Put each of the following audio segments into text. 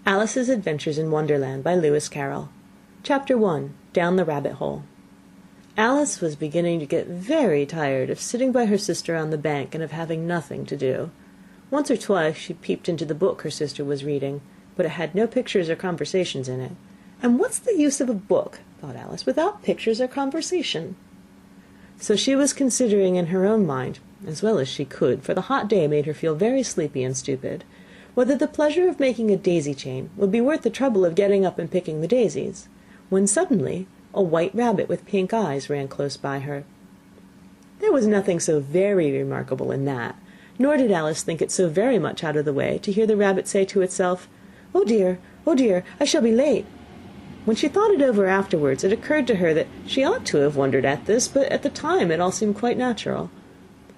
Alice's Adventures in Wonderland by Lewis Carroll. Chapter 1. Down the Rabbit Hole. Alice was beginning to get very tired of sitting by her sister on the bank and of having nothing to do. Once or twice she peeped into the book her sister was reading, but it had no pictures or conversations in it. And what's the use of a book, thought Alice, without pictures or conversation? So she was considering in her own mind, as well as she could, for the hot day made her feel very sleepy and stupid, whether the pleasure of making a daisy chain would be worth the trouble of getting up and picking the daisies, when suddenly a white rabbit with pink eyes ran close by her. There was nothing so very remarkable in that, nor did Alice think it so very much out of the way to hear the rabbit say to itself, oh dear, I shall be late." When she thought it over afterwards, it occurred to her that she ought to have wondered at this, but at the time it all seemed quite natural.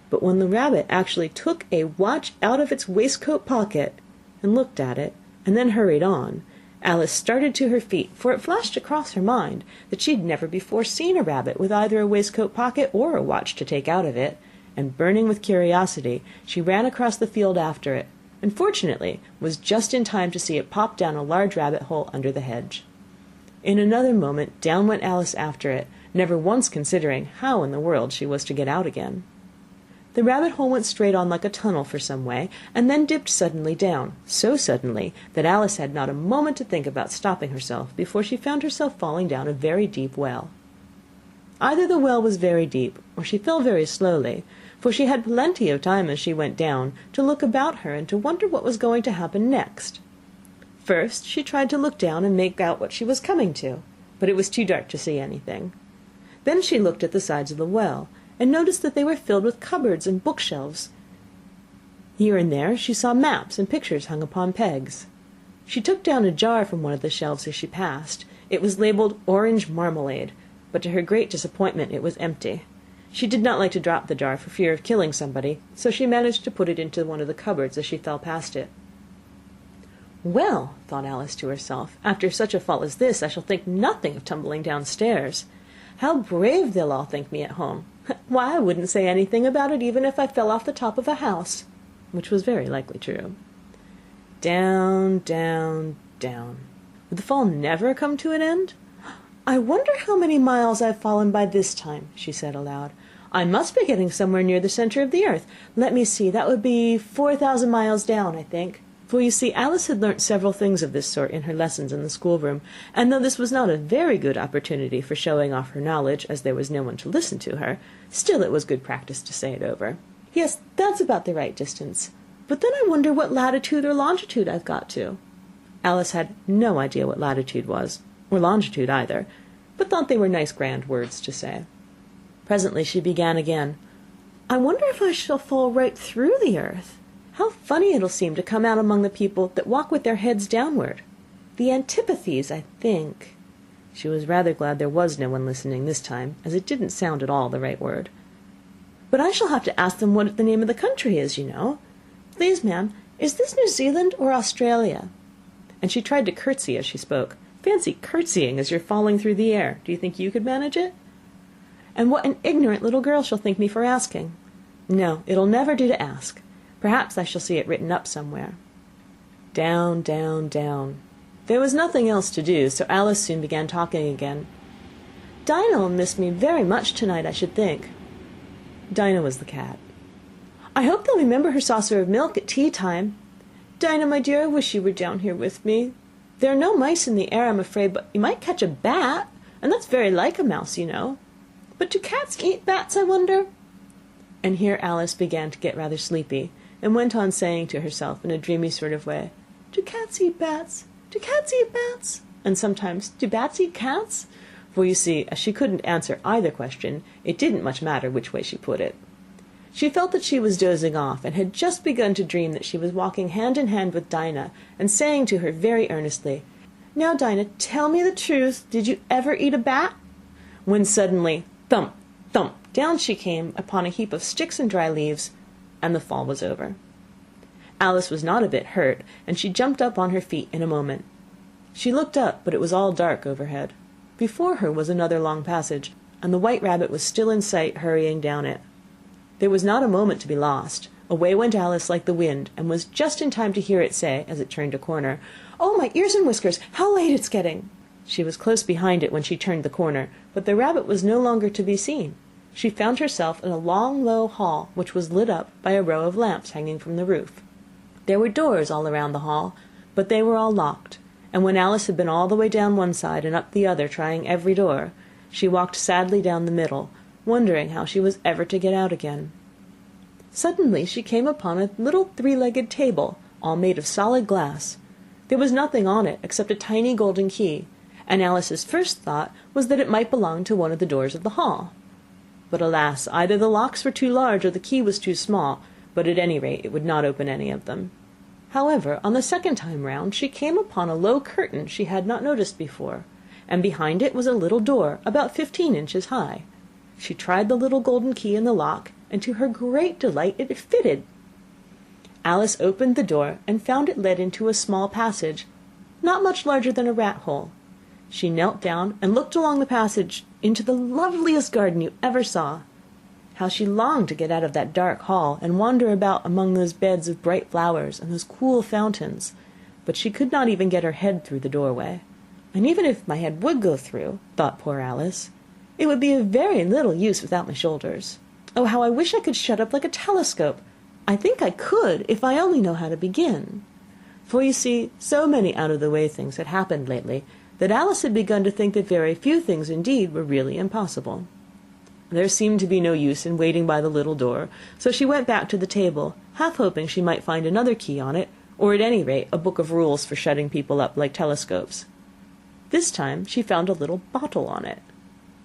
But when the rabbit actually took a watch out of its waistcoat pocket and looked at it, and then hurried on, Alice started to her feet, for it flashed across her mind that she had never before seen a rabbit with either a waistcoat pocket or a watch to take out of it, and burning with curiosity, she ran across the field after it, and fortunately was just in time to see it pop down a large rabbit hole under the hedge. In another moment down went Alice after it, never once considering how in the world she was to get out again. The rabbit hole went straight on like a tunnel for some way, and then dipped suddenly down, so suddenly that Alice had not a moment to think about stopping herself before she found herself falling down a very deep well. Either the well was very deep, or she fell very slowly, for she had plenty of time as she went down to look about her and to wonder what was going to happen next. First she tried to look down and make out what she was coming to, but it was too dark to see anything. Then she looked at the sides of the well, and noticed that they were filled with cupboards and bookshelves. Here and there she saw maps and pictures hung upon pegs. She took down a jar from one of the shelves as she passed. It was labelled orange marmalade, but to her great disappointment it was empty. She did not like to drop the jar for fear of killing somebody, so she managed to put it into one of the cupboards as she fell past it. Well, thought Alice to herself, after such a fall as this I shall think nothing of tumbling downstairs. How brave they'll all think me at home. Why, I wouldn't say anything about it even if I fell off the top of a house, which was very likely true. Down, down, down. Would the fall never come to an end? I wonder how many miles I've fallen by this time, she said aloud. I must be getting somewhere near the center of the earth. Let me see, that would be 4,000 miles down, I think. For you see, Alice had learnt several things of this sort in her lessons in the schoolroom, and though this was not a very good opportunity for showing off her knowledge, as there was no one to listen to her, still it was good practice to say it over. Yes, that's about the right distance. But then I wonder what latitude or longitude I've got to. Alice had no idea what latitude was, or longitude either, but thought they were nice grand words to say. Presently she began again. I wonder if I shall fall right through the earth. How funny it'll seem to come out among the people that walk with their heads downward. The antipathies, I think. She was rather glad there was no one listening this time, as it didn't sound at all the right word. But I shall have to ask them what the name of the country is, you know. Please, ma'am, is this New Zealand or Australia? And she tried to curtsy as she spoke. Fancy curtsying as you're falling through the air. Do you think you could manage it? And what an ignorant little girl she'll think me for asking. No, it'll never do to ask. Perhaps I shall see it written up somewhere. Down, down, down. There was nothing else to do, so Alice soon began talking again. Dinah'll miss me very much tonight, I should think. Dinah was the cat. I hope they'll remember her saucer of milk at tea time. Dinah, my dear, I wish you were down here with me. There are no mice in the air, I'm afraid, but you might catch a bat, and that's very like a mouse, you know. But do cats eat bats, I wonder? And here Alice began to get rather sleepy, and went on saying to herself in a dreamy sort of way, Do cats eat bats? Do cats eat bats? And sometimes, do bats eat cats? For you see, as she couldn't answer either question, it didn't much matter which way she put it. She felt that she was dozing off, and had just begun to dream that she was walking hand in hand with Dinah, and saying to her very earnestly, Now, Dinah, tell me the truth, did you ever eat a bat? When suddenly, thump, thump, down she came upon a heap of sticks and dry leaves, and the fall was over. Alice was not a bit hurt, and she jumped up on her feet in a moment. She looked up, but it was all dark overhead. Before her was another long passage, and the white rabbit was still in sight, hurrying down it. There was not a moment to be lost. Away went Alice like the wind, and was just in time to hear it say, as it turned a corner, "Oh, my ears and whiskers! How late it's getting!" She was close behind it when she turned the corner, but the rabbit was no longer to be seen. She found herself in a long, low hall, which was lit up by a row of lamps hanging from the roof. There were doors all around the hall, but they were all locked, and when Alice had been all the way down one side and up the other, trying every door, she walked sadly down the middle, wondering how she was ever to get out again. Suddenly she came upon a little three-legged table, all made of solid glass. There was nothing on it except a tiny golden key, and Alice's first thought was that it might belong to one of the doors of the hall. But alas, either the locks were too large or the key was too small, but at any rate it would not open any of them. However, on the second time round she came upon a low curtain she had not noticed before, and behind it was a little door about 15 inches high. She tried the little golden key in the lock, and to her great delight it fitted. Alice opened the door and found it led into a small passage, not much larger than a rat-hole. She knelt down and looked along the passage into the loveliest garden you ever saw. How she longed to get out of that dark hall and wander about among those beds of bright flowers and those cool fountains, but she could not even get her head through the doorway. And even if my head would go through, thought poor Alice, it would be of very little use without my shoulders. Oh, how I wish I could shut up like a telescope! I think I could, if I only know how to begin. For you see, so many out-of-the-way things had happened lately, that Alice had begun to think that very few things indeed were really impossible. There seemed to be no use in waiting by the little door, so she went back to the table, half hoping she might find another key on it, or at any rate a book of rules for shutting people up like telescopes. This time she found a little bottle on it,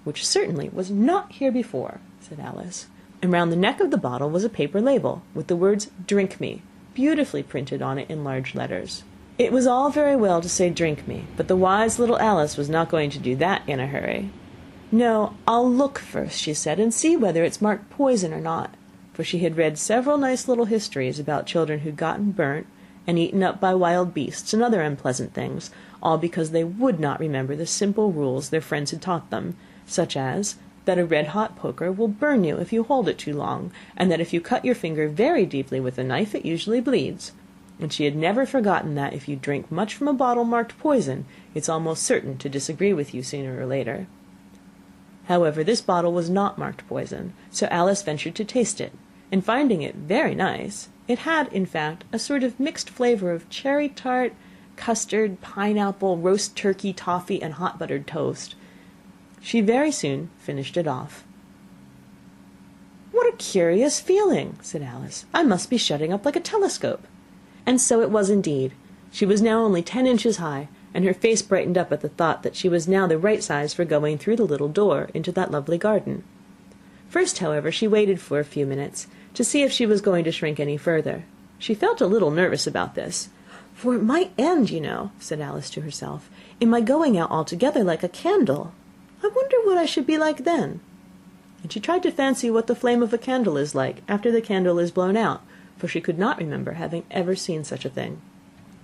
which certainly was not here before, said Alice, and round the neck of the bottle was a paper label, with the words "Drink me" beautifully printed on it in large letters. It was all very well to say "Drink me," but the wise little Alice was not going to do that in a hurry. "No, I'll look first," she said, "and see whether it's marked poison or not," for she had read several nice little histories about children who'd gotten burnt and eaten up by wild beasts and other unpleasant things, all because they would not remember the simple rules their friends had taught them, such as that a red-hot poker will burn you if you hold it too long, and that if you cut your finger very deeply with a knife it usually bleeds. And she had never forgotten that if you drink much from a bottle marked poison, it's almost certain to disagree with you sooner or later. However, this bottle was not marked poison, so Alice ventured to taste it, and finding it very nice, it had, in fact, a sort of mixed flavour of cherry tart, custard, pineapple, roast turkey, toffee, and hot buttered toast. She very soon finished it off. "What a curious feeling," said Alice. "I must be shutting up like a telescope." And so it was indeed. She was now only 10 inches high, and her face brightened up at the thought that she was now the right size for going through the little door into that lovely garden. First, however, she waited for a few minutes, to see if she was going to shrink any further. She felt a little nervous about this, "for it might end, you know," said Alice to herself, "in my going out altogether like a candle. I wonder what I should be like then." And she tried to fancy what the flame of a candle is like after the candle is blown out, for she could not remember having ever seen such a thing.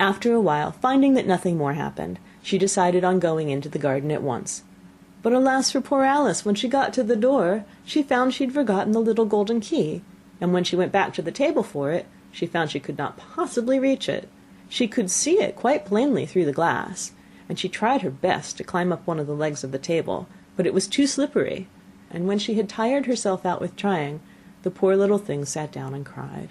After a while, finding that nothing more happened, she decided on going into the garden at once. But alas for poor Alice, when she got to the door, she found she'd forgotten the little golden key, and when she went back to the table for it, she found she could not possibly reach it. She could see it quite plainly through the glass, and she tried her best to climb up one of the legs of the table, but it was too slippery, and when she had tired herself out with trying, the poor little thing sat down and cried.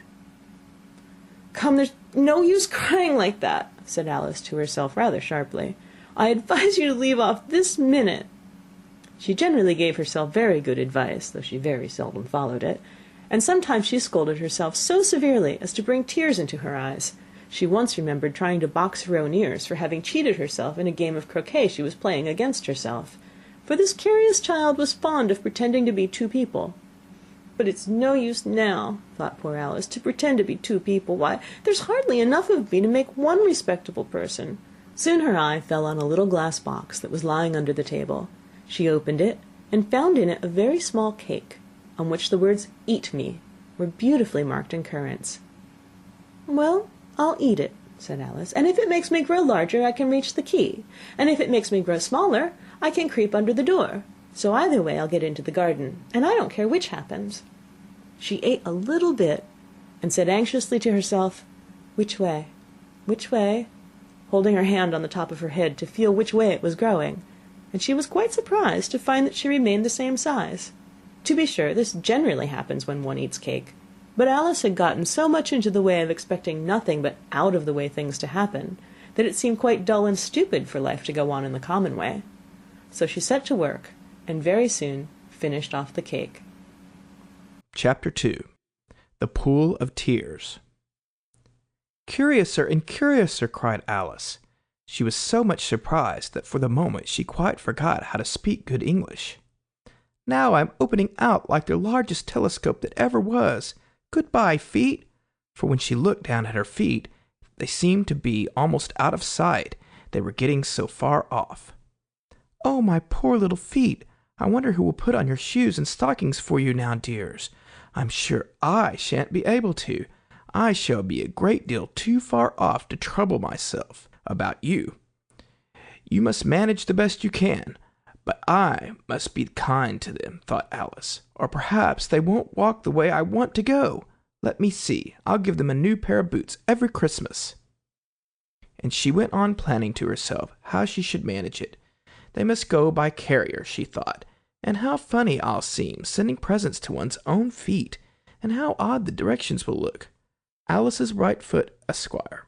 "Come, there's no use crying like that," said Alice to herself rather sharply. "I advise you to leave off this minute." She generally gave herself very good advice, though she very seldom followed it, and sometimes she scolded herself so severely as to bring tears into her eyes. She once remembered trying to box her own ears for having cheated herself in a game of croquet she was playing against herself, for this curious child was fond of pretending to be two people. "But it's no use now," thought poor Alice, "to pretend to be two people. Why, there's hardly enough of me to make one respectable person." Soon her eye fell on a little glass box that was lying under the table. She opened it, and found in it a very small cake, on which the words "Eat me" were beautifully marked in currants. "Well, I'll eat it," said Alice, "and if it makes me grow larger, I can reach the key, and if it makes me grow smaller, I can creep under the door. So either way I'll get into the garden, and I don't care which happens." She ate a little bit, and said anxiously to herself, "Which way? Which way?" holding her hand on the top of her head to feel which way it was growing, and she was quite surprised to find that she remained the same size. To be sure, this generally happens when one eats cake, but Alice had gotten so much into the way of expecting nothing but out-of-the-way things to happen, that it seemed quite dull and stupid for life to go on in the common way. So she set to work, and very soon finished off the cake. Chapter 2. The Pool of Tears. "Curiouser and curiouser," cried Alice. She was so much surprised that for the moment she quite forgot how to speak good English. "Now I'm opening out like the largest telescope that ever was. Goodbye, feet." For when she looked down at her feet, they seemed to be almost out of sight, they were getting so far off. "Oh, my poor little feet! I wonder who will put on your shoes and stockings for you now, dears. I'm sure I shan't be able to. I shall be a great deal too far off to trouble myself about you. You must manage the best you can, but I must be kind to them," thought Alice, "or perhaps they won't walk the way I want to go. Let me see, I'll give them a new pair of boots every Christmas." And she went on planning to herself how she should manage it. They must go by carrier, she thought, and how funny I'll seem sending presents to one's own feet, and how odd the directions will look. Alice's right foot, Esquire.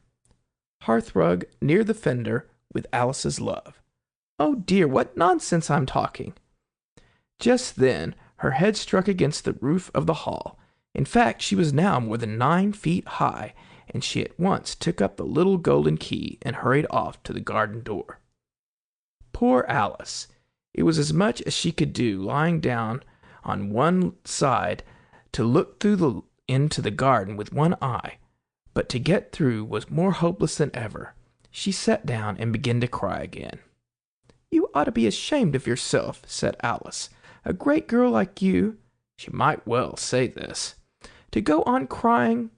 Hearthrug near the fender with Alice's love. Oh dear, what nonsense I'm talking. Just then her head struck against the roof of the hall. In fact, she was now more than 9 feet high, and she at once took up the little golden key and hurried off to the garden door. Poor Alice! It was as much as she could do, lying down on one side, to look into the garden with one eye, but to get through was more hopeless than ever. She sat down and began to cry again. "You ought to be ashamed of yourself," said Alice. "A great girl like you," she might well say this, "to go on crying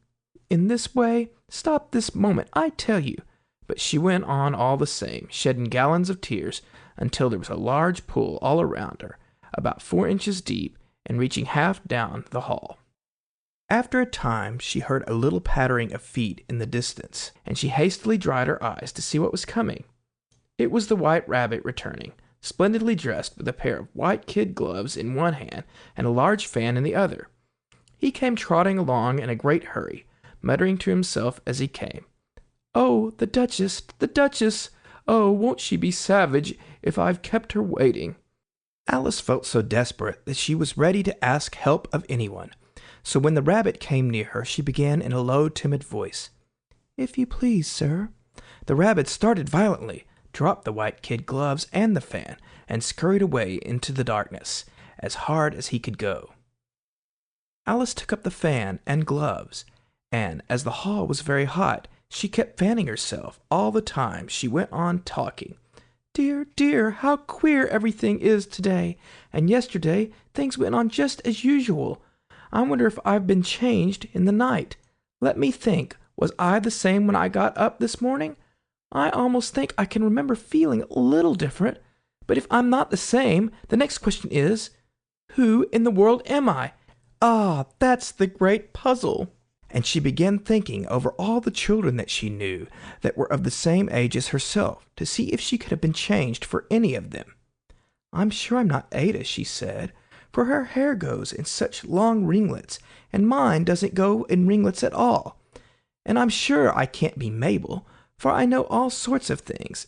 in this way. Stop this moment, I tell you." But she went on all the same, shedding gallons of tears, until there was a large pool all around her, about 4 inches deep, and reaching half down the hall. After a time she heard a little pattering of feet in the distance, and she hastily dried her eyes to see what was coming. It was the White Rabbit returning, splendidly dressed, with a pair of white kid gloves in one hand and a large fan in the other. He came trotting along in a great hurry, muttering to himself as he came, "Oh, the Duchess, the Duchess! Oh, won't she be savage if I've kept her waiting?" Alice felt so desperate that she was ready to ask help of anyone. So when the rabbit came near her, she began in a low, timid voice, "If you please, sir." The rabbit started violently, dropped the white kid gloves and the fan, and scurried away into the darkness, as hard as he could go. Alice took up the fan and gloves, and as the hall was very hot, she kept fanning herself all the time she went on talking. "Dear, dear, how queer everything is today, and yesterday things went on just as usual. I wonder if I've been changed in the night. Let me think, was I the same when I got up this morning? I almost think I can remember feeling a little different, but if I'm not the same, the next question is, who in the world am I? Ah, that's the great puzzle." And she began thinking over all the children that she knew that were of the same age as herself, to see if she could have been changed for any of them. "I'm sure I'm not Ada," she said, "for her hair goes in such long ringlets, and mine doesn't go in ringlets at all. And I'm sure I can't be Mabel, for I know all sorts of things.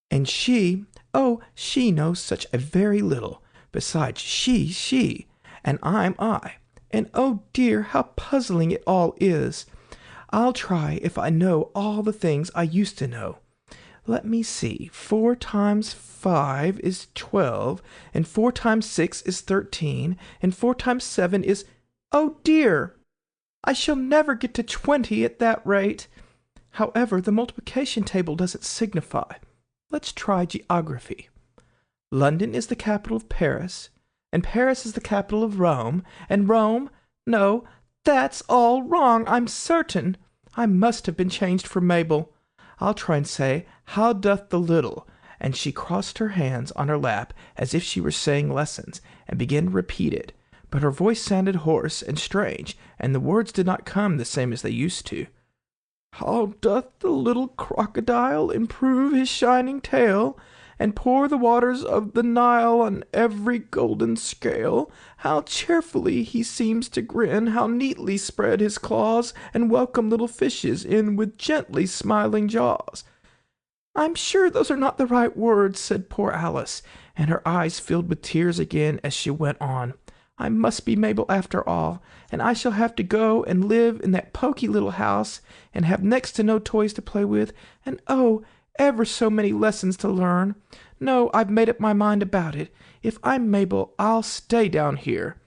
And she knows such a very little. Besides, she, and I'm I. And oh dear, how puzzling it all is. I'll try if I know all the things I used to know. Let me see, 4 times 5 is 12, and 4 times 6 is 13, and 4 times 7 is... Oh dear! I shall never get to 20 at that rate. However, the multiplication table doesn't signify. Let's try geography. London is the capital of Paris, and Paris is the capital of Rome, and Rome... No, that's all wrong, I'm certain. I must have been changed for Mabel. I'll try and say, how doth the little... And she crossed her hands on her lap as if she were saying lessons, and began to repeat it. But her voice sounded hoarse and strange, and the words did not come the same as they used to. How doth the little crocodile improve his shining tail, and pour the waters of the Nile on every golden scale? How cheerfully he seems to grin, how neatly spread his claws, and welcome little fishes in with gently smiling jaws. I'm sure those are not the right words, said poor Alice, and her eyes filled with tears again as she went on. I must be Mabel after all, and I shall have to go and live in that poky little house, and have next to no toys to play with, and oh, ever so many lessons to learn. No, I've made up my mind about it. If I'm Mabel, I'll stay down here.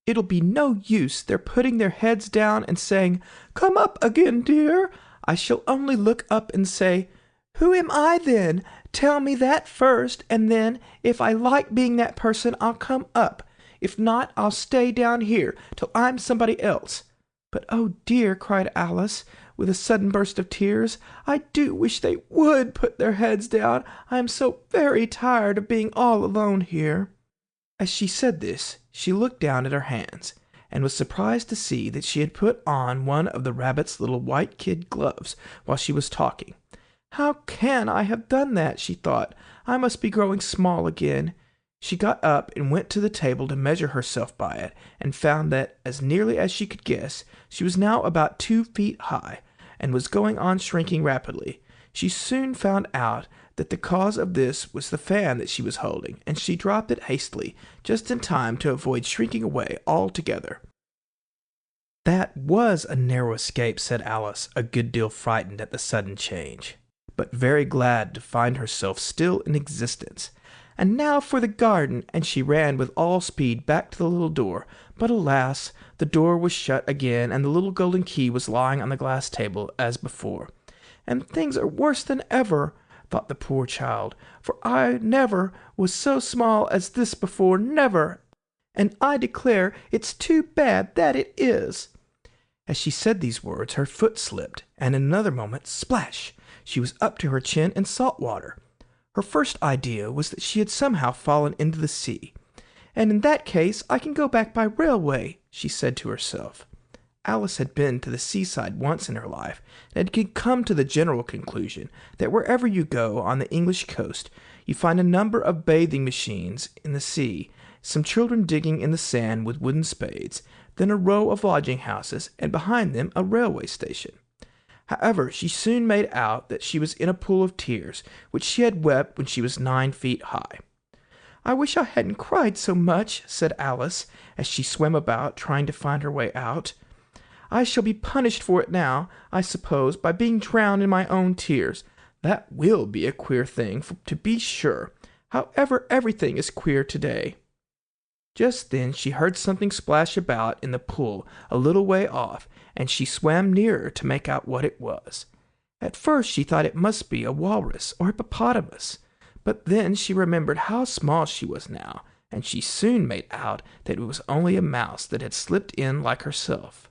It'll be no use their putting their heads down and saying, Come up again, dear. I shall only look up and say, Who am I then? Tell me that first, and then, if I like being that person, I'll come up. If not, I'll stay down here till I'm somebody else. But oh dear, cried Alice, with a sudden burst of tears, I do wish they would put their heads down. I am so very tired of being all alone here. As she said this, she looked down at her hands, and was surprised to see that she had put on one of the rabbit's little white kid gloves while she was talking. How can I have done that? She thought. I must be growing small again. She got up and went to the table to measure herself by it, and found that, as nearly as she could guess, she was now about 2 feet high, and was going on shrinking rapidly. She soon found out that the cause of this was the fan that she was holding, and she dropped it hastily, just in time to avoid shrinking away altogether. That was a narrow escape, said Alice, a good deal frightened at the sudden change, but very glad to find herself still in existence. And now for the garden, and she ran with all speed back to the little door. But alas, the door was shut again, and the little golden key was lying on the glass table as before. And things are worse than ever, thought the poor child, for I never was so small as this before, never, and I declare it's too bad that it is. As she said these words, her foot slipped, and in another moment, splash, she was up to her chin in salt water. Her first idea was that she had somehow fallen into the sea. And in that case, I can go back by railway, she said to herself. Alice had been to the seaside once in her life, and had come to the general conclusion that wherever you go on the English coast, you find a number of bathing machines in the sea, some children digging in the sand with wooden spades, then a row of lodging houses, and behind them a railway station. However, she soon made out that she was in a pool of tears, which she had wept when she was 9 feet high. I wish I hadn't cried so much, said Alice, as she swam about, trying to find her way out. I shall be punished for it now, I suppose, by being drowned in my own tears. That will be a queer thing, to be sure. However, everything is queer today. Just then she heard something splash about in the pool a little way off, and she swam nearer to make out what it was. At first she thought it must be a walrus or hippopotamus, but then she remembered how small she was now, and she soon made out that it was only a mouse that had slipped in like herself.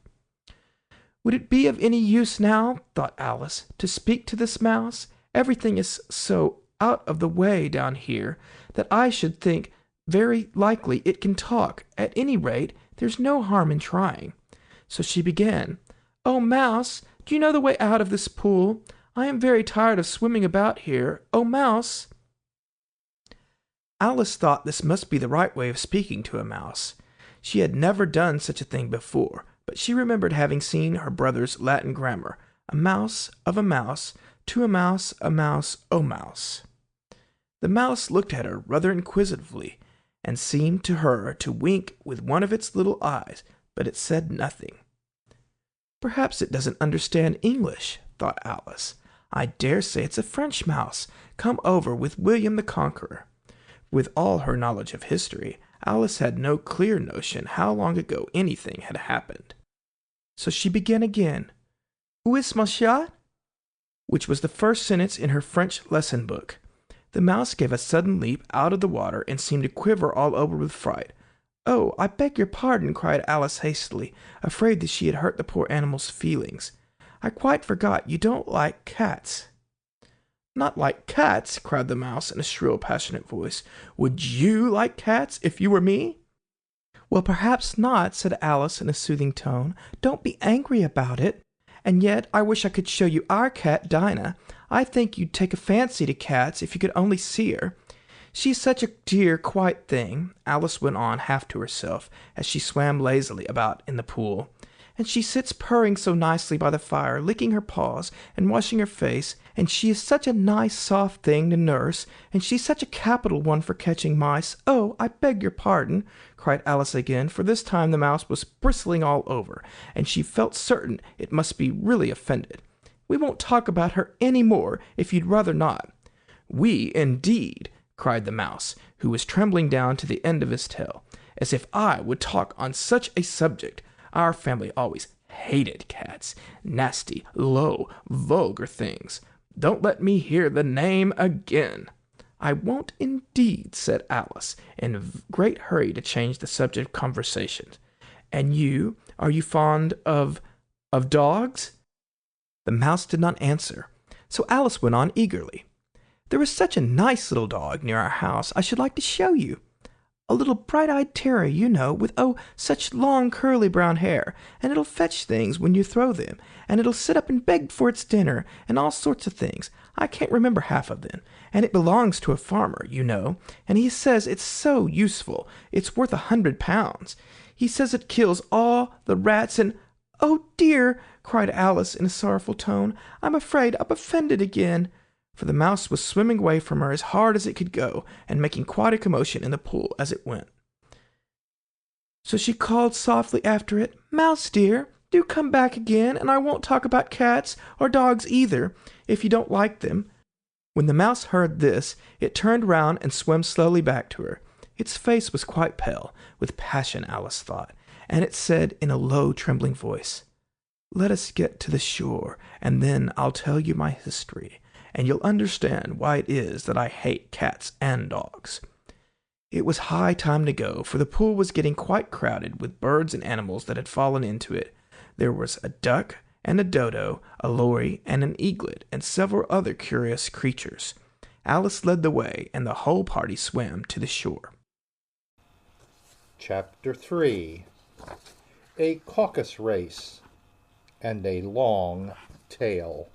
Would it be of any use now, thought Alice, to speak to this mouse? Everything is so out of the way down here that I should think very likely it can talk. At any rate, there's no harm in trying. So she began, Oh, Mouse, do you know the way out of this pool? I am very tired of swimming about here. Oh, Mouse. Alice thought this must be the right way of speaking to a mouse. She had never done such a thing before, but she remembered having seen her brother's Latin grammar, a mouse of a mouse, to a mouse, oh mouse. The mouse looked at her rather inquisitively, and seemed to her to wink with one of its little eyes, but it said nothing. Perhaps it doesn't understand English, thought Alice. I dare say it's a French mouse, come over with William the Conqueror. With all her knowledge of history, Alice had no clear notion how long ago anything had happened. So she began again, Où est mon chat? Which was the first sentence in her French lesson book. The mouse gave a sudden leap out of the water and seemed to quiver all over with fright. Oh, I beg your pardon, cried Alice hastily, afraid that she had hurt the poor animal's feelings. I quite forgot you don't like cats. Not like cats, cried the mouse in a shrill, passionate voice. Would you like cats if you were me? Well, perhaps not, said Alice in a soothing tone. Don't be angry about it. And yet I wish I could show you our cat, Dinah. I think you'd take a fancy to cats if you could only see her. She's such a dear, quiet thing," Alice went on half to herself as she swam lazily about in the pool. "And she sits purring so nicely by the fire, licking her paws and washing her face, and she is such a nice, soft thing to nurse, and she's such a capital one for catching mice. Oh, I beg your pardon," cried Alice again, for this time the mouse was bristling all over, and she felt certain it must be really offended. "We won't talk about her any more, if you'd rather not." "We, indeed!" cried the mouse, who was trembling down to the end of his tail. "As if I would talk on such a subject. Our family always hated cats. Nasty, low, vulgar things. Don't let me hear the name again." "I won't indeed," said Alice, in a great hurry to change the subject of conversation. "And you, are you fond of dogs?" The mouse did not answer, so Alice went on eagerly. "There is such a nice little dog near our house I should like to show you. A little bright-eyed terrier, you know, with, oh, such long curly brown hair, and it'll fetch things when you throw them, and it'll sit up and beg for its dinner, and all sorts of things. I can't remember half of them, and it belongs to a farmer, you know, and he says it's so useful, it's worth £100. He says it kills all the rats and—" "Oh, dear!" cried Alice in a sorrowful tone. "I'm afraid I've offended again." For the mouse was swimming away from her as hard as it could go, and making quite a commotion in the pool as it went. So she called softly after it, "Mouse dear, do come back again, and I won't talk about cats, or dogs either, if you don't like them." When the mouse heard this, it turned round and swam slowly back to her. Its face was quite pale, with passion, Alice thought, and it said in a low, trembling voice, "Let us get to the shore, and then I'll tell you my history, and you'll understand why it is that I hate cats and dogs." It was high time to go, for the pool was getting quite crowded with birds and animals that had fallen into it. There was a duck and a dodo, a lory and an eaglet, and several other curious creatures. Alice led the way, and the whole party swam to the shore. Chapter 3. A Caucus Race and a Long Tale.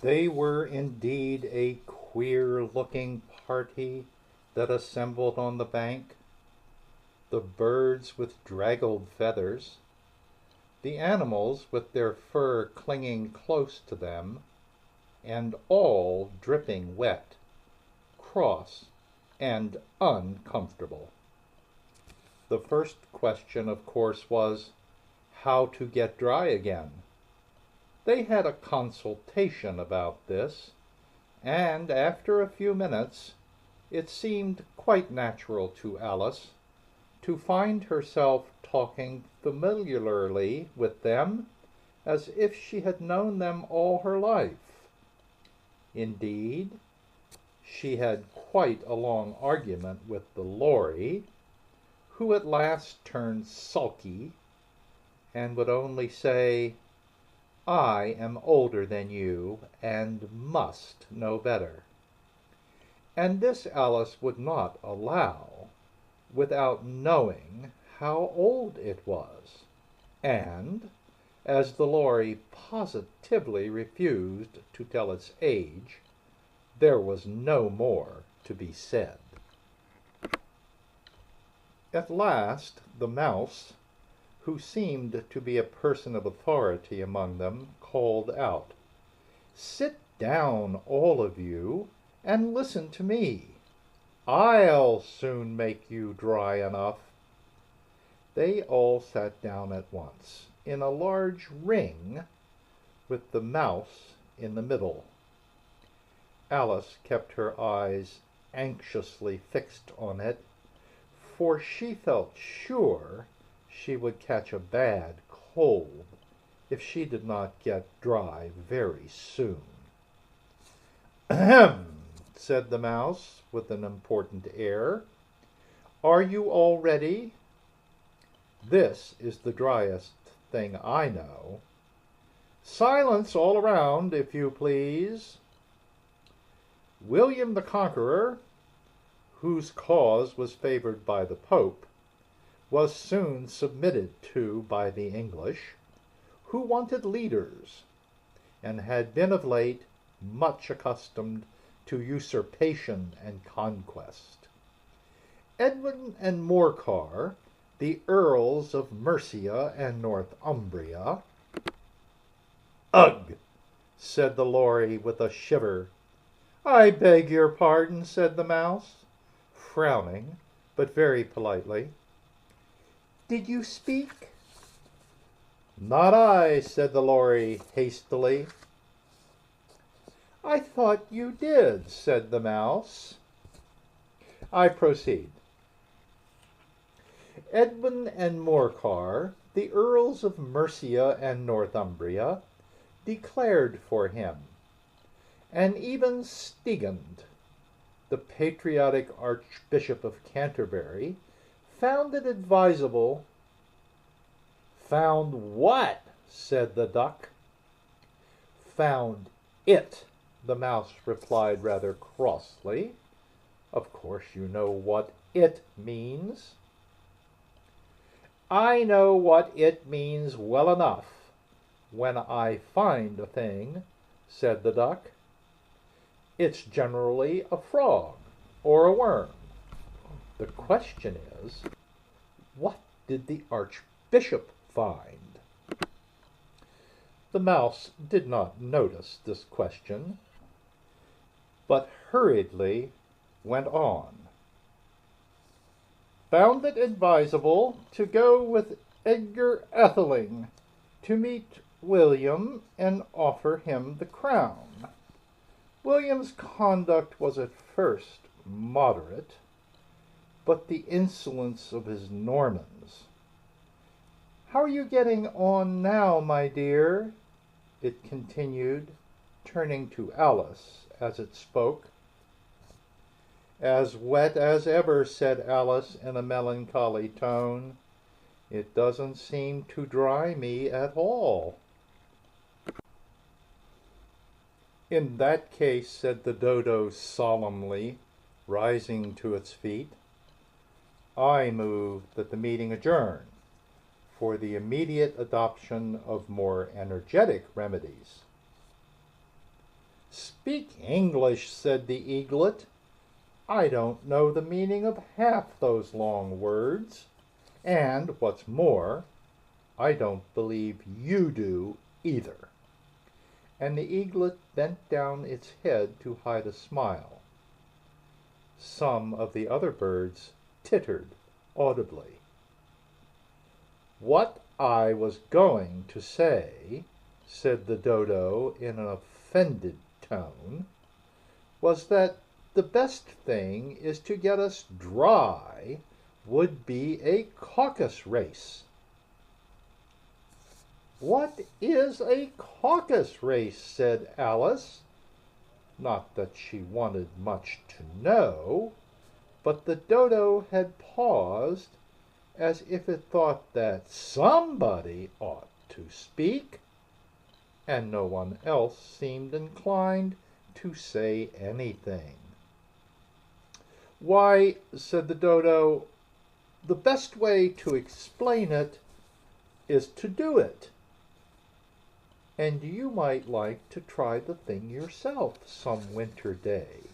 They were indeed a queer-looking party that assembled on the bank. The birds with draggled feathers, the animals with their fur clinging close to them, and all dripping wet, cross, and uncomfortable. The first question, of course, was how to get dry again. They had a consultation about this, and after a few minutes it seemed quite natural to Alice to find herself talking familiarly with them as if she had known them all her life. Indeed, she had quite a long argument with the lory, who at last turned sulky and would only say, "I am older than you, and must know better." And this Alice would not allow without knowing how old it was, and, as the lory positively refused to tell its age, there was no more to be said. At last the mouse, who seemed to be a person of authority among them, called out, "Sit down, all of you, and listen to me. I'll soon make you dry enough." They all sat down at once, in a large ring, with the mouse in the middle. Alice kept her eyes anxiously fixed on it, for she felt sure she would catch a bad cold if she did not get dry very soon. "Ahem," said the mouse with an important air. "Are you all ready? This is the driest thing I know. Silence all around, if you please." William the Conqueror, whose cause was favored by the Pope, was soon submitted to by the English, who wanted leaders, and had been of late much accustomed to usurpation and conquest. Edwin and Morcar, the Earls of Mercia and Northumbria. "Ugh!" said the Lory with a shiver. "I beg your pardon," said the Mouse, frowning, but very politely. "Did you speak?" "Not I," said the Lory hastily. "I thought you did," said the Mouse. I proceed. Edwin and Morcar, the Earls of Mercia and Northumbria, declared for him, and even Stigand, the patriotic Archbishop of Canterbury, found it advisable. "Found what?" said the Duck. "Found it," the Mouse replied rather crossly. "Of course you know what it means." "I know what it means well enough when I find a thing," said the Duck. "It's generally a frog or a worm. The question is, what did the Archbishop find?" The Mouse did not notice this question, but hurriedly went on. "Found it advisable to go with Edgar Atheling to meet William and offer him the crown. William's conduct was at first moderate, but the insolence of his Normans. How are you getting on now, my dear?" it continued, turning to Alice as it spoke. "As wet as ever," said Alice in a melancholy tone. "It doesn't seem to dry me at all." "In that case," said the Dodo solemnly, rising to its feet, "I move that the meeting adjourn for the immediate adoption of more energetic remedies." "Speak English," said the Eaglet. "I don't know the meaning of half those long words, and, what's more, I don't believe you do either." And the Eaglet bent down its head to hide a smile. Some of the other birds tittered audibly. "What I was going to say," said the Dodo in an offended tone, "was that the best thing is to get us dry would be a caucus race." "What is a caucus race?" said Alice. Not that she wanted much to know, but the Dodo had paused, as if it thought that somebody ought to speak, and no one else seemed inclined to say anything. "Why," said the Dodo, "the best way to explain it is to do it. And you might like to try the thing yourself some winter day.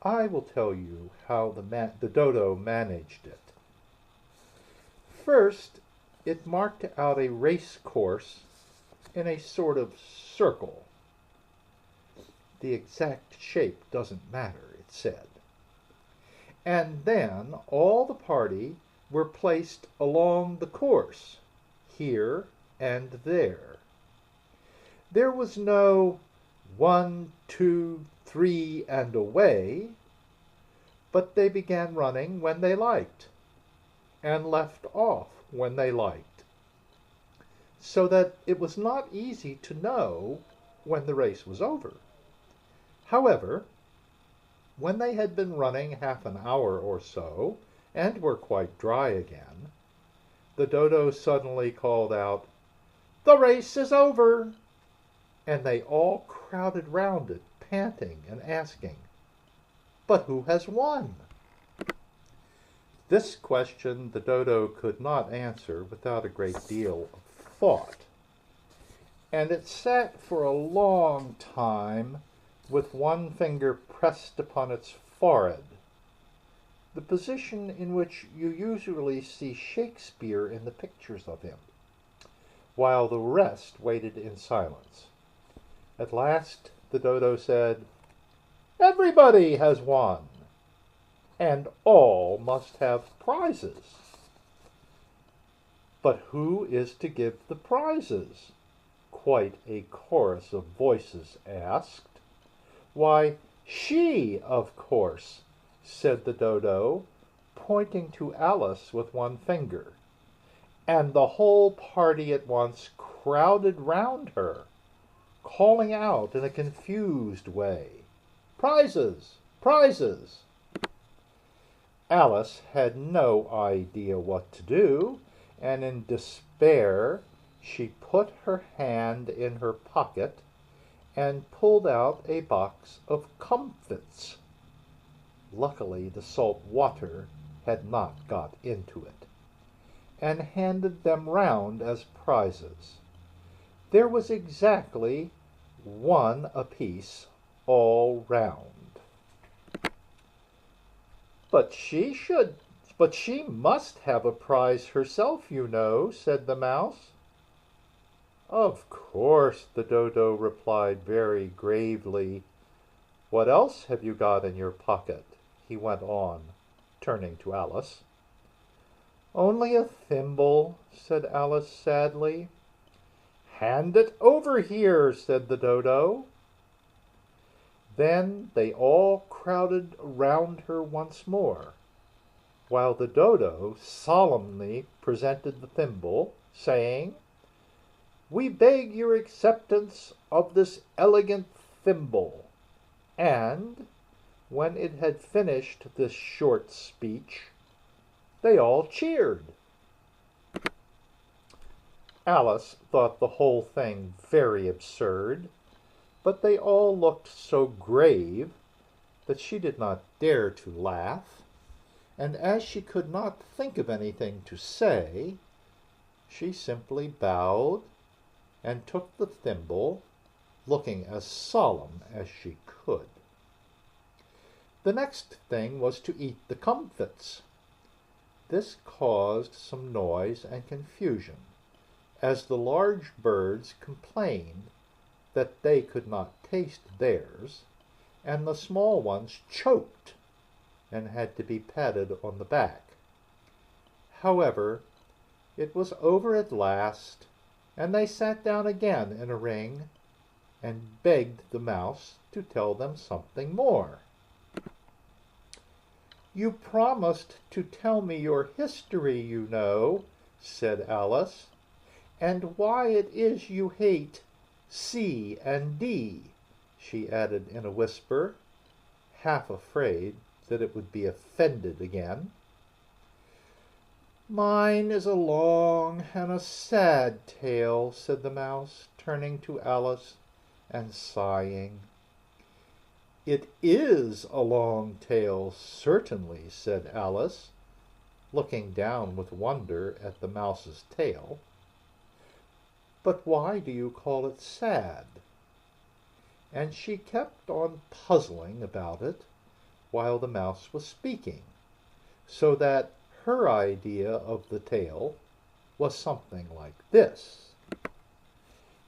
I will tell you how the Dodo managed it. First, it marked out a race course in a sort of circle. The exact shape doesn't matter, it said. And then all the party were placed along the course, here and there. There was no 1, 2, 3, and away, but they began running when they liked, and left off when they liked, so that it was not easy to know when the race was over. However, when they had been running half an hour or so, and were quite dry again, the Dodo suddenly called out, "The race is over!" And they all crowded round it, panting and asking, "But who has won?" This question the dodo could not answer without a great deal of thought, and it sat for a long time with one finger pressed upon its forehead, the position in which you usually see Shakespeare in the pictures of him, while the rest waited in silence. At last the dodo said, "Everybody has won, and all must have prizes." "But who is to give the prizes?" quite a chorus of voices asked. "Why, she, of course," said the dodo, pointing to Alice with one finger, and the whole party at once crowded round her, calling out in a confused way, "Prizes! Prizes!" Alice had no idea what to do, and in despair she put her hand in her pocket and pulled out a box of comfits. Luckily the salt water had not got into it, and handed them round as prizes. There was exactly one apiece all round. But she must have a prize herself, you know," said the mouse. "Of course," the dodo replied very gravely. "What else have you got in your pocket?" he went on, turning to Alice. "Only a thimble," said Alice sadly. "Hand it over here," said the dodo. Then they all crowded round her once more, while the dodo solemnly presented the thimble, saying, "We beg your acceptance of this elegant thimble," and when it had finished this short speech, they all cheered. Alice thought the whole thing very absurd, but they all looked so grave that she did not dare to laugh, and as she could not think of anything to say, she simply bowed and took the thimble, looking as solemn as she could. The next thing was to eat the comfits. This caused some noise and confusion, as the large birds complained that they could not taste theirs, and the small ones choked and had to be patted on the back. However, it was over at last, and they sat down again in a ring and begged the mouse to tell them something more. "You promised to tell me your history, you know," said Alice, "and why it is you hate C and D," she added in a whisper, half afraid that it would be offended again. "Mine is a long and a sad tale," said the mouse, turning to Alice and sighing. "It is a long tale, certainly," said Alice, looking down with wonder at the mouse's tail. "But why do you call it sad?" And she kept on puzzling about it while the mouse was speaking, so that her idea of the tale was something like this.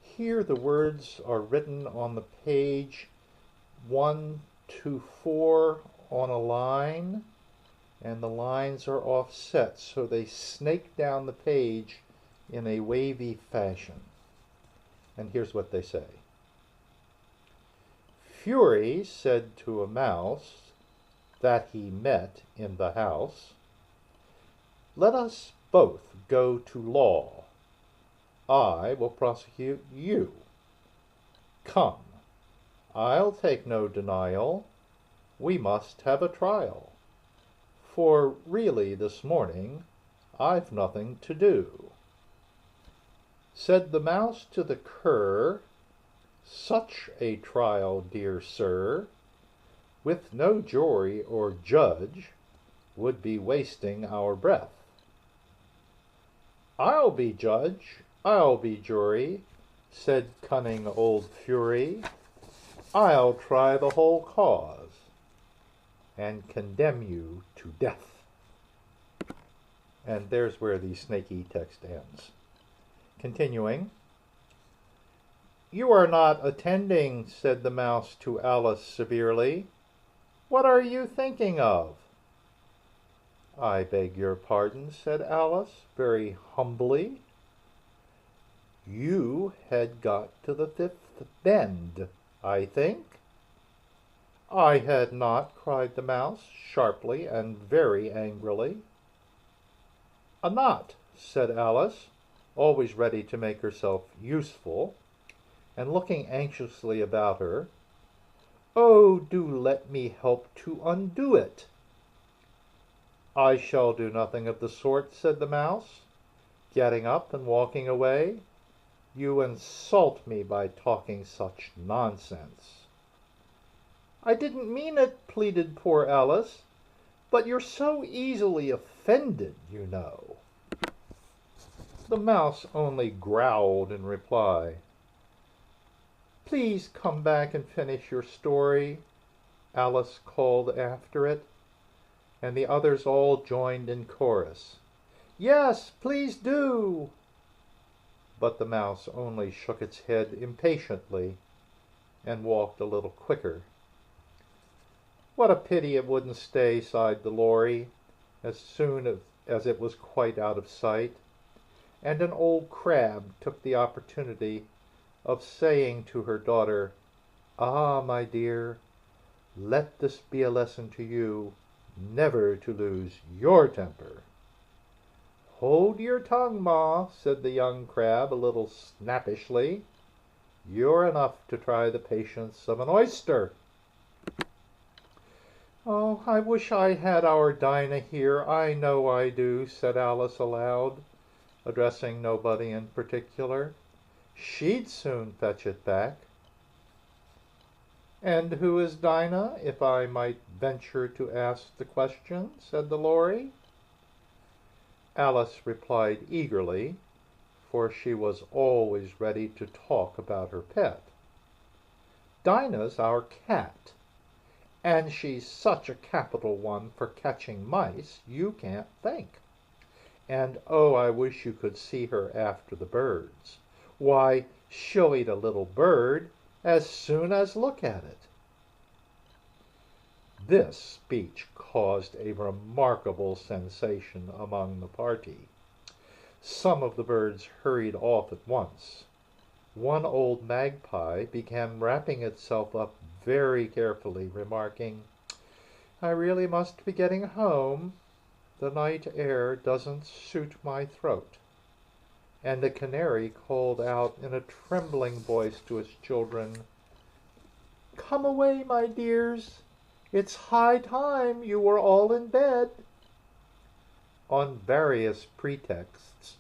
Here the words are written on the page 1 to 4 on a line, and the lines are offset so they snake down the page in a wavy fashion. And here's what they say. Fury said to a mouse that he met in the house, "Let us both go to law. I will prosecute you. Come, I'll take no denial. We must have a trial. For really this morning I've nothing to do." Said the mouse to the cur, "Such a trial, dear sir, with no jury or judge, would be wasting our breath. "I'll be judge, I'll be jury," said cunning old Fury. "I'll try the whole cause, and condemn you to death." And there's where the snaky text ends. Continuing, "You are not attending," said the mouse to Alice severely. "What are you thinking of?" "I beg your pardon," said Alice, very humbly. "You had got to the fifth bend, I think?" "I had not," cried the mouse, sharply and very angrily. "A knot," said Alice, always ready to make herself useful, and looking anxiously about her. "Oh, do let me help to undo it." "I shall do nothing of the sort," said the mouse, getting up and walking away. "You insult me by talking such nonsense." "I didn't mean it," pleaded poor Alice, "but you're so easily offended, you know." The mouse only growled in reply. "Please come back and finish your story," Alice called after it, and the others all joined in chorus. "Yes, please do." But the mouse only shook its head impatiently and walked a little quicker. "What a pity it wouldn't stay," sighed the Lory, as soon as it was quite out of sight, and an old crab took the opportunity of saying to her daughter, "Ah, my dear, let this be a lesson to you never to lose your temper." "Hold your tongue, Ma," said the young crab a little snappishly. "You're enough to try the patience of an oyster." "Oh, I wish I had our Dinah here, I know I do," said Alice aloud, addressing nobody in particular. "She'd soon fetch it back." "And who is Dinah, if I might venture to ask the question?" said the Lory. Alice replied eagerly, for she was always ready to talk about her pet. "Dinah's our cat, and she's such a capital one for catching mice you can't think. And oh, I wish you could see her after the birds. Why, she'll eat a little bird as soon as look at it." This speech caused a remarkable sensation among the party. Some of the birds hurried off at once. One old magpie began wrapping itself up very carefully, remarking, "I really must be getting home. The night air doesn't suit my throat." And the canary called out in a trembling voice to its children, "Come away, my dears. It's high time you were all in bed." On various pretexts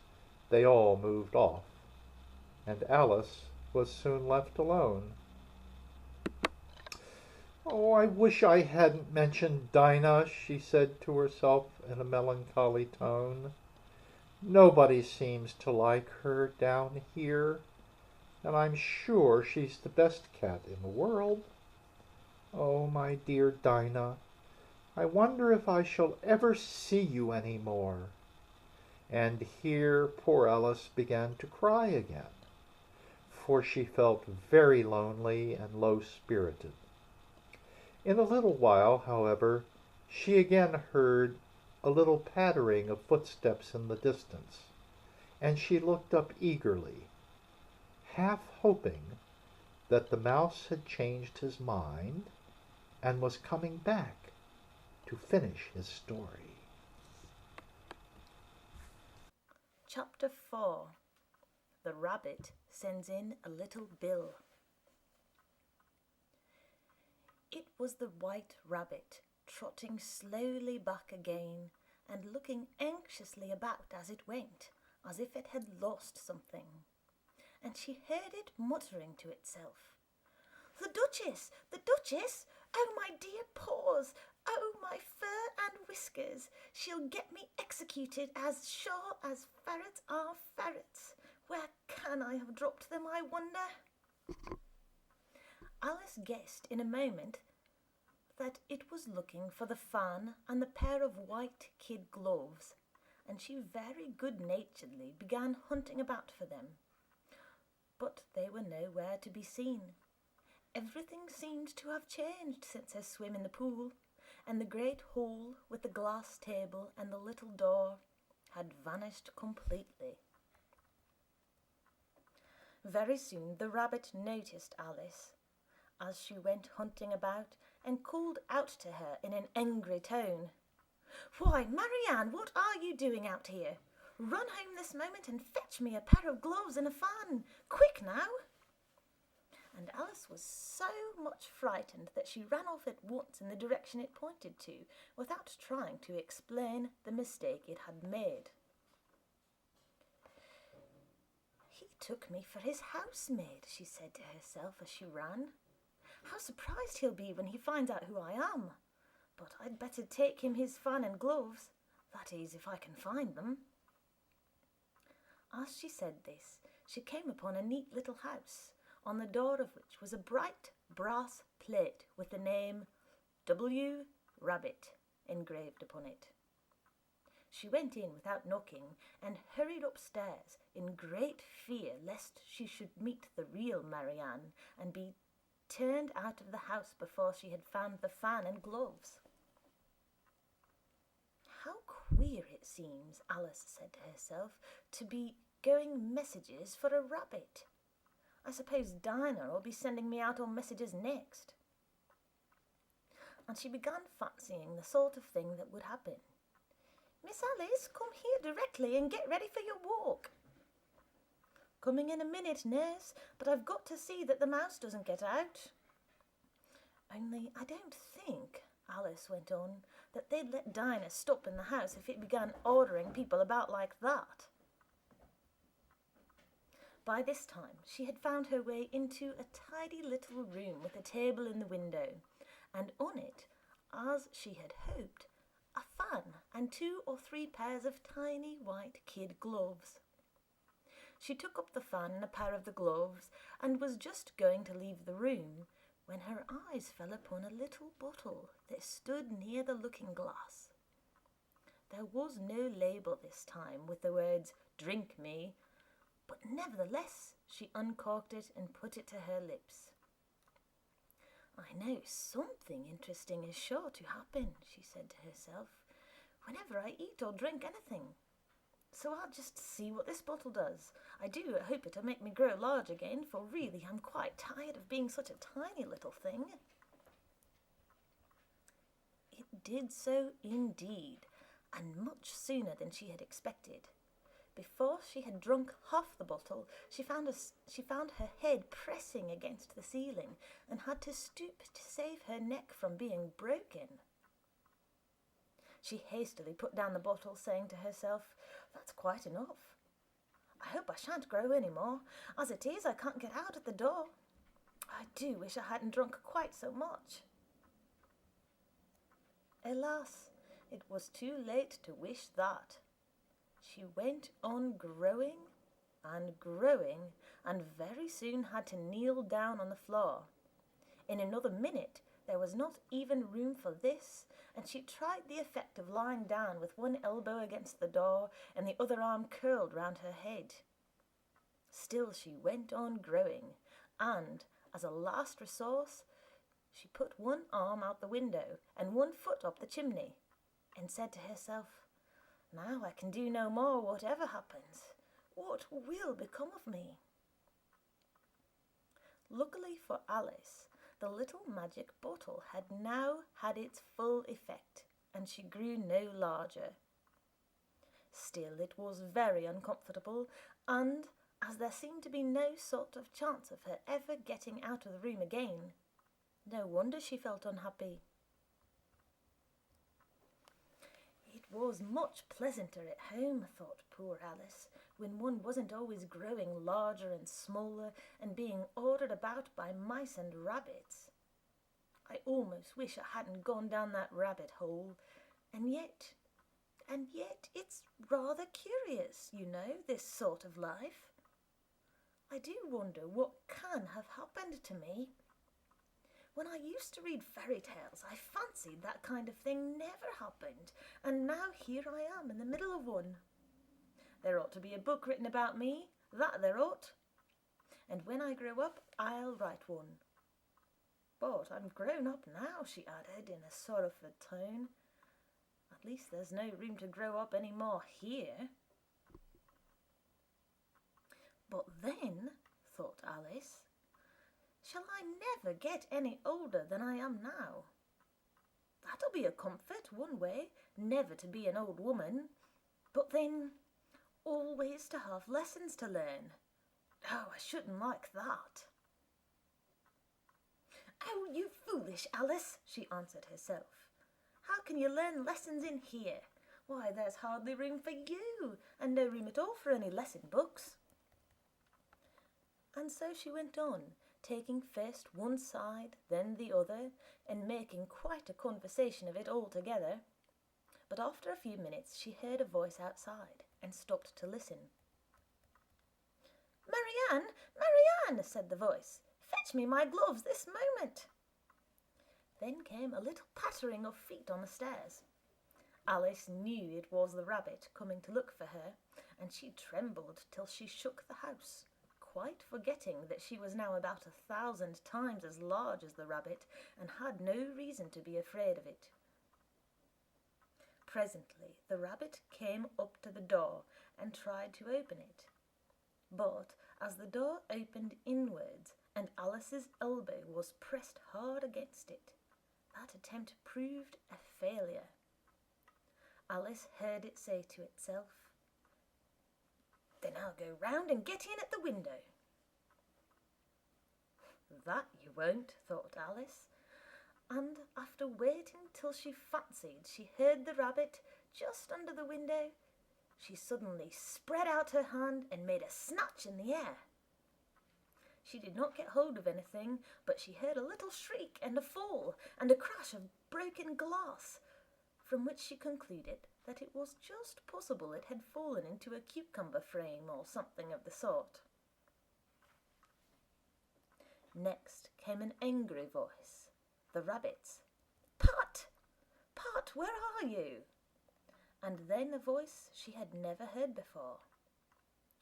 they all moved off, and Alice was soon left alone. "Oh, I wish I hadn't mentioned Dinah," she said to herself in a melancholy tone. "Nobody seems to like her down here, and I'm sure she's the best cat in the world. Oh, my dear Dinah, I wonder if I shall ever see you any more." And here poor Alice began to cry again, for she felt very lonely and low-spirited. In a little while, however, she again heard a little pattering of footsteps in the distance, and she looked up eagerly, half hoping that the mouse had changed his mind and was coming back to finish his story. Chapter 4. The Rabbit Sends in a Little Bill. It was the White Rabbit, trotting slowly back again and looking anxiously about as it went, as if it had lost something. And she heard it muttering to itself, "The Duchess! The Duchess! Oh, my dear paws! Oh, my fur and whiskers! She'll get me executed as sure as ferrets are ferrets. Where can I have dropped them, I wonder? Alice guessed in a moment that it was looking for the fan and the pair of white kid gloves, and she very good-naturedly began hunting about for them. But they were nowhere to be seen. Everything seemed to have changed since her swim in the pool, and the great hall with the glass table and the little door had vanished completely. Very soon the rabbit noticed Alice as she went hunting about, and called out to her in an angry tone, "Why, Marianne, what are you doing out here? Run home this moment and fetch me a pair of gloves and a fan. Quick now!" And Alice was so much frightened that she ran off at once in the direction it pointed to, without trying to explain the mistake it had made. "He took me for his housemaid," she said to herself as she ran. "How surprised he'll be when he finds out who I am. But I'd better take him his fan and gloves, that is, if I can find them." As she said this, she came upon a neat little house, on the door of which was a bright brass plate with the name W. Rabbit engraved upon it. She went in without knocking and hurried upstairs in great fear lest she should meet the real Marianne and be turned out of the house before she had found the fan and gloves. "How queer it seems," Alice said to herself, "to be going messages for a rabbit. I suppose Dinah will be sending me out on messages next." And she began fancying the sort of thing that would happen. "Miss Alice, come here directly and get ready for your walk." "Coming in a minute, nurse, but I've got to see that the mouse doesn't get out." "Only I don't think," Alice went on, "that they'd let Dinah stop in the house if it began ordering people about like that." By this time she had found her way into a tidy little room with a table in the window, and on it, as she had hoped, a fan and 2 or 3 pairs of tiny white kid gloves. She took up the fan and a pair of the gloves, and was just going to leave the room when her eyes fell upon a little bottle that stood near the looking-glass. There was no label this time with the words "Drink me," but nevertheless she uncorked it and put it to her lips. "I know something interesting is sure to happen," she said to herself, "whenever I eat or drink anything. So I'll just see what this bottle does. I do hope it'll make me grow large again, for really I'm quite tired of being such a tiny little thing." It did so indeed, and much sooner than she had expected. Before she had drunk half the bottle, she found her head pressing against the ceiling and had to stoop to save her neck from being broken. She hastily put down the bottle, saying to herself, "That's quite enough. I hope I shan't grow any more. As it is, I can't get out at the door. I do wish I hadn't drunk quite so much." Alas, it was too late to wish that. She went on growing and growing, and very soon had to kneel down on the floor. In another minute there was not even room for this, and she tried the effect of lying down with one elbow against the door and the other arm curled round her head. Still she went on growing, and, as a last resource, she put one arm out the window and one foot up the chimney, and said to herself, "Now I can do no more, whatever happens. What will become of me?" Luckily for Alice, the little magic bottle had now had its full effect, and she grew no larger. Still, it was very uncomfortable, and as there seemed to be no sort of chance of her ever getting out of the room again, no wonder she felt unhappy. It was much pleasanter at home, thought poor Alice, when one wasn't always growing larger and smaller and being ordered about by mice and rabbits. I almost wish I hadn't gone down that rabbit hole. And yet it's rather curious, you know, this sort of life. I do wonder what can have happened to me. When I used to read fairy tales, I fancied that kind of thing never happened, and now here I am in the middle of one. There ought to be a book written about me, that there ought. And when I grow up, I'll write one. But I'm grown up now, she added in a sorrowful tone. At least there's no room to grow up any more here. But then, thought Alice, shall I never get any older than I am now? That'll be a comfort one way, never to be an old woman, but then always to have lessons to learn. Oh, I shouldn't like that. Oh, you foolish Alice, she answered herself. How can you learn lessons in here? Why, there's hardly room for you, and no room at all for any lesson books. And so she went on, taking first one side, then the other, and making quite a conversation of it altogether. But after a few minutes she heard a voice outside, and stopped to listen. "Marianne, Marianne," said the voice, "fetch me my gloves this moment." Then came a little pattering of feet on the stairs. Alice knew it was the rabbit coming to look for her, and she trembled till she shook the house, quite forgetting that she was now about 1,000 times as large as the rabbit, and had no reason to be afraid of it. Presently the rabbit came up to the door and tried to open it. But as the door opened inwards and Alice's elbow was pressed hard against it, that attempt proved a failure. Alice heard it say to itself, "Then I'll go round and get in at the window." That you won't, thought Alice, and after waiting till she fancied she heard the rabbit just under the window, she suddenly spread out her hand and made a snatch in the air. She did not get hold of anything, but she heard a little shriek and a fall and a crash of broken glass, from which she concluded that it was just possible it had fallen into a cucumber frame or something of the sort. Next came an angry voice, the rabbit's. "Pat! Pat, where are you?" And then a voice she had never heard before.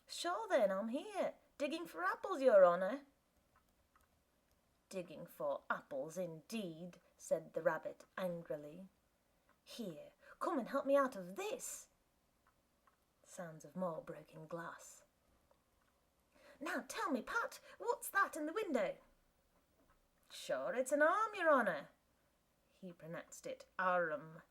"Sure then, I'm here, digging for apples, your honour." "Digging for apples indeed," said the rabbit angrily. "Here, come and help me out of this." Sounds of more broken glass. "Now tell me, Pat, what's that in the window?" "Sure, it's an arm, your honour." He pronounced it arm.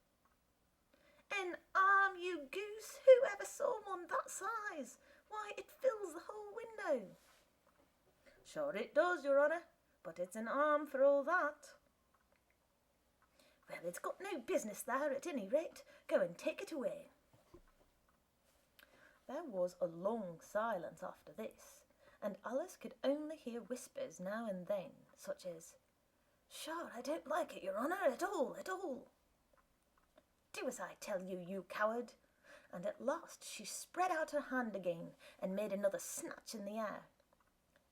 "An arm, you goose! Who ever saw one that size? Why, it fills the whole window." "Sure it does, your honour, but it's an arm for all that." "Well, it's got no business there at any rate. Go and take it away." There was a long silence after this, and Alice could only hear whispers now and then, such as, "Sure, I don't like it, your honour, at all, at all." "Do as I tell you, you coward." And at last she spread out her hand again and made another snatch in the air.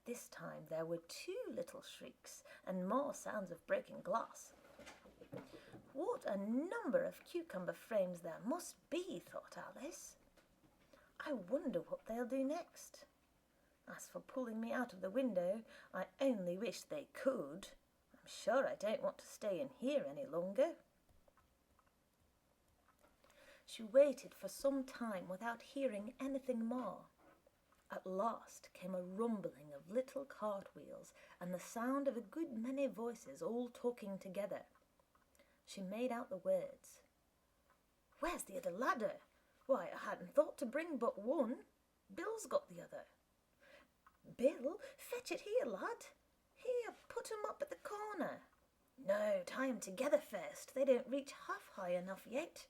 This time there were 2 little shrieks and more sounds of broken glass. What a number of cucumber frames there must be, thought Alice. I wonder what they'll do next. As for pulling me out of the window, I only wish they could. I'm sure I don't want to stay in here any longer. She waited for some time without hearing anything more. At last came a rumbling of little cartwheels and the sound of a good many voices all talking together. She made out the words. "Where's the other ladder? Why, I hadn't thought to bring but one. Bill's got the other." "Bill, fetch it here, lad. Here, put 'em up at the corner." "No, tie 'em together first. They don't reach half high enough yet."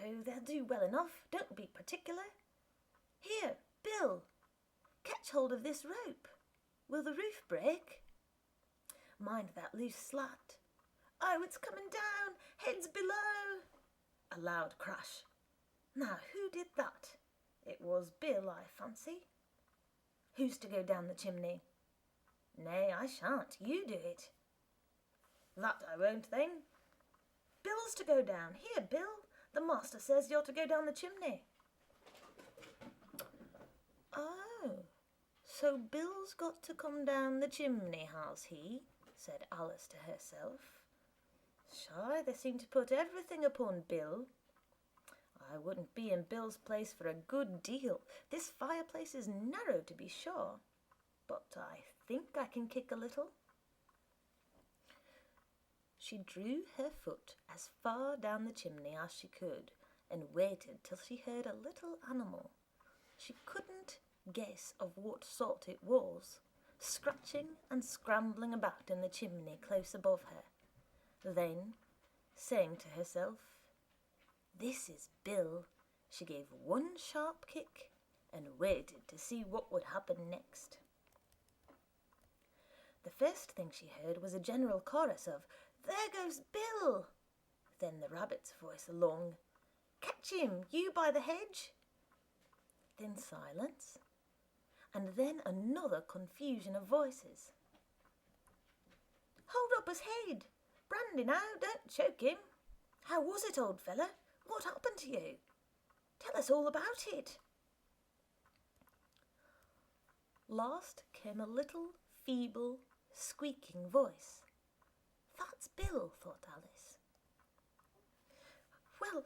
"Oh, they'll do well enough. Don't be particular. Here, Bill, catch hold of this rope. Will the roof break?" Mind that loose slat. Oh, it's coming down, heads below. A loud crash. Now, who did that? It was Bill, I fancy. Who's to go down the chimney? Nay, I shan't. You do it. That I won't, then. Bill's to go down. Here, Bill. The master says you're to go down the chimney. Oh, so Bill's got to come down the chimney, has he? Said Alice to herself. Shy, they seem to put everything upon Bill. I wouldn't be in Bill's place for a good deal. This fireplace is narrow, to be sure, but I think I can kick a little. She drew her foot as far down the chimney as she could and waited till she heard a little animal. She couldn't guess of what sort it was, scratching and scrambling about in the chimney close above her. Then, saying to herself, "This is Bill," she gave one sharp kick and waited to see what would happen next. The first thing she heard was a general chorus of, "There goes Bill!" Then the rabbit's voice along, "Catch him, you by the hedge!" Then silence, and then another confusion of voices. "Hold up his head! Brandy now, don't choke him! How was it, old fella? What happened to you? Tell us all about it." Last came a little, feeble, squeaking voice. "That's Bill," thought Alice. "Well,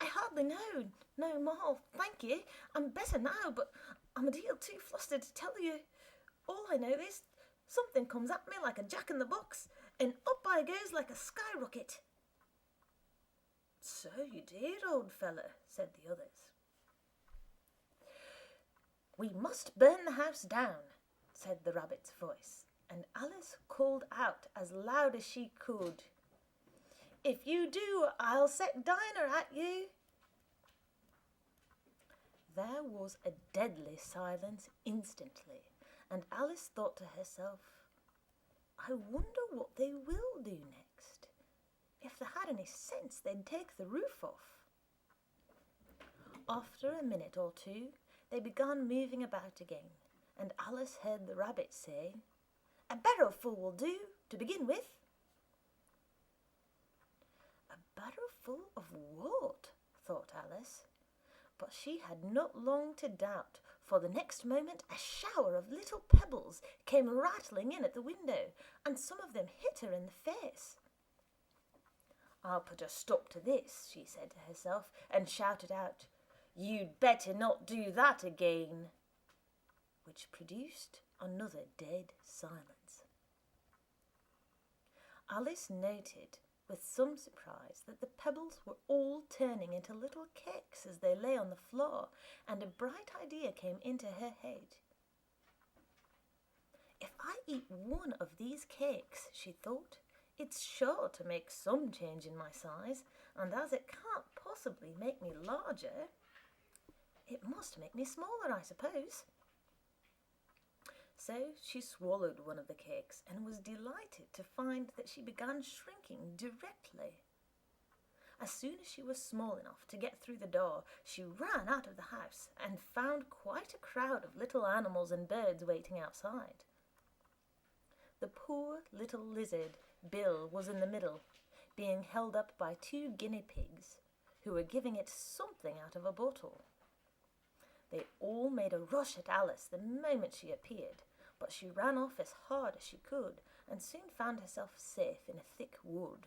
I hardly know no more, thank you. I'm better now, but I'm a deal too flustered to tell you. All I know is something comes at me like a jack-in-the-box, and up I goes like a skyrocket." "So you did, old fella," said the others. "We must burn the house down," said the rabbit's voice, and Alice called out as loud as she could, "If you do, I'll set Dinah at you." There was a deadly silence instantly, and Alice thought to herself, "I wonder what they will do next. If they had any sense, they'd take the roof off." After a minute or two, they began moving about again, and Alice heard the rabbit say, "A barrowful will do, to begin with." A barrowful of what? Thought Alice. But she had not long to doubt, for the next moment a shower of little pebbles came rattling in at the window, and some of them hit her in the face. "I'll put a stop to this," she said to herself, and shouted out, "You'd better not do that again," which produced another dead silence. Alice noted with some surprise that the pebbles were all turning into little cakes as they lay on the floor, and a bright idea came into her head. "If I eat one of these cakes," she thought, "it's sure to make some change in my size, and as it can't possibly make me larger, it must make me smaller, I suppose." So she swallowed one of the cakes and was delighted to find that she began shrinking directly. As soon as she was small enough to get through the door, she ran out of the house and found quite a crowd of little animals and birds waiting outside. The poor little lizard, Bill, was in the middle, being held up by 2 guinea pigs, who were giving it something out of a bottle. They all made a rush at Alice the moment she appeared, but she ran off as hard as she could and soon found herself safe in a thick wood.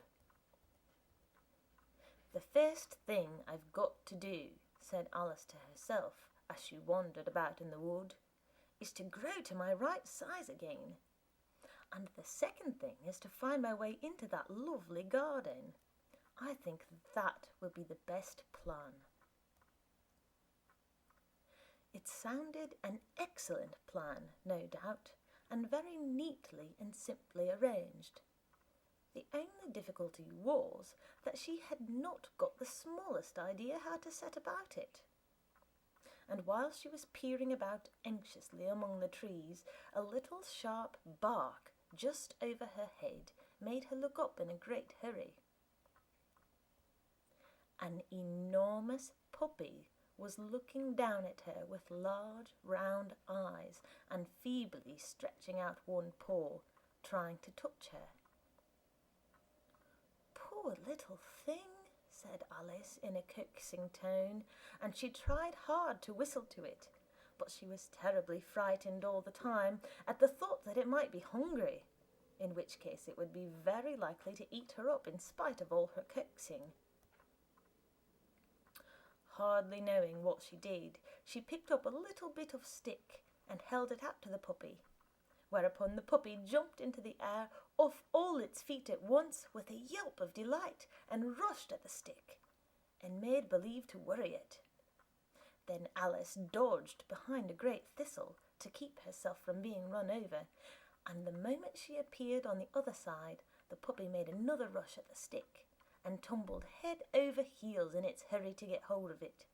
"The first thing I've got to do," said Alice to herself as she wandered about in the wood, "is to grow to my right size again. And the second thing is to find my way into that lovely garden. I think that will be the best plan." It sounded an excellent plan, no doubt, and very neatly and simply arranged. The only difficulty was that she had not got the smallest idea how to set about it. And while she was peering about anxiously among the trees, a little sharp bark just over her head made her look up in a great hurry. An enormous puppy was looking down at her with large round eyes and feebly stretching out one paw, trying to touch her. "Poor little thing," said Alice in a coaxing tone, and she tried hard to whistle to it, but she was terribly frightened all the time at the thought that it might be hungry, in which case it would be very likely to eat her up in spite of all her coaxing. Hardly knowing what she did, she picked up a little bit of stick and held it out to the puppy, whereupon the puppy jumped into the air off all its feet at once with a yelp of delight and rushed at the stick and made believe to worry it. Then Alice dodged behind a great thistle to keep herself from being run over, and the moment she appeared on the other side, the puppy made another rush at the stick and tumbled head over heels in its hurry to get hold of it.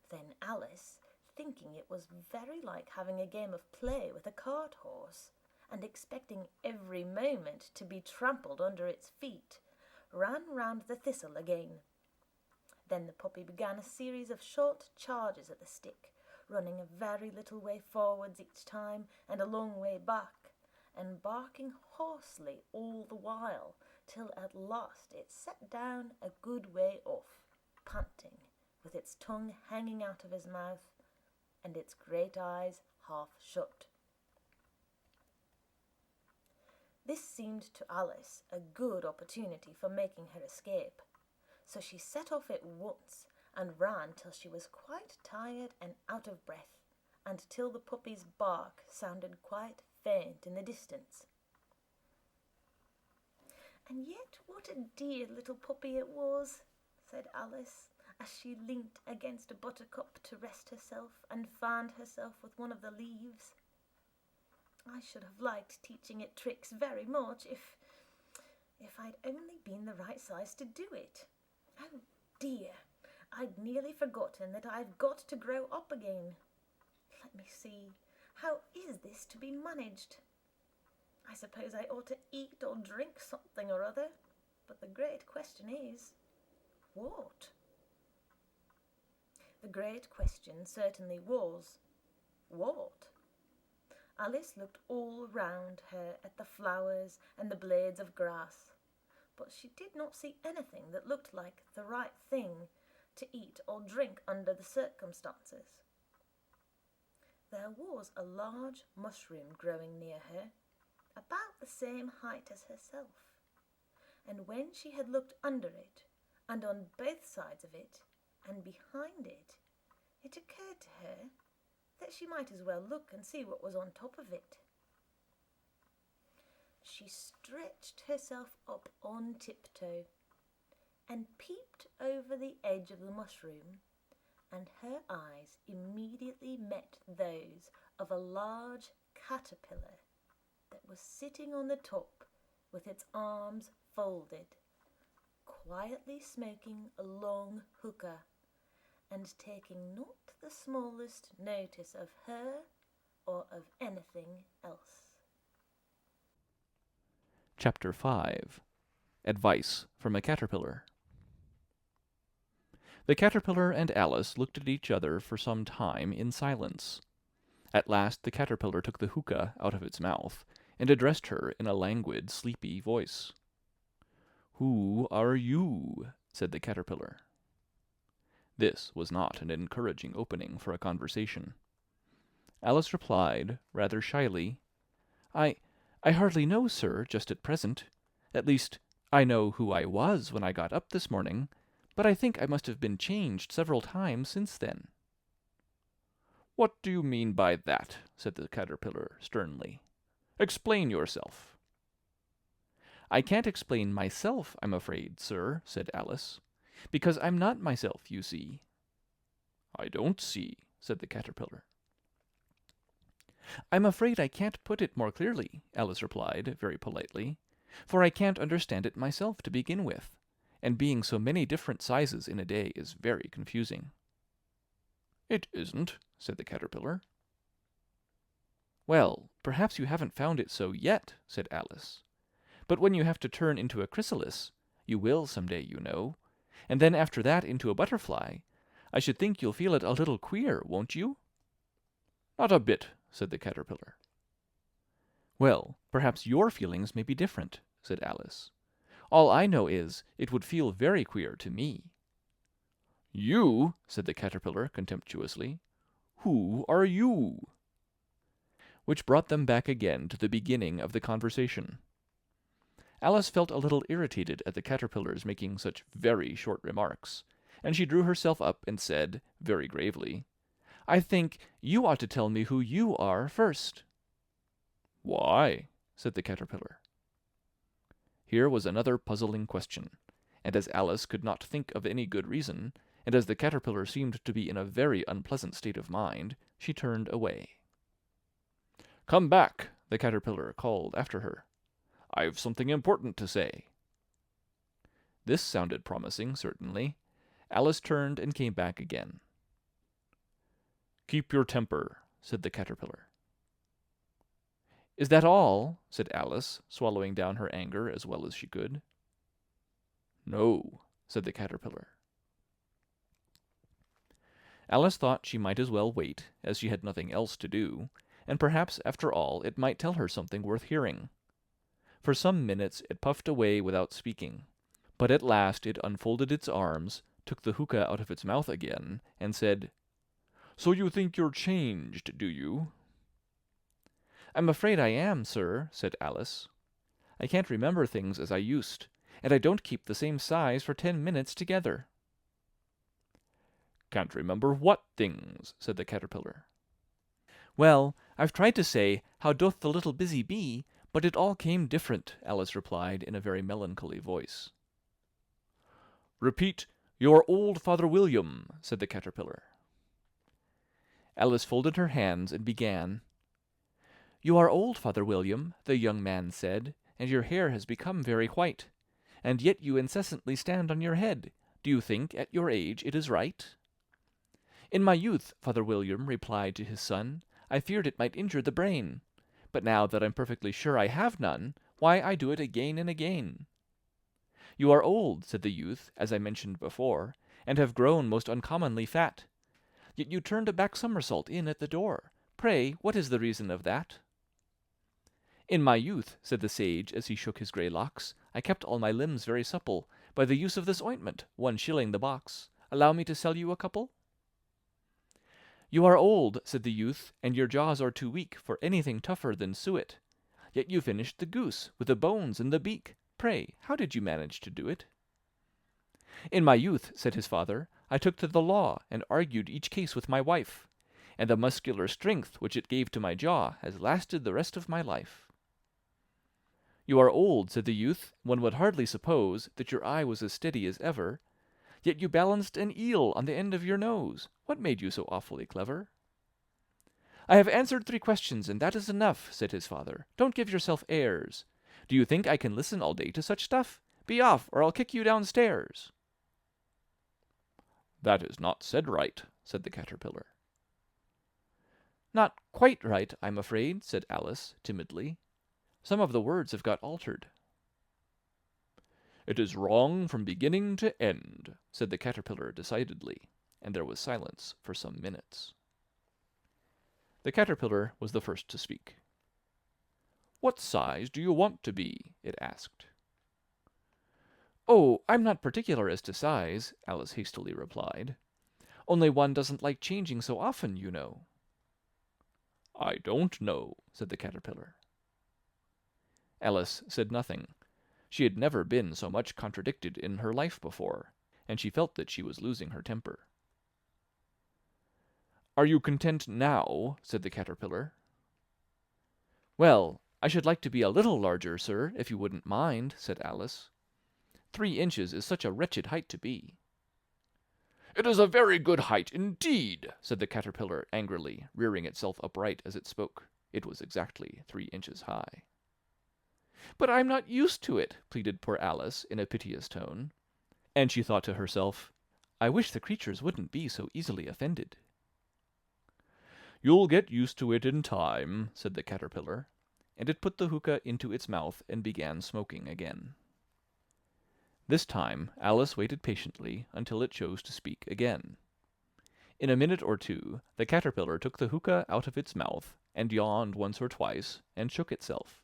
Then Alice, thinking it was very like having a game of play with a cart horse, and expecting every moment to be trampled under its feet, ran round the thistle again. Then the puppy began a series of short charges at the stick, running a very little way forwards each time and a long way back, and barking hoarsely all the while, till at last it sat down a good way off, panting, with its tongue hanging out of his mouth, and its great eyes half shut. This seemed to Alice a good opportunity for making her escape, so she set off at once and ran till she was quite tired and out of breath, and till the puppy's bark sounded quite faint in the distance. "And yet what a dear little puppy it was," said Alice, as she leant against a buttercup to rest herself and fanned herself with one of the leaves. "I should have liked teaching it tricks very much if I'd only been the right size to do it. Oh dear, I'd nearly forgotten that I've got to grow up again. Let me see, how is this to be managed? I suppose I ought to eat or drink something or other, but the great question is, what?" The great question certainly was, what? Alice looked all round her at the flowers and the blades of grass, but she did not see anything that looked like the right thing to eat or drink under the circumstances. There was a large mushroom growing near her, about the same height as herself, and when she had looked under it, and on both sides of it, and behind it, it occurred to her that she might as well look and see what was on top of it. She stretched herself up on tiptoe and peeped over the edge of the mushroom, and her eyes immediately met those of a large caterpillar that was sitting on the top with its arms folded, quietly smoking a long hookah, and taking not the smallest notice of her or of anything else. Chapter 5. Advice from a Caterpillar. The caterpillar and Alice looked at each other for some time in silence. At last the caterpillar took the hookah out of its mouth, and addressed her in a languid, sleepy voice. "Who are you?" said the caterpillar. This was not an encouraging opening for a conversation. Alice replied, rather shyly, I hardly know, sir, just at present. At least, I know who I was when I got up this morning, but I think I must have been changed several times since then." "What do you mean by that?" said the caterpillar sternly. "Explain yourself." "I can't explain myself, I'm afraid, sir," said Alice, "because I'm not myself, you see." "I don't see," said the caterpillar. "I'm afraid I can't put it more clearly," Alice replied, very politely, "for I can't understand it myself to begin with, and being so many different sizes in a day is very confusing." "It isn't," said the caterpillar. "Well, perhaps you haven't found it so yet," said Alice. "But when you have to turn into a chrysalis, you will some day, you know, and then after that into a butterfly, I should think you'll feel it a little queer, won't you?" "Not a bit," said the caterpillar. "Well, perhaps your feelings may be different," said Alice. "All I know is, it would feel very queer to me." "You?" said the caterpillar contemptuously. "Who are you?" Which brought them back again to the beginning of the conversation. Alice felt a little irritated at the caterpillar's making such very short remarks, and she drew herself up and said, very gravely, "I think you ought to tell me who you are first." "Why?" said the caterpillar. Here was another puzzling question, and as Alice could not think of any good reason, and as the caterpillar seemed to be in a very unpleasant state of mind, she turned away. "Come back," the caterpillar called after her. "I've something important to say." This sounded promising, certainly. Alice turned and came back again. "Keep your temper," said the caterpillar. "Is that all?" said Alice, swallowing down her anger as well as she could. "No," said the caterpillar. Alice thought she might as well wait, as she had nothing else to do, and perhaps after all it might tell her something worth hearing. For some minutes it puffed away without speaking, but at last it unfolded its arms, took the hookah out of its mouth again, and said, "So you think you're changed, do you?" "I'm afraid I am, sir," said Alice. "I can't remember things as I used, and I don't keep the same size for 10 minutes together." "Can't remember what things?" said the caterpillar. "Well, I've tried to say, 'How doth the little busy bee?' but it all came different," Alice replied in a very melancholy voice. "Repeat, 'Your old Father William,'" said the caterpillar. Alice folded her hands and began, "You are old, Father William," the young man said, "and your hair has become very white. And yet you incessantly stand on your head. Do you think, at your age, it is right?" "In my youth," Father William replied to his son, "I feared it might injure the brain. But now that I'm perfectly sure I have none, why, I do it again and again." "You are old," said the youth, as I mentioned before, "and have grown most uncommonly fat. Yet you turned a back somersault in at the door. Pray, what is the reason of that?" "In my youth," said the sage, as he shook his grey locks, "I kept all my limbs very supple, by the use of this ointment, 1 shilling the box. Allow me to sell you a couple?" "You are old," said the youth, "and your jaws are too weak for anything tougher than suet. Yet you finished the goose, with the bones and the beak. Pray, how did you manage to do it?" "In my youth," said his father, "I took to the law, and argued each case with my wife, and the muscular strength which it gave to my jaw has lasted the rest of my life." "You are old," said the youth, "one would hardly suppose that your eye was as steady as ever. Yet you balanced an eel on the end of your nose. What made you so awfully clever?" "I have answered 3 questions, and that is enough," said his father. "Don't give yourself airs. Do you think I can listen all day to such stuff? Be off, or I'll kick you downstairs." "That is not said right," said the caterpillar. "Not quite right, I'm afraid," said Alice, timidly. "Some of the words have got altered." "It is wrong from beginning to end," said the caterpillar decidedly, and there was silence for some minutes. The caterpillar was the first to speak. "What size do you want to be?" it asked. "Oh, I'm not particular as to size," Alice hastily replied. "Only one doesn't like changing so often, you know." "I don't know," said the caterpillar. Alice said nothing. She had never been so much contradicted in her life before, and she felt that she was losing her temper. "Are you content now?" said the caterpillar. "Well, I should like to be a little larger, sir, if you wouldn't mind," said Alice. 3 inches is such a wretched height to be." "It is a very good height indeed," said the caterpillar angrily, rearing itself upright as it spoke. It was exactly 3 inches high. "But I'm not used to it," pleaded poor Alice in a piteous tone. And she thought to herself, "I wish the creatures wouldn't be so easily offended." "You'll get used to it in time," said the caterpillar, and it put the hookah into its mouth and began smoking again. This time Alice waited patiently until it chose to speak again. In a minute or two the caterpillar took the hookah out of its mouth, and yawned once or twice, and shook itself.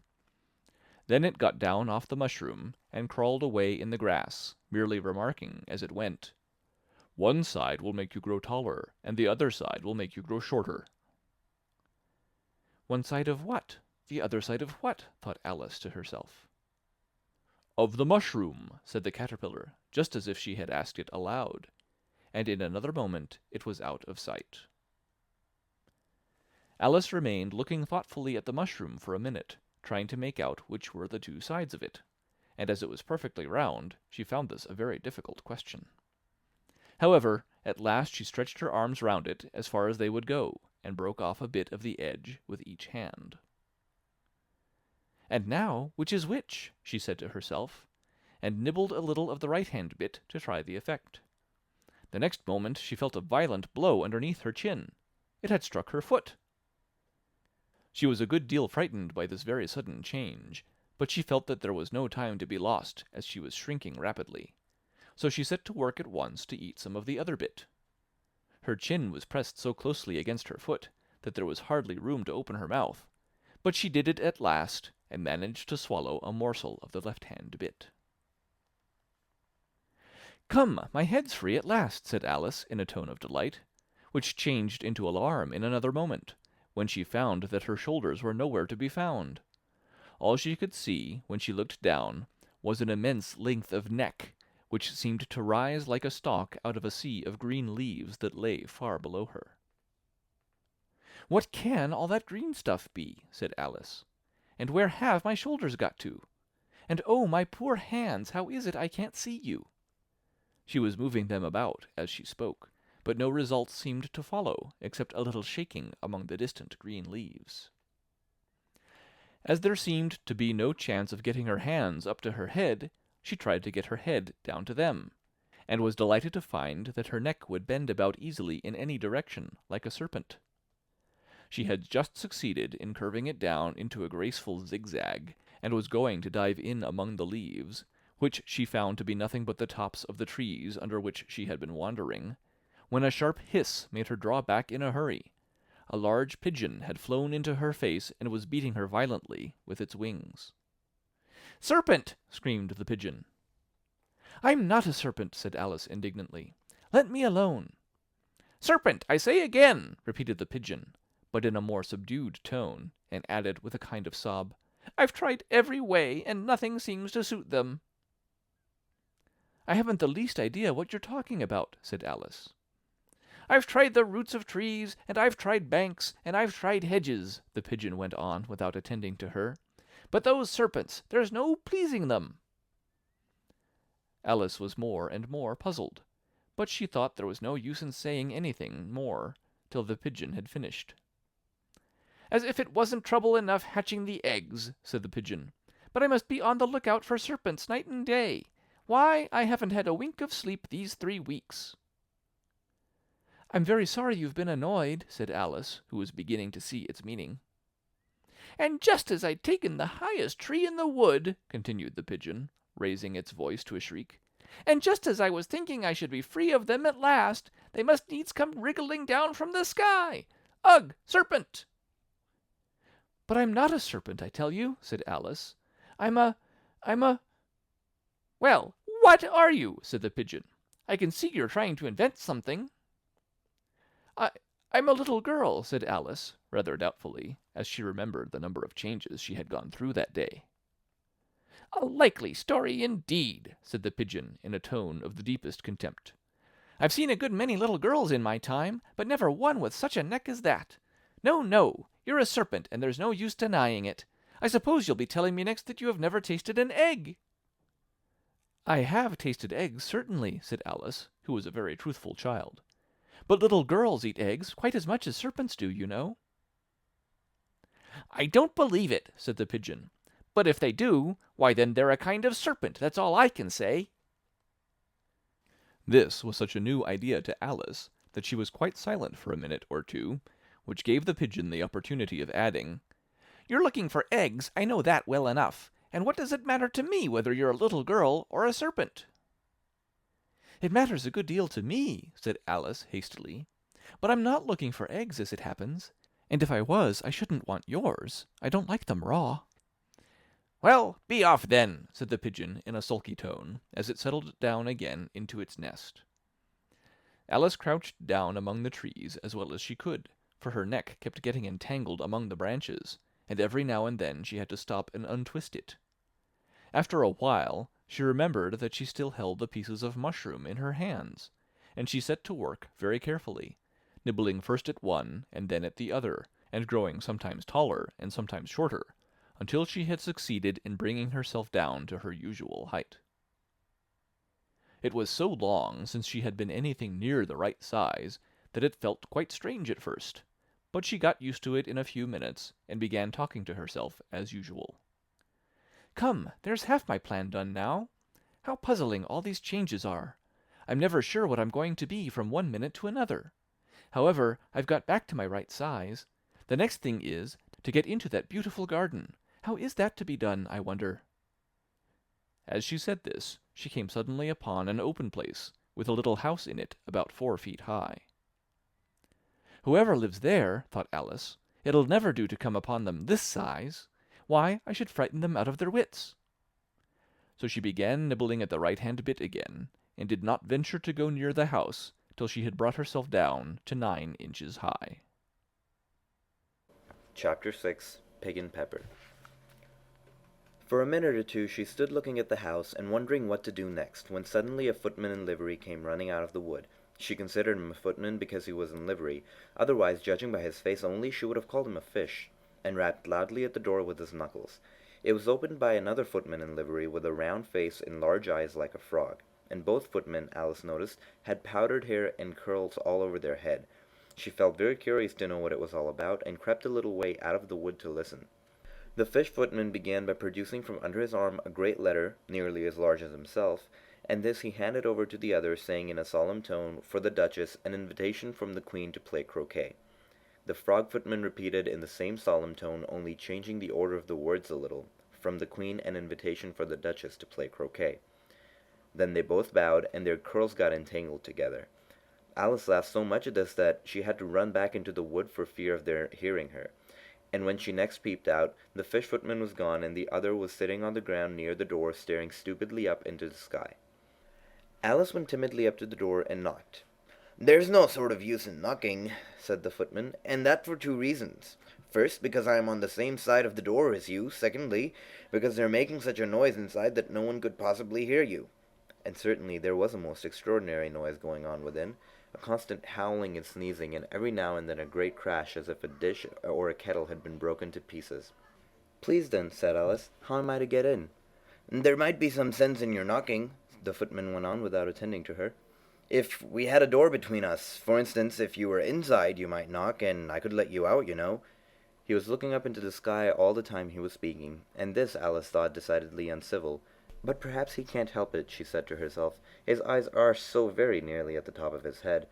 Then it got down off the mushroom, and crawled away in the grass, merely remarking as it went, "One side will make you grow taller, and the other side will make you grow shorter." "One side of what? The other side of what?" thought Alice to herself. "Of the mushroom," said the caterpillar, just as if she had asked it aloud, and in another moment it was out of sight. Alice remained looking thoughtfully at the mushroom for a minute, trying to make out which were the two sides of it, and as it was perfectly round, she found this a very difficult question. However, at last she stretched her arms round it as far as they would go, and broke off a bit of the edge with each hand. "And now, which is which?" she said to herself, and nibbled a little of the right-hand bit to try the effect. The next moment she felt a violent blow underneath her chin. It had struck her foot. She was a good deal frightened by this very sudden change, but she felt that there was no time to be lost, as she was shrinking rapidly, so she set to work at once to eat some of the other bit. Her chin was pressed so closely against her foot that there was hardly room to open her mouth, but she did it at last, and managed to swallow a morsel of the left-hand bit. "Come, my head's free at last," said Alice in a tone of delight, which changed into alarm in another moment, when she found that her shoulders were nowhere to be found. All she could see, when she looked down, was an immense length of neck, which seemed to rise like a stalk out of a sea of green leaves that lay far below her. "What can all that green stuff be?" said Alice. "And where have my shoulders got to? And oh, my poor hands, how is it I can't see you?" She was moving them about as she spoke, but no result seemed to follow, except a little shaking among the distant green leaves. As there seemed to be no chance of getting her hands up to her head, she tried to get her head down to them, and was delighted to find that her neck would bend about easily in any direction, like a serpent. She had just succeeded in curving it down into a graceful zigzag, and was going to dive in among the leaves, which she found to be nothing but the tops of the trees under which she had been wandering, when a sharp hiss made her draw back in a hurry. A large pigeon had flown into her face and was beating her violently with its wings. "Serpent!" screamed the pigeon. "I'm not a serpent," said Alice indignantly. "Let me alone." "Serpent, I say again!" repeated the pigeon, but in a more subdued tone, and added with a kind of sob, "I've tried every way, and nothing seems to suit them." "I haven't the least idea what you're talking about," said Alice. "I've tried the roots of trees, and I've tried banks, and I've tried hedges," the pigeon went on without attending to her. "But those serpents, there's no pleasing them." Alice was more and more puzzled, but she thought there was no use in saying anything more till the pigeon had finished. "As if it wasn't trouble enough hatching the eggs," said the pigeon, "but I must be on the lookout for serpents night and day. Why, I haven't had a wink of sleep these 3 weeks." "I'm very sorry you've been annoyed," said Alice, who was beginning to see its meaning. "And just as I'd taken the highest tree in the wood," continued the pigeon, raising its voice to a shriek, "and just as I was thinking I should be free of them at last, they must needs come wriggling down from the sky. Ugh, serpent!" "But I'm not a serpent, I tell you," said Alice. I'm a... "Well, what are you?" said the pigeon. "I can see you're trying to invent something." I'm a little girl," said Alice, rather doubtfully, as she remembered the number of changes she had gone through that day. "A likely story indeed," said the pigeon in a tone of the deepest contempt. "I've seen a good many little girls in my time, but never one with such a neck as that. No, no, you're a serpent, and there's no use denying it. I suppose you'll be telling me next that you have never tasted an egg." "I have tasted eggs, certainly," said Alice, who was a very truthful child. "But little girls eat eggs quite as much as serpents do, you know." "I don't believe it," said the pigeon. "But if they do, why then they're a kind of serpent, that's all I can say." This was such a new idea to Alice that she was quite silent for a minute or two, which gave the pigeon the opportunity of adding, "You're looking for eggs, I know that well enough, and what does it matter to me whether you're a little girl or a serpent?" "It matters a good deal to me," said Alice hastily, "but I'm not looking for eggs as it happens, and if I was I shouldn't want yours. I don't like them raw." "Well, be off then," said the pigeon in a sulky tone, as it settled down again into its nest. Alice crouched down among the trees as well as she could, for her neck kept getting entangled among the branches, and every now and then she had to stop and untwist it. After a while, she remembered that she still held the pieces of mushroom in her hands, and she set to work very carefully, nibbling first at one and then at the other, and growing sometimes taller and sometimes shorter, until she had succeeded in bringing herself down to her usual height. It was so long since she had been anything near the right size that it felt quite strange at first, but she got used to it in a few minutes and began talking to herself as usual. "Come, there's half my plan done now. How puzzling all these changes are. I'm never sure what I'm going to be from one minute to another. However, I've got back to my right size. The next thing is to get into that beautiful garden. How is that to be done, I wonder?" As she said this, she came suddenly upon an open place, with a little house in it about 4 feet high. "Whoever lives there," thought Alice, "it'll never do to come upon them this size. Why, I should frighten them out of their wits." So she began nibbling at the right-hand bit again, and did not venture to go near the house till she had brought herself down to 9 inches high. Chapter 6. Pig and Pepper. For a minute or two she stood looking at the house and wondering what to do next, when suddenly a footman in livery came running out of the wood. She considered him a footman because he was in livery, otherwise, judging by his face only, she would have called him a fish, and rapped loudly at the door with his knuckles. It was opened by another footman in livery with a round face and large eyes like a frog, and both footmen, Alice noticed, had powdered hair and curls all over their head. She felt very curious to know what it was all about, and crept a little way out of the wood to listen. The fish footman began by producing from under his arm a great letter, nearly as large as himself, and this he handed over to the other, saying in a solemn tone, for the Duchess, an invitation from the Queen to play croquet. The frog footman repeated in the same solemn tone, only changing the order of the words a little, from the Queen an invitation for the Duchess to play croquet. Then they both bowed, and their curls got entangled together. Alice laughed so much at this that she had to run back into the wood for fear of their hearing her. And when she next peeped out, the fish footman was gone, and the other was sitting on the ground near the door, staring stupidly up into the sky. Alice went timidly up to the door and knocked. "There's no sort of use in knocking," said the footman, "and that for 2 reasons. First, because I am on the same side of the door as you. Secondly, because they're making such a noise inside that no one could possibly hear you." And certainly there was a most extraordinary noise going on within, a constant howling and sneezing, and every now and then a great crash as if a dish or a kettle had been broken to pieces. "Please then," said Alice, "how am I to get in?" "There might be some sense in your knocking," the footman went on without attending to her. "If we had a door between us, for instance, if you were inside you might knock, and I could let you out, you know." He was looking up into the sky all the time he was speaking, and this Alice thought decidedly uncivil. "But perhaps he can't help it," she said to herself. "His eyes are so very nearly at the top of his head.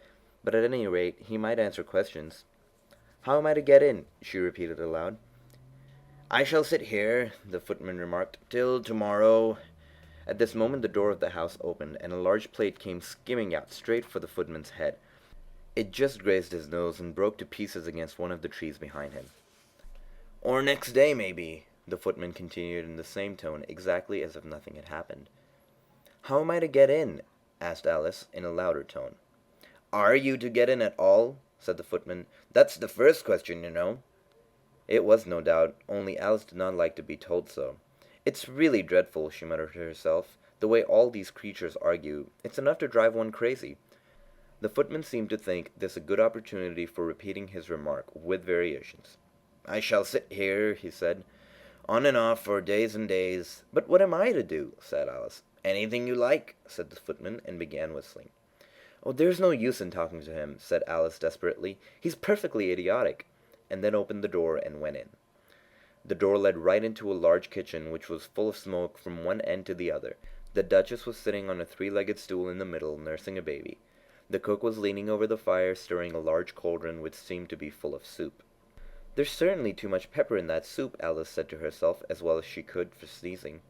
But at any rate, he might answer questions." "How am I to get in?" she repeated aloud. "I shall sit here," the footman remarked, "till tomorrow." At this moment the door of the house opened, and a large plate came skimming out straight for the footman's head. It just grazed his nose and broke to pieces against one of the trees behind him. "Or next day, maybe," the footman continued in the same tone, exactly as if nothing had happened. "How am I to get in?" asked Alice, in a louder tone. "Are you to get in at all?" said the footman. "That's the first question, you know." It was, no doubt, only Alice did not like to be told so. "It's really dreadful," she muttered to herself, "the way all these creatures argue. It's enough to drive one crazy." The footman seemed to think this a good opportunity for repeating his remark, with variations. "I shall sit here," he said, "on and off for days and days." "But what am I to do?" said Alice. "Anything you like," said the footman, and began whistling. "Oh, there's no use in talking to him," said Alice desperately. "He's perfectly idiotic," and then opened the door and went in. The door led right into a large kitchen, which was full of smoke from one end to the other. The Duchess was sitting on a 3-legged stool in the middle, nursing a baby. The cook was leaning over the fire, stirring a large cauldron which seemed to be full of soup. "There's certainly too much pepper in that soup," Alice said to herself, as well as she could for sneezing.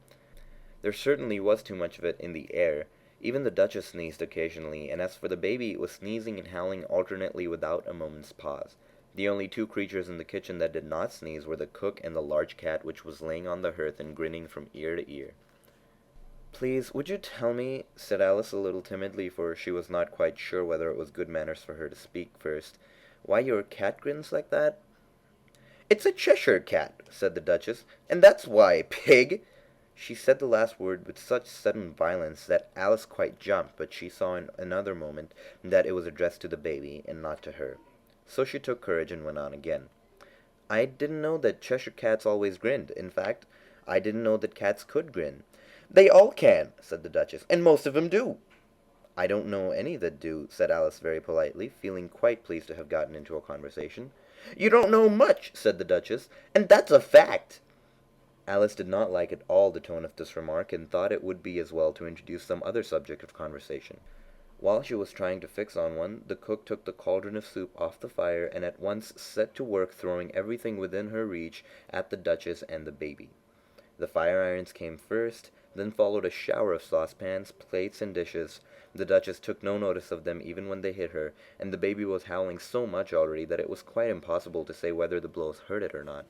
There certainly was too much of it in the air. Even the Duchess sneezed occasionally, and as for the baby, it was sneezing and howling alternately without a moment's pause. The only two creatures in the kitchen that did not sneeze were the cook and the large cat, which was laying on the hearth and grinning from ear to ear. "Please, would you tell me," said Alice a little timidly, for she was not quite sure whether it was good manners for her to speak first, "why your cat grins like that?" "It's a Cheshire cat," said the Duchess, "and that's why, pig!" She said the last word with such sudden violence that Alice quite jumped, but she saw in another moment that it was addressed to the baby, and not to her. So she took courage and went on again. "I didn't know that Cheshire cats always grinned. In fact, I didn't know that cats could grin." "They all can," said the Duchess, "and most of 'em do." "I don't know any that do," said Alice very politely, feeling quite pleased to have gotten into a conversation. "You don't know much," said the Duchess, "and that's a fact." Alice did not like at all the tone of this remark, and thought it would be as well to introduce some other subject of conversation. While she was trying to fix on one, the cook took the cauldron of soup off the fire and at once set to work throwing everything within her reach at the Duchess and the baby. The fire irons came first, then followed a shower of saucepans, plates, and dishes. The Duchess took no notice of them even when they hit her, and the baby was howling so much already that it was quite impossible to say whether the blows hurt it or not.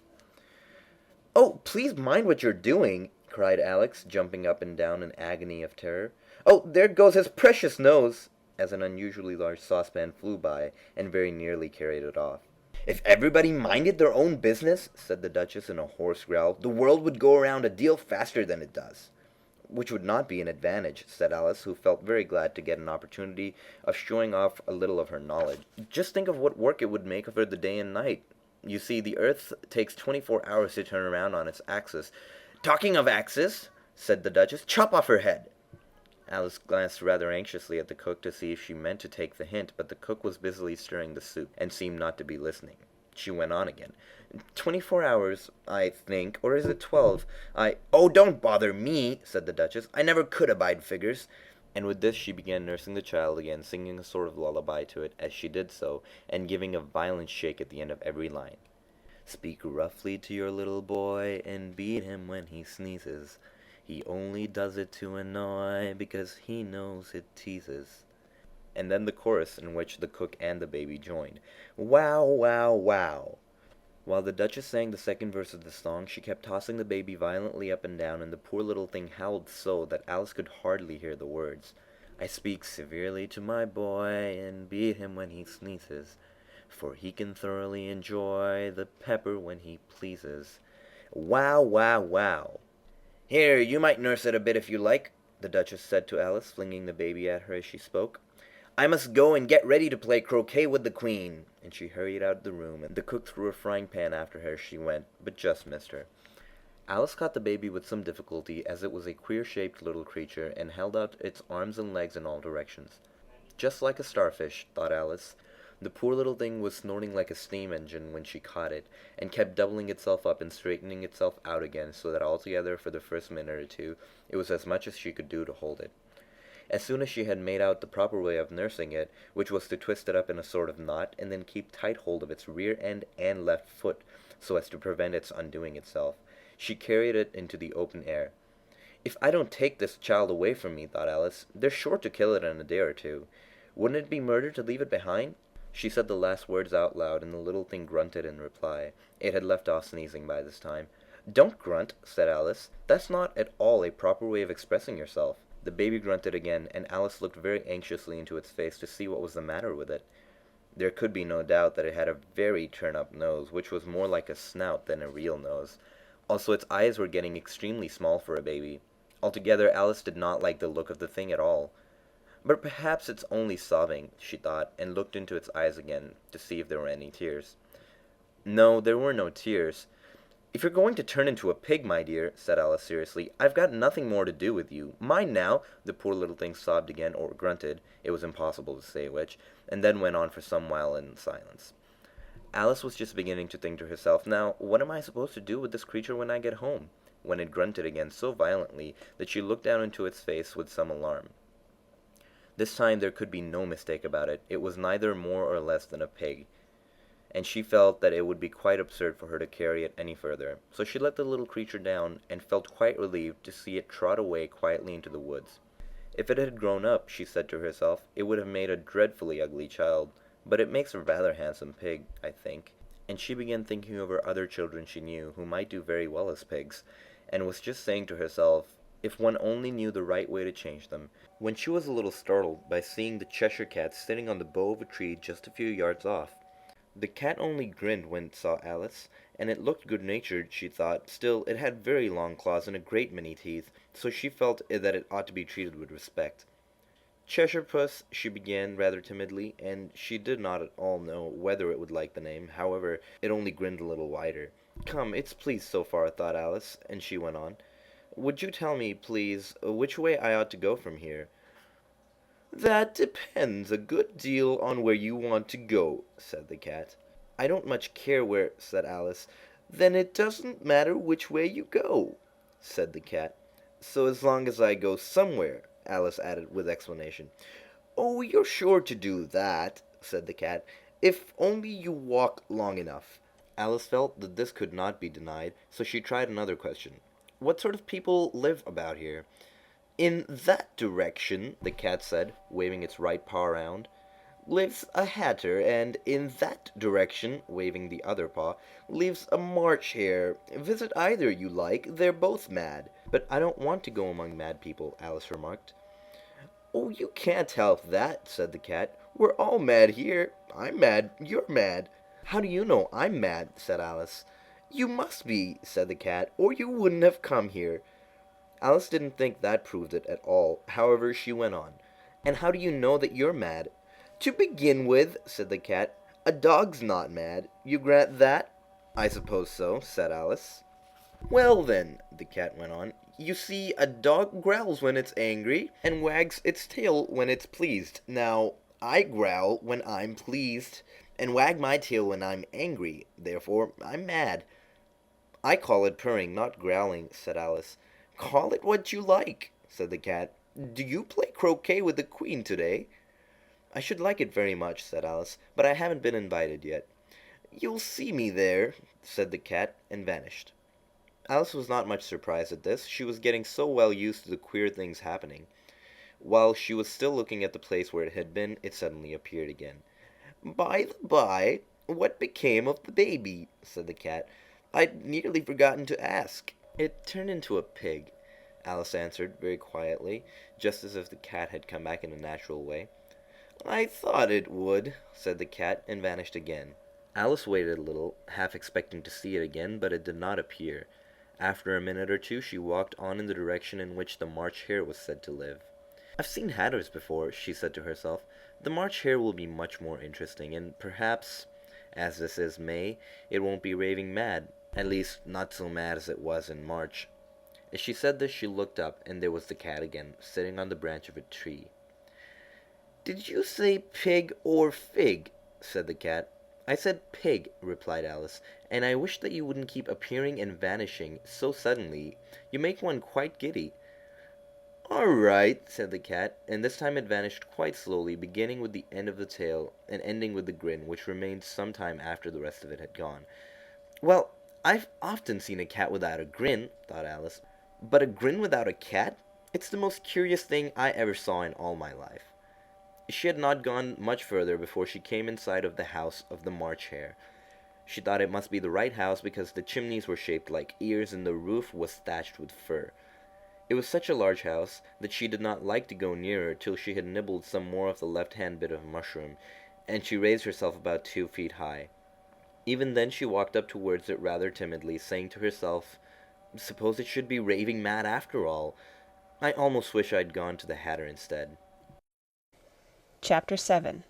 "Oh, please mind what you're doing!" cried Alex, jumping up and down in agony of terror. "Oh, there goes his precious nose!" as an unusually large saucepan flew by and very nearly carried it off. "If everybody minded their own business," said the Duchess in a hoarse growl, "the world would go around a deal faster than it does." "Which would not be an advantage," said Alice, who felt very glad to get an opportunity of showing off a little of her knowledge. "Just think of what work it would make for the day and night. You see, the Earth takes 24 hours to turn around on its axis." "Talking of axis," said the Duchess, "chop off her head." Alice glanced rather anxiously at the cook to see if she meant to take the hint, but the cook was busily stirring the soup, and seemed not to be listening. She went on again. 24 hours, I think, or is it 12? Oh, don't bother me," said the Duchess. "I never could abide figures." And with this she began nursing the child again, singing a sort of lullaby to it as she did so, and giving a violent shake at the end of every line. "Speak roughly to your little boy, and beat him when he sneezes. He only does it to annoy, because he knows it teases." And then the chorus, in which the cook and the baby joined. "Wow, wow, wow." While the Duchess sang the second verse of the song, she kept tossing the baby violently up and down, and the poor little thing howled so that Alice could hardly hear the words. "I speak severely to my boy, and beat him when he sneezes, for he can thoroughly enjoy the pepper when he pleases." Wow, wow, wow. "Here, you might nurse it a bit if you like," the Duchess said to Alice, flinging the baby at her as she spoke. "I must go and get ready to play croquet with the Queen," and she hurried out of the room, and the cook threw a frying pan after her as she went, but just missed her. Alice caught the baby with some difficulty, as it was a queer-shaped little creature, and held out its arms and legs in all directions. "Just like a starfish," thought Alice. The poor little thing was snorting like a steam engine when she caught it, and kept doubling itself up and straightening itself out again, so that altogether for the first minute or two it was as much as she could do to hold it. As soon as she had made out the proper way of nursing it, which was to twist it up in a sort of knot, and then keep tight hold of its rear end and left foot, so as to prevent its undoing itself, she carried it into the open air. "If I don't take this child away from me," thought Alice, "they're sure to kill it in a day or two. Wouldn't it be murder to leave it behind?" She said the last words out loud, and the little thing grunted in reply. It had left off sneezing by this time. "Don't grunt," said Alice. "That's not at all a proper way of expressing yourself." The baby grunted again, and Alice looked very anxiously into its face to see what was the matter with it. There could be no doubt that it had a very turn-up nose, which was more like a snout than a real nose. Also, its eyes were getting extremely small for a baby. Altogether, Alice did not like the look of the thing at all. But perhaps it's only sobbing, she thought, and looked into its eyes again to see if there were any tears. No, there were no tears. "If you're going to turn into a pig, my dear," said Alice seriously, "I've got nothing more to do with you. Mind now." The poor little thing sobbed again, or grunted, it was impossible to say which, and then went on for some while in silence. Alice was just beginning to think to herself, "Now, what am I supposed to do with this creature when I get home?" when it grunted again so violently that she looked down into its face with some alarm. This time there could be no mistake about it. It was neither more or less than a pig, and she felt that it would be quite absurd for her to carry it any further. So she let the little creature down, and felt quite relieved to see it trot away quietly into the woods. If it had grown up, she said to herself, it would have made a dreadfully ugly child, but it makes a rather handsome pig, I think. And she began thinking over other children she knew who might do very well as pigs, and was just saying to herself, if one only knew the right way to change them, when she was a little startled by seeing the Cheshire Cat sitting on the bough of a tree just a few yards off. The cat only grinned when it saw Alice, and it looked good-natured, she thought. Still, it had very long claws and a great many teeth, so she felt that it ought to be treated with respect. Cheshire Puss, she began rather timidly, and she did not at all know whether it would like the name. However, it only grinned a little wider. Come, it's pleased so far, thought Alice, and she went on. Would you tell me, please, which way I ought to go from here? That depends a good deal on where you want to go, said the cat. I don't much care where, said Alice. Then it doesn't matter which way you go, said the cat. So as long as I go somewhere, Alice added with explanation. Oh, you're sure to do that, said the cat, if only you walk long enough. Alice felt that this could not be denied, so she tried another question. What sort of people live about here? In that direction, the cat said, waving its right paw around, lives a hatter, and in that direction, waving the other paw, lives a March hare. Visit either you like, they're both mad. But I don't want to go among mad people, Alice remarked. Oh, you can't help that, said the cat. We're all mad here. I'm mad, you're mad. How do you know I'm mad, said Alice. You must be, said the cat, or you wouldn't have come here. Alice didn't think that proved it at all. However, she went on. And how do you know that you're mad? To begin with, said the cat, a dog's not mad. You grant that? I suppose so, said Alice. Well then, the cat went on, you see, a dog growls when it's angry, and wags its tail when it's pleased. Now, I growl when I'm pleased, and wag my tail when I'm angry. Therefore, I'm mad. I call it purring, not growling, said Alice. Call it what you like, said the cat. Do you play croquet with the Queen today? I should like it very much, said Alice, but I haven't been invited yet. You'll see me there, said the cat, and vanished. Alice was not much surprised at this. She was getting so well used to the queer things happening. While she was still looking at the place where it had been, it suddenly appeared again. By the by, what became of the baby? Said the cat. I'd nearly forgotten to ask. It turned into a pig, Alice answered very quietly, just as if the cat had come back in a natural way. I thought it would, said the cat, and vanished again. Alice waited a little, half expecting to see it again, but it did not appear. After a minute or two, she walked on in the direction in which the March hare was said to live. I've seen hatters before, she said to herself. The March hare will be much more interesting, and perhaps, as this is May, it won't be raving mad. At least, not so mad as it was in March. As she said this, she looked up, and there was the cat again, sitting on the branch of a tree. Did you say pig or fig? Said the cat. I said pig, replied Alice, and I wish that you wouldn't keep appearing and vanishing so suddenly. You make one quite giddy. All right, said the cat, and this time it vanished quite slowly, beginning with the end of the tail and ending with the grin, which remained some time after the rest of it had gone. Well, I've often seen a cat without a grin, thought Alice, but a grin without a cat? It's the most curious thing I ever saw in all my life. She had not gone much further before she came in sight of the house of the March hare. She thought it must be the right house because the chimneys were shaped like ears and the roof was thatched with fur. It was such a large house that she did not like to go nearer till she had nibbled some more of the left-hand bit of mushroom, and she raised herself about 2 feet high. Even then she walked up towards it rather timidly, saying to herself, Suppose it should be raving mad after all. I almost wish I'd gone to the Hatter instead. Chapter 7.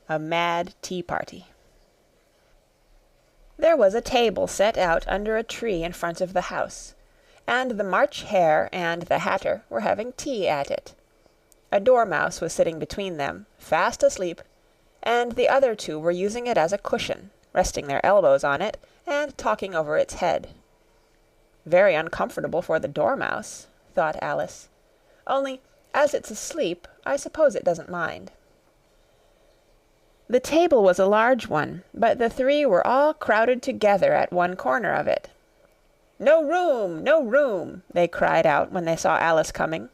A Mad Tea Party. There was a table set out under a tree in front of the house, and the March hare and the Hatter were having tea at it. A dormouse was sitting between them, fast asleep, and the other two were using it as a cushion, resting their elbows on it and talking over its head. Very uncomfortable for the dormouse, thought Alice. Only As it's asleep, I suppose it doesn't mind." The table was a large one, but the three were all crowded together at one corner of it. "No room! No room!" they cried out when they saw Alice coming.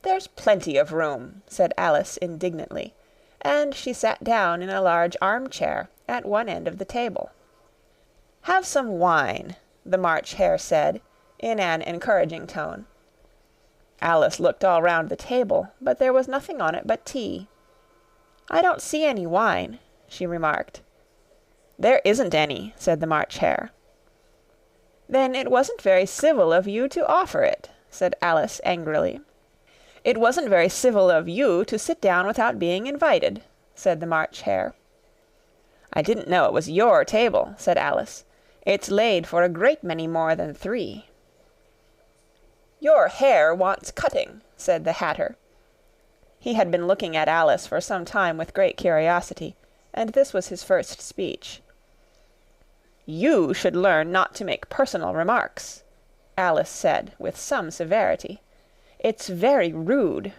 "There's plenty of room," said Alice indignantly, and she sat down in a large armchair at one end of the table. "Have some wine," the March Hare said, in an encouraging tone. Alice looked all round the table, but there was nothing on it but tea. "I don't see any wine," she remarked. "There isn't any," said the March Hare. "Then it wasn't very civil of you to offer it," said Alice angrily. "It wasn't very civil of you to sit down without being invited," said the March Hare. "I didn't know it was your table," said Alice. "It's laid for a great many more than 3. "Your hair wants cutting," said the Hatter. He had been looking at Alice for some time with great curiosity, and this was his first speech. "You should learn not to make personal remarks," Alice said with some severity. "It's very rude."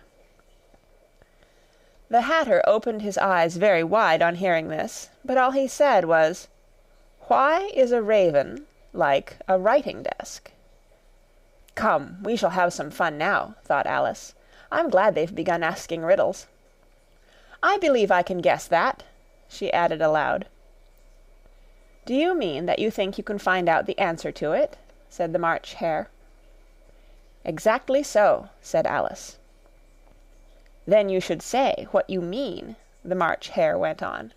The Hatter opened his eyes very wide on hearing this, but all he said was, "Why is a raven like a writing-desk?" "Come, we shall have some fun now," thought Alice. "I'm glad they've begun asking riddles. I believe I can guess that," she added aloud. "Do you mean that you think you can find out the answer to it?" said the March Hare. "Exactly so," said Alice. "Then you should say what you mean," the March Hare went on.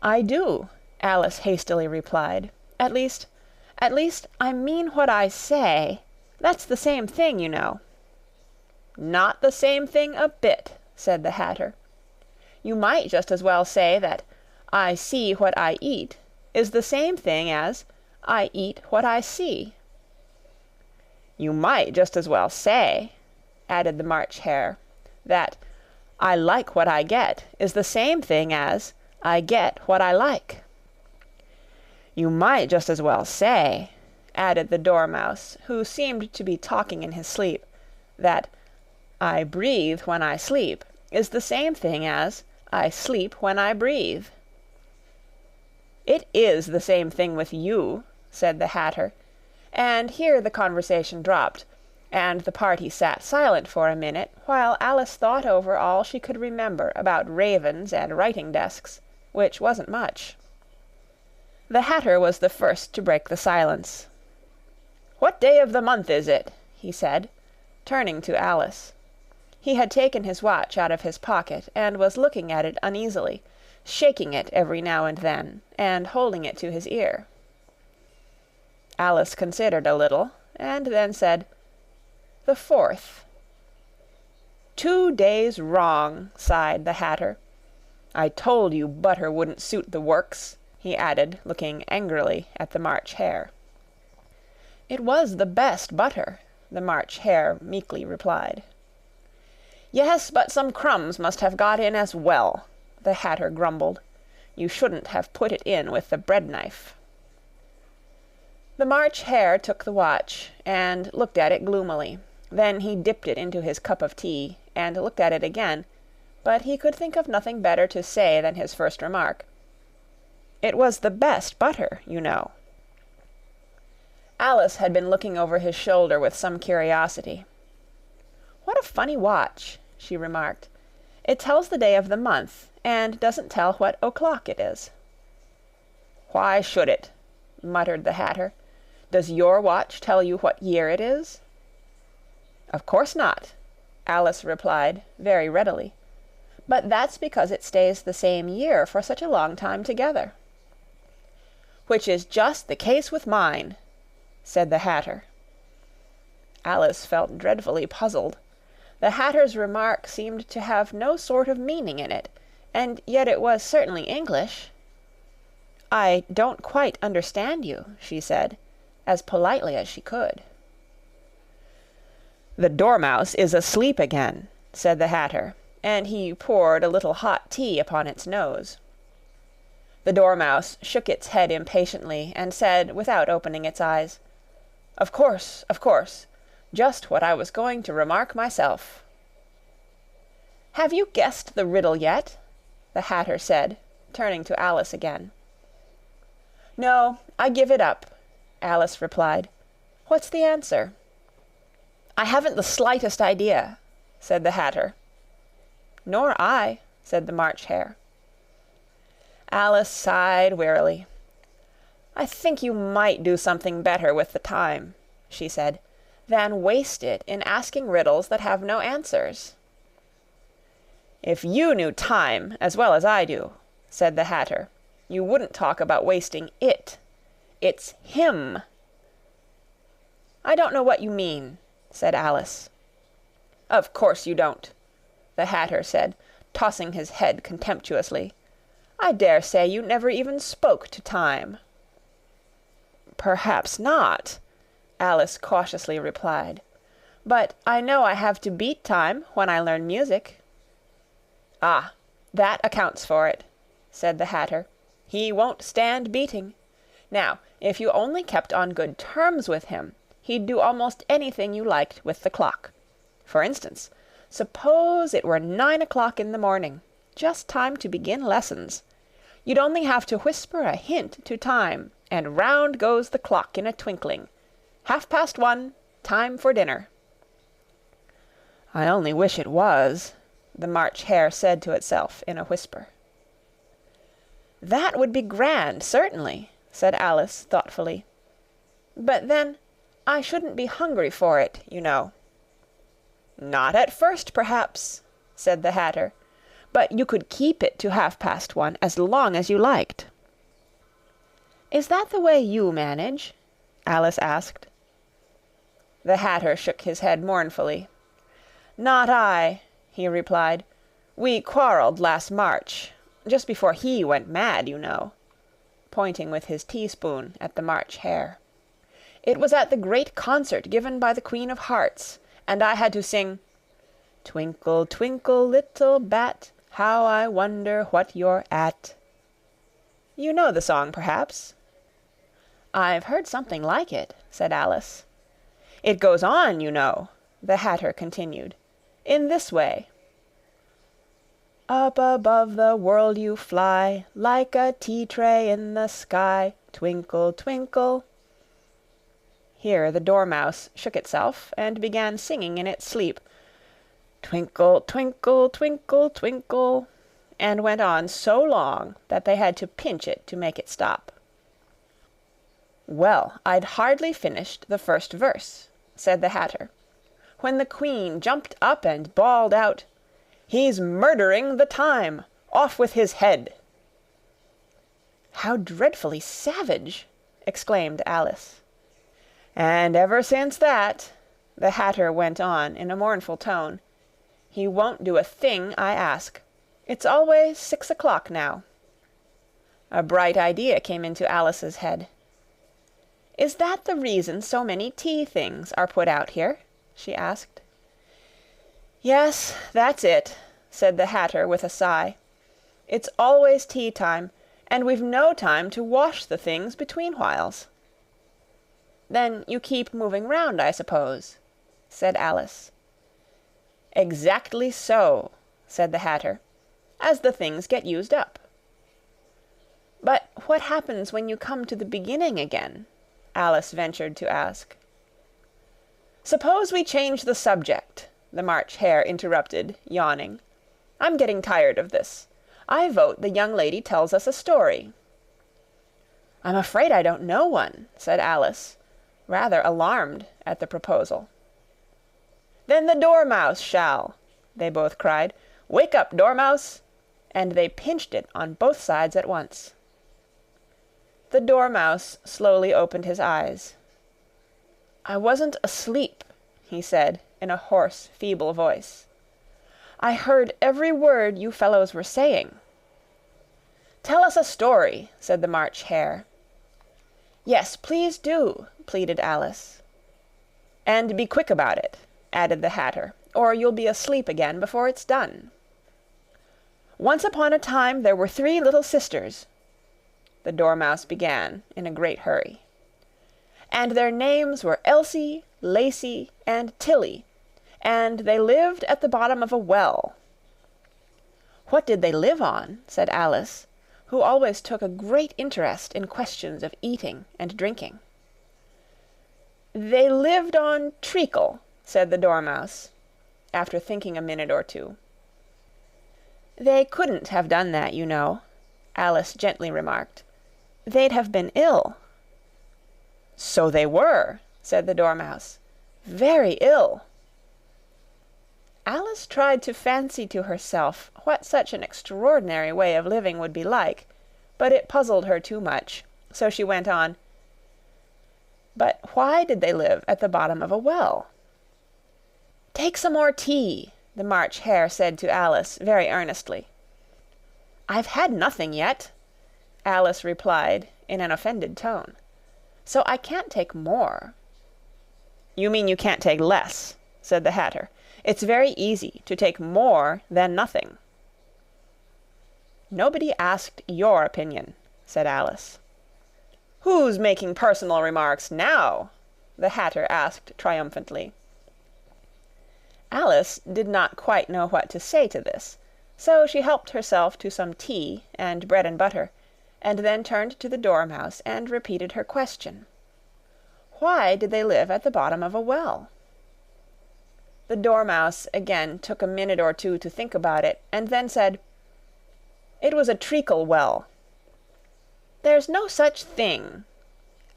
"I do," Alice hastily replied. At least, I mean what I say. That's the same thing, you know." "Not the same thing a bit," said the Hatter. "You might just as well say that 'I see what I eat' is the same thing as 'I eat what I see.'" "You might just as well say," added the March Hare, "that 'I like what I get' is the same thing as 'I get what I like.'" "You might just as well say," added the Dormouse, who seemed to be talking in his sleep, "that 'I breathe when I sleep' is the same thing as 'I sleep when I breathe.'" "It is the same thing with you," said the Hatter, and here the conversation dropped, and the party sat silent for a minute while Alice thought over all she could remember about ravens and writing-desks, which wasn't much. The Hatter was the first to break the silence. "What day of the month is it?" he said, turning to Alice. He had taken his watch out of his pocket and was looking at it uneasily, shaking it every now and then, and holding it to his ear. Alice considered a little, and then said, "The 4th." "2 days wrong," sighed the Hatter. "I told you butter wouldn't suit the works," he added, looking angrily at the March Hare. "It was the best butter," the March Hare meekly replied. "Yes, but some crumbs must have got in as well," the Hatter grumbled. "You shouldn't have put it in with the bread-knife." The March Hare took the watch and looked at it gloomily. Then he dipped it into his cup of tea and looked at it again, but he could think of nothing better to say than his first remark. "It was the best butter, you know." Alice had been looking over his shoulder with some curiosity. "What a funny watch," she remarked. "It tells the day of the month, and doesn't tell what o'clock it is." "Why should it?" muttered the Hatter. "Does your watch tell you what year it is?" "Of course not," Alice replied, very readily. "But that's because it stays the same year for such a long time together." "Which is just the case with mine," said the Hatter. Alice felt dreadfully puzzled. The Hatter's remark seemed to have no sort of meaning in it, and yet it was certainly English. "I don't quite understand you," she said, as politely as she could. "The Dormouse is asleep again," said the Hatter, and he poured a little hot tea upon its nose. The Dormouse shook its head impatiently, and said, without opening its eyes, Of course. Just what I was going to remark myself." "Have you guessed the riddle yet?" the Hatter said, turning to Alice again. "No, I give it up," Alice replied. "What's the answer?" "I haven't the slightest idea," said the Hatter. "Nor I," said the March Hare. Alice sighed wearily. "I think you might do something better with the time," she said, "than waste it in asking riddles that have no answers." "If you knew time as well as I do," said the Hatter, "you wouldn't talk about wasting it. It's him." "I don't know what you mean," said Alice. "Of course you don't," the Hatter said, tossing his head contemptuously. "I dare say you never even spoke to time." "Perhaps not," Alice cautiously replied. "But I know I have to beat time when I learn music." "Ah, that accounts for it," said the Hatter. "He won't stand beating. Now, if you only kept on good terms with him, he'd do almost anything you liked with the clock. For instance, suppose it were 9 o'clock in the morning, just time to begin lessons. You'd only have to whisper a hint to time, and round goes the clock in a twinkling. 1:30, time for dinner." "I only wish it was," the March Hare said to itself in a whisper. "That would be grand, certainly," said Alice thoughtfully. "But then I shouldn't be hungry for it, you know." "Not at first, perhaps," said the Hatter, "but you could keep it to 1:30 as long as you liked." "Is that the way you manage?" Alice asked. The Hatter shook his head mournfully. "Not I," he replied. "We quarrelled last March, just before he went mad, you know," pointing with his teaspoon at the March Hare. "It was at the great concert given by the Queen of Hearts, and I had to sing, 'Twinkle, twinkle, little bat, how I wonder what you're at.' You know the song, perhaps?" "I've heard something like it," said Alice. "It goes on, you know," the Hatter continued, "in this way: "'Up above the world you fly, like a tea-tray in the sky, twinkle, twinkle.'" Here the Dormouse shook itself and began singing in its sleep, "Twinkle, twinkle, twinkle, twinkle," and went on so long that they had to pinch it to make it stop. "Well, I'd hardly finished the first verse," said the Hatter, "when the Queen jumped up and bawled out, 'He's murdering the time! Off with his head!'" "How dreadfully savage!" exclaimed Alice. "And ever since that," the Hatter went on in a mournful tone, "he won't do a thing I ask. It's always 6 o'clock now." A bright idea came into Alice's head. "Is that the reason so many tea things are put out here?" she asked. "Yes, that's it," said the Hatter with a sigh. "It's always tea time, and we've no time to wash the things between whiles." "Then you keep moving round, I suppose?" said Alice. "Exactly so," said the Hatter, "as the things get used up." "But what happens when you come to the beginning again?" Alice ventured to ask. "Suppose we change the subject," the March Hare interrupted, yawning. "I'm getting tired of this. I vote the young lady tells us a story." "I'm afraid I don't know one," said Alice, rather alarmed at the proposal. "Then the Dormouse shall," they both cried. "Wake up, Dormouse!" and they pinched it on both sides at once. The Dormouse slowly opened his eyes. "I wasn't asleep," he said in a hoarse, feeble voice. "I heard every word you fellows were saying." "Tell us a story," said the March Hare. "Yes, please do," pleaded Alice. "And be quick about it," added the Hatter, "or you'll be asleep again before it's done." "Once upon a time there were 3 little sisters," the Dormouse began in a great hurry. "And their names were Elsie, Lacy, and Tilly, and they lived at the bottom of a well." "What did they live on?" said Alice, who always took a great interest in questions of eating and drinking. "They lived on treacle," said the Dormouse, after thinking a minute or two. "They couldn't have done that, you know," Alice gently remarked. "They'd have been ill." "So they were," said the Dormouse. "Very ill." Alice tried to fancy to herself what such an extraordinary way of living would be like, but it puzzled her too much, so she went on, "But why did they live at the bottom of a well?" "Take some more tea," the March Hare said to Alice very earnestly. "I've had nothing yet," Alice replied in an offended tone, "so I can't take more." "You mean you can't take less," said the Hatter. "It's very easy to take more than nothing." "Nobody asked your opinion," said Alice. "Who's making personal remarks now?" the Hatter asked triumphantly. Alice did not quite know what to say to this, so she helped herself to some tea and bread and butter, and then turned to the Dormouse and repeated her question. Why did they live at the bottom of a well? The Dormouse again took a minute or two to think about it, and then said, "It was a treacle well." "There's no such thing,"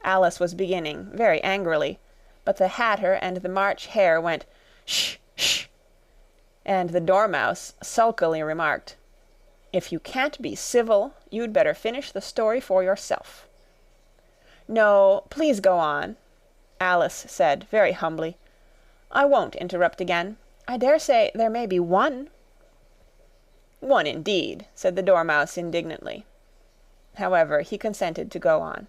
Alice was beginning, very angrily, but the Hatter and the March Hare went, "Shh, shh," and the Dormouse sulkily remarked, "If you can't be civil, you'd better finish the story for yourself." "No, please go on," Alice said very humbly. "I won't interrupt again. I dare say there may be one." "One indeed," said the Dormouse indignantly. However, he consented to go on.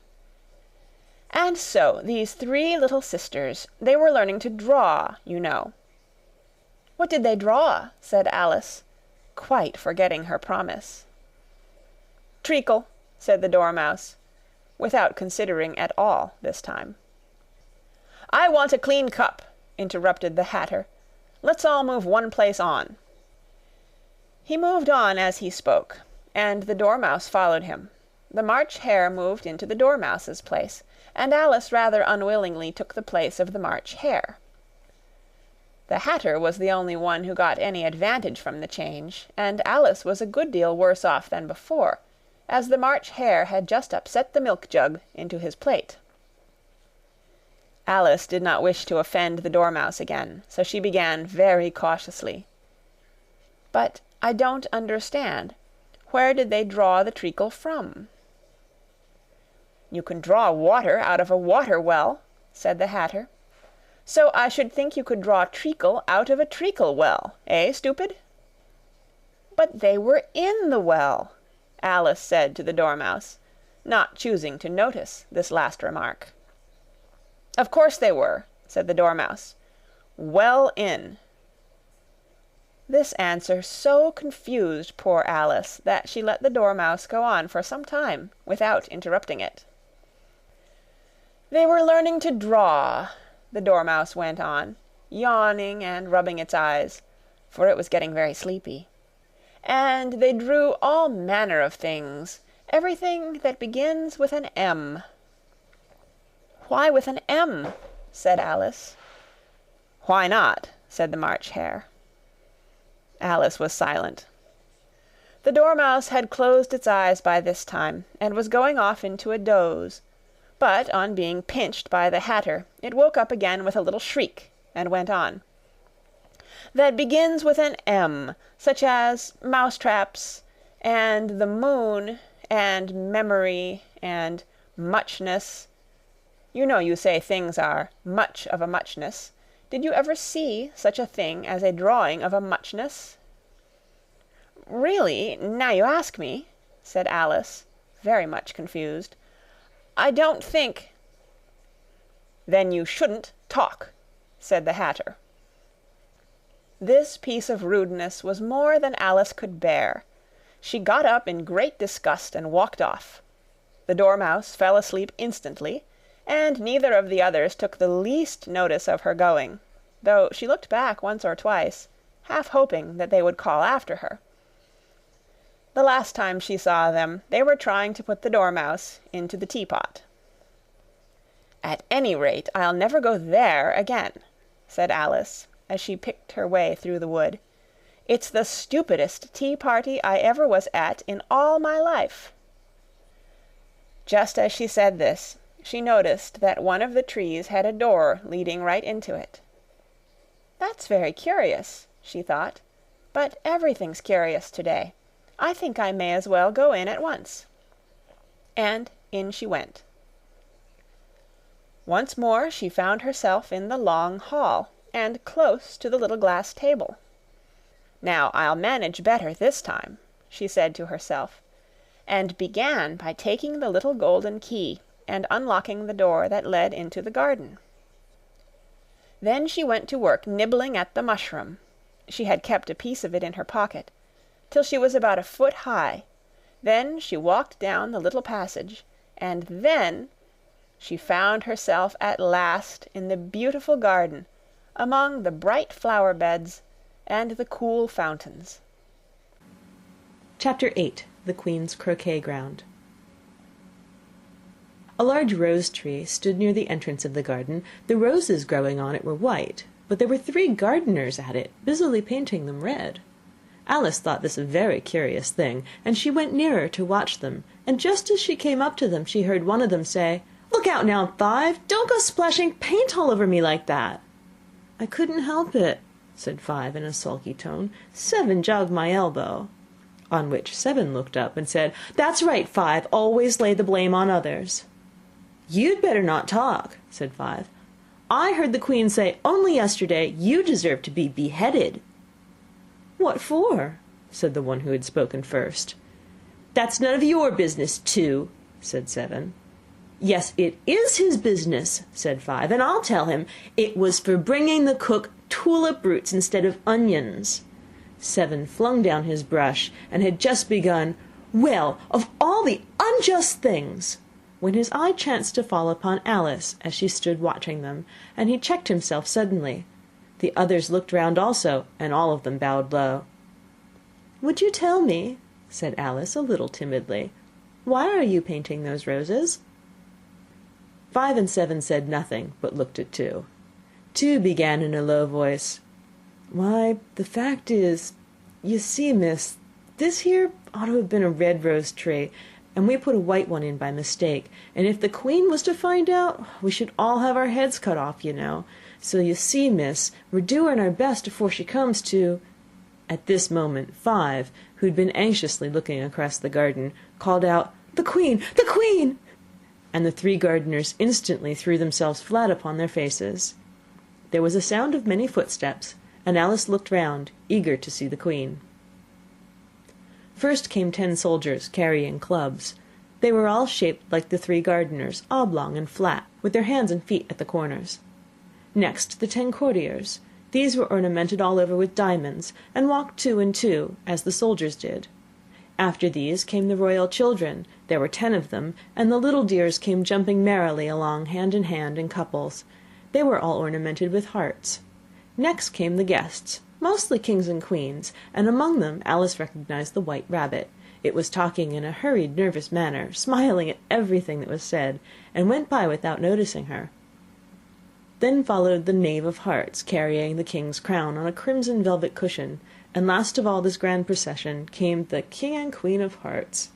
"And so these three little sisters, they were learning to draw, you know." "What did they draw?" said Alice, quite forgetting her promise. "Treacle," said the Dormouse, without considering at all this time. "I want a clean cup," interrupted the Hatter. "Let's all move one place on." He moved on as he spoke, and the Dormouse followed him. The March Hare moved into the Dormouse's place, and Alice rather unwillingly took the place of the March Hare. The Hatter was the only one who got any advantage from the change, and Alice was a good deal worse off than before, as the March Hare had just upset the milk jug into his plate. Alice did not wish to offend the Dormouse again, so she began very cautiously. "But I don't understand. Where did they draw the treacle from?" "You can draw water out of a water well," said the Hatter. "So I should think you could draw treacle out of a treacle well, eh, stupid?" "But they were in the well," Alice said to the Dormouse, not choosing to notice this last remark. "Of course they were," said the Dormouse. "Well in." This answer so confused poor Alice that she let the Dormouse go on for some time without interrupting it. "They were learning to draw," the Dormouse went on, yawning and rubbing its eyes, for it was getting very sleepy. "And they drew all manner of things, everything that begins with an M." "Why with an M?" said Alice. "Why not?" said the March Hare. Alice was silent. The Dormouse had closed its eyes by this time, and was going off into a doze, but on being pinched by the Hatter, it woke up again with a little shriek, and went on. "That begins with an M, such as mousetraps, and the moon, and memory, and muchness. You know you say things are much of a muchness. Did you ever see such a thing as a drawing of a muchness?" "Really, now you ask me," said Alice, very much confused, "I don't think—" "Then you shouldn't talk," said the Hatter. This piece of rudeness was more than Alice could bear. She got up in great disgust and walked off. The Dormouse fell asleep instantly, and neither of the others took the least notice of her going, though she looked back once or twice, half hoping that they would call after her. The last time she saw them, they were trying to put the Dormouse into the teapot. "At any rate, I'll never go there again," said Alice, as she picked her way through the wood. "It's the stupidest tea-party I ever was at in all my life." Just as she said this, she noticed that one of the trees had a door leading right into it. "That's very curious," she thought, "but everything's curious today. I think I may as well go in at once." And in she went. Once more she found herself in the long hall, and close to the little glass table. "Now I'll manage better this time," she said to herself, and began by taking the little golden key and unlocking the door that led into the garden. Then she went to work nibbling at the mushroom. She had kept a piece of it in her pocket, till she was about a foot high. Then she walked down the little passage, and then she found herself at last in the beautiful garden, among the bright flower beds and the cool fountains. Chapter 8. The Queen's Croquet Ground. A large rose tree stood near the entrance of the garden. The roses growing on it were white, but there were 3 gardeners at it, busily painting them red. Alice thought this a very curious thing, and she went nearer to watch them, and just as she came up to them she heard one of them say, "Look out now, Five! Don't go splashing paint all over me like that!" "I couldn't help it," said Five in a sulky tone. "Seven jogged my elbow." On which Seven looked up and said, "That's right, Five, always lay the blame on others." "You'd better not talk," said Five. "I heard the Queen say only yesterday you deserve to be beheaded." "What for?" said the one who had spoken first. "That's none of your business, too," said Seven. "Yes, it is his business," said Five, "and I'll tell him. It was for bringing the cook tulip roots instead of onions." Seven flung down his brush, and had just begun, "Well, of all the unjust things," when his eye chanced to fall upon Alice as she stood watching them, and he checked himself suddenly. The others looked round also, and all of them bowed low. "Would you tell me," said Alice, a little timidly, "why are you painting those roses?" Five and Seven said nothing, but looked at Two. Two began in a low voice, "Why, the fact is, you see, miss, this here ought to have been a red rose tree, and we put a white one in by mistake, and if the Queen was to find out, we should all have our heads cut off, you know. So you see, miss, we're doing our best afore she comes to—" At this moment Five, who'd been anxiously looking across the garden, called out, "The Queen! The Queen!" and the 3 gardeners instantly threw themselves flat upon their faces. There was a sound of many footsteps, and Alice looked round, eager to see the Queen. First came 10 soldiers, carrying clubs. They were all shaped like the 3 gardeners, oblong and flat, with their hands and feet at the corners. Next the 10 courtiers. These were ornamented all over with diamonds, and walked 2 and 2, as the soldiers did. After these came the royal children. There were 10 of them, and the little dears came jumping merrily along hand in hand in couples. They were all ornamented with hearts. Next came the guests, mostly kings and queens, and among them Alice recognized the White Rabbit. It was talking in a hurried, nervous manner, smiling at everything that was said, and went by without noticing her. Then followed the Knave of Hearts, carrying the king's crown on a crimson velvet cushion, and last of all this grand procession came the King and Queen of Hearts.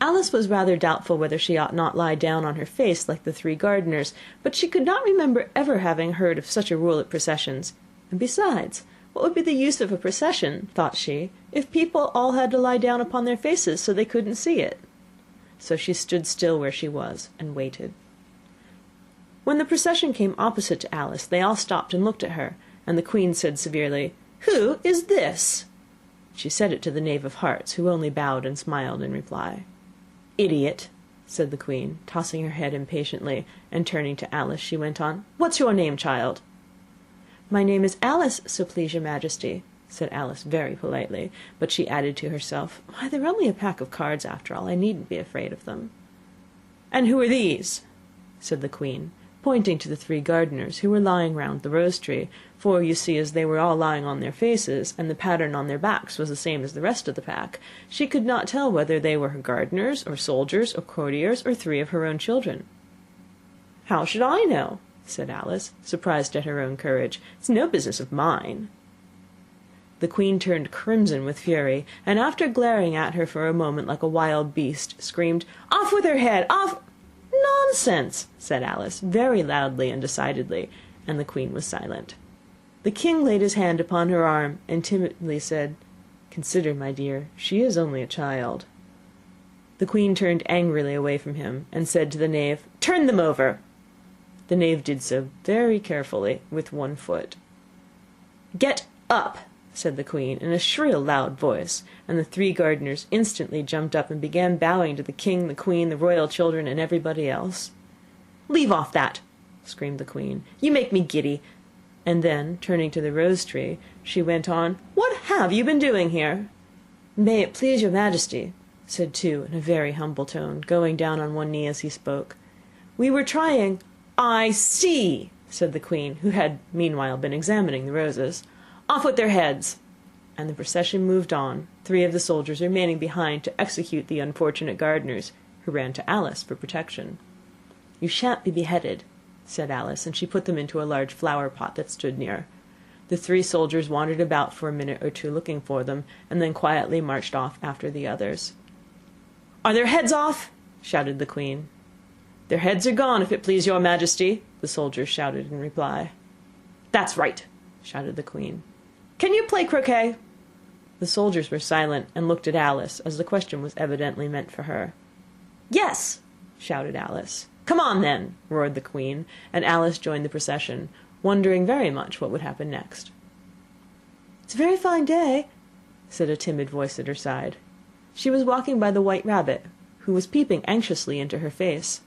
Alice was rather doubtful whether she ought not lie down on her face like the 3 gardeners, but she could not remember ever having heard of such a rule at processions, and besides, what would be the use of a procession, thought she, if people all had to lie down upon their faces so they couldn't see it? So she stood still where she was, and waited. When the procession came opposite to Alice, they all stopped and looked at her, and the Queen said severely, "Who is this?" She said it to the Knave of Hearts, who only bowed and smiled in reply. "Idiot," said the Queen, tossing her head impatiently, and turning to Alice, she went on, "What's your name, child?" "My name is Alice, so please your Majesty," said Alice very politely, but she added to herself, "Why, they're only a pack of cards after all. I needn't be afraid of them." "And who are these?" said the Queen, pointing to the 3 gardeners who were lying round the rose-tree, for, you see, as they were all lying on their faces, and the pattern on their backs was the same as the rest of the pack, she could not tell whether they were her gardeners, or soldiers, or courtiers, or 3 of her own children. "How should I know?" said Alice, surprised at her own courage. "It's no business of mine." The Queen turned crimson with fury, and after glaring at her for a moment like a wild beast, screamed, "Off with her head! Off—" "Nonsense!" said Alice, very loudly and decidedly, and the Queen was silent. The King laid his hand upon her arm, and timidly said, "Consider, my dear, she is only a child." The Queen turned angrily away from him, and said to the Knave, "Turn them over." The Knave did so very carefully, with 1 foot. "Get up!" said the Queen, in a shrill, loud voice, and the 3 gardeners instantly jumped up and began bowing to the King, the Queen, the royal children, and everybody else. "Leave off that!" screamed the Queen. "You make me giddy." And then, turning to the rose-tree, she went on, "What have you been doing here?" "May it please your Majesty," said Two in a very humble tone, going down on one knee as he spoke. "We were trying—" "I see," said the Queen, who had meanwhile been examining the roses. "Off with their heads!" And the procession moved on, 3 of the soldiers remaining behind to execute the unfortunate gardeners, who ran to Alice for protection. "You shan't be beheaded," said Alice, and she put them into a large flower pot that stood near. The 3 soldiers wandered about for a minute or 2 looking for them, and then quietly marched off after the others. "Are their heads off?" shouted the Queen. "Their heads are gone, if it please your Majesty," the soldiers shouted in reply. "That's right," shouted the Queen. "Can you play croquet?" The soldiers were silent, and looked at Alice, as the question was evidently meant for her. "Yes," shouted Alice. "Come on, then," roared the Queen, and Alice joined the procession, wondering very much what would happen next. "It's a very fine day," said a timid voice at her side. She was walking by the White Rabbit, who was peeping anxiously into her face.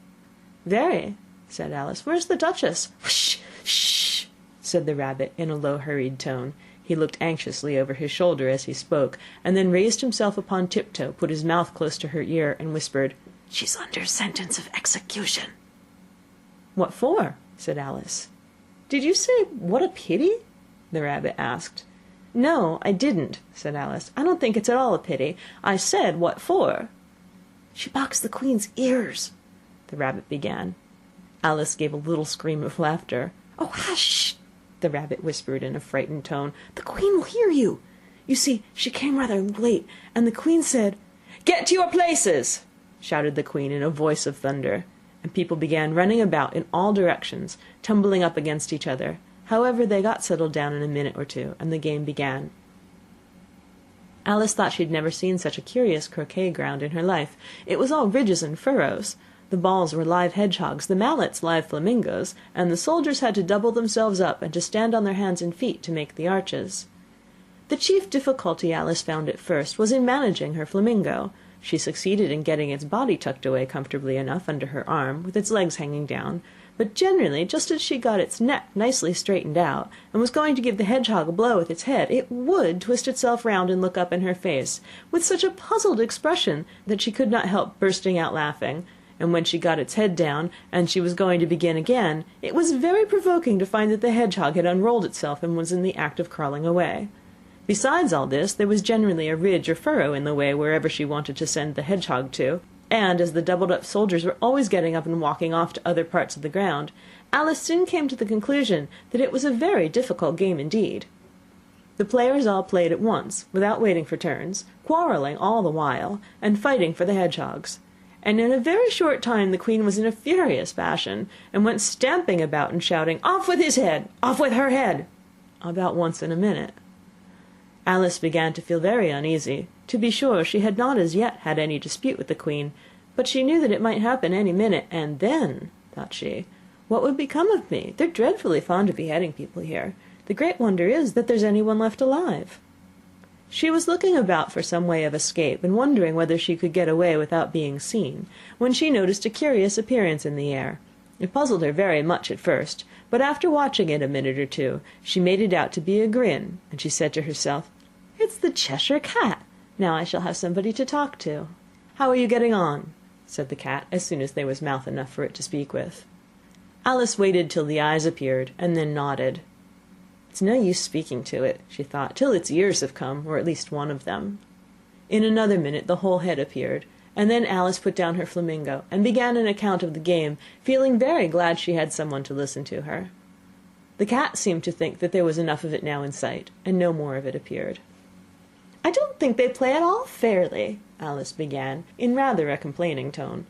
"Very," said Alice. "Where's the Duchess?" "Shh, shh," said the Rabbit in a low, hurried tone. He looked anxiously over his shoulder as he spoke, and then raised himself upon tiptoe, put his mouth close to her ear, and whispered, "She's under sentence of execution." "What for?" said Alice. "Did you say, 'what a pity'?" the Rabbit asked. "No, I didn't," said Alice. "I don't think it's at all a pity. I said, 'what for'?" "She boxed the Queen's ears," the Rabbit began. Alice gave a little scream of laughter. "Oh, hush!" the Rabbit whispered in a frightened tone. "The Queen will hear you. You see, she came rather late, and the Queen said—" "Get to your places!" shouted the Queen in a voice of thunder, and people began running about in all directions, tumbling up against each other. However, they got settled down in a minute or 2, and the game began. Alice thought she had never seen such a curious croquet ground in her life. It was all ridges and furrows. The balls were live hedgehogs, the mallets live flamingos, and the soldiers had to double themselves up and to stand on their hands and feet to make the arches. The chief difficulty Alice found at first was in managing her flamingo. She succeeded in getting its body tucked away comfortably enough under her arm, with its legs hanging down, but generally, just as she got its neck nicely straightened out, and was going to give the hedgehog a blow with its head, it would twist itself round and look up in her face, with such a puzzled expression that she could not help bursting out laughing, and when she got its head down, and she was going to begin again, it was very provoking to find that the hedgehog had unrolled itself and was in the act of crawling away. Besides all this, there was generally a ridge or furrow in the way wherever she wanted to send the hedgehog to, and as the doubled-up soldiers were always getting up and walking off to other parts of the ground, Alice soon came to the conclusion that it was a very difficult game indeed. The players all played at once, without waiting for turns, quarrelling all the while, and fighting for the hedgehogs, and in a very short time the Queen was in a furious passion, and went stamping about and shouting, "Off with his head! Off with her head!" about once in a minute. Alice began to feel very uneasy. To be sure, she had not as yet had any dispute with the Queen, but she knew that it might happen any minute, and then, thought she, what would become of me? They're dreadfully fond of beheading people here. The great wonder is that there's anyone left alive. She was looking about for some way of escape, and wondering whether she could get away without being seen, when she noticed a curious appearance in the air. It puzzled her very much at first, but after watching it a minute or 2, she made it out to be a grin, and she said to herself, "It's the Cheshire Cat. Now I shall have somebody to talk to." "How are you getting on?" said the cat, as soon as there was mouth enough for it to speak with. Alice waited till the eyes appeared, and then nodded. It's no use speaking to it, she thought, till its ears have come, or at least one of them. In another minute the whole head appeared, and then Alice put down her flamingo and began an account of the game, feeling very glad she had someone to listen to her. The cat seemed to think that there was enough of it now in sight, and no more of it appeared. "I don't think they play at all fairly," Alice began, in rather a complaining tone.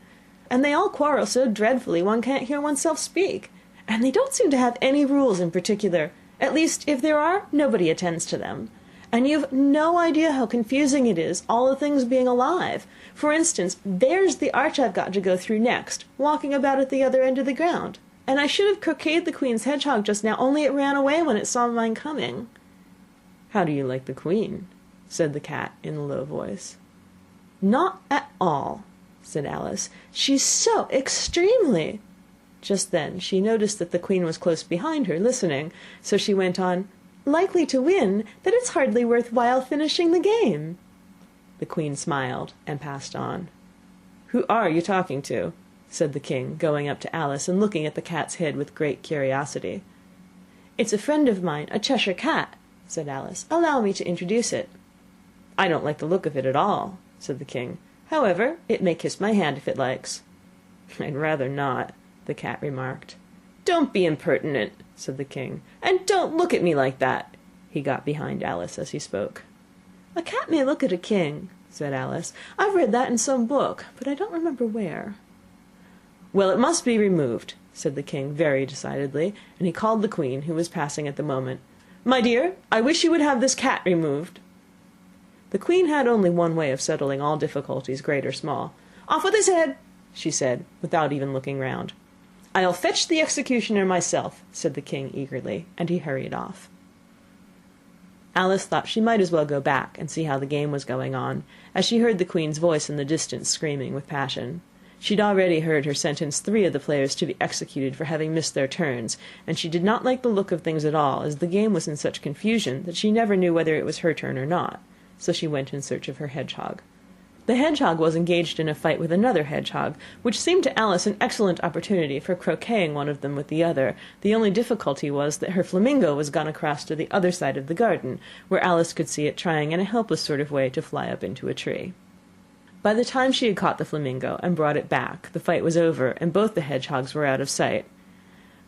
"And they all quarrel so dreadfully one can't hear oneself speak. And they don't seem to have any rules in particular. At least, if there are, nobody attends to them. And you've no idea how confusing it is, all the things being alive. For instance, there's the arch I've got to go through next, walking about at the other end of the ground. And I should have croqueted the Queen's hedgehog just now, only it ran away when it saw mine coming." "How do you like the Queen?" said the cat in a low voice. "Not at all," said Alice. "She's so extremely—" Just then she noticed that the Queen was close behind her, listening, so she went on, "likely to win, that it's hardly worth while finishing the game." The Queen smiled and passed on. "Who are you talking to?" said the King, going up to Alice and looking at the cat's head with great curiosity. "It's a friend of mine, a Cheshire cat," said Alice. "Allow me to introduce it." "I don't like the look of it at all," said the King. "However, it may kiss my hand if it likes." "I'd rather not," the cat remarked. "Don't be impertinent," said the King, "and don't look at me like that." He got behind Alice as he spoke. "A cat may look at a king," said Alice. "I've read that in some book, but I don't remember where." "Well, it must be removed," said the King very decidedly, and he called the Queen, who was passing at the moment. "My dear, I wish you would have this cat removed." The Queen had only one way of settling all difficulties, great or small. "Off with his head," she said, without even looking round. "I'll fetch the executioner myself," said the King eagerly, and he hurried off. Alice thought she might as well go back and see how the game was going on, as she heard the Queen's voice in the distance screaming with passion. She'd already heard her sentence 3 of the players to be executed for having missed their turns, and she did not like the look of things at all, as the game was in such confusion that she never knew whether it was her turn or not, so she went in search of her hedgehog. The hedgehog was engaged in a fight with another hedgehog, which seemed to Alice an excellent opportunity for croqueting one of them with the other. The only difficulty was that her flamingo was gone across to the other side of the garden, where Alice could see it trying in a helpless sort of way to fly up into a tree. By the time she had caught the flamingo and brought it back, the fight was over, and both the hedgehogs were out of sight.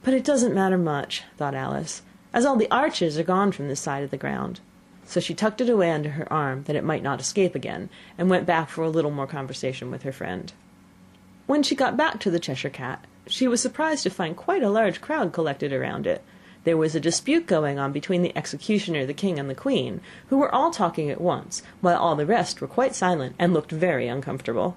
"But it doesn't matter much," thought Alice, "as all the arches are gone from this side of the ground." So she tucked it away under her arm, that it might not escape again, and went back for a little more conversation with her friend. When she got back to the Cheshire Cat, she was surprised to find quite a large crowd collected around it. There was a dispute going on between the executioner, the King, and the Queen, who were all talking at once, while all the rest were quite silent and looked very uncomfortable.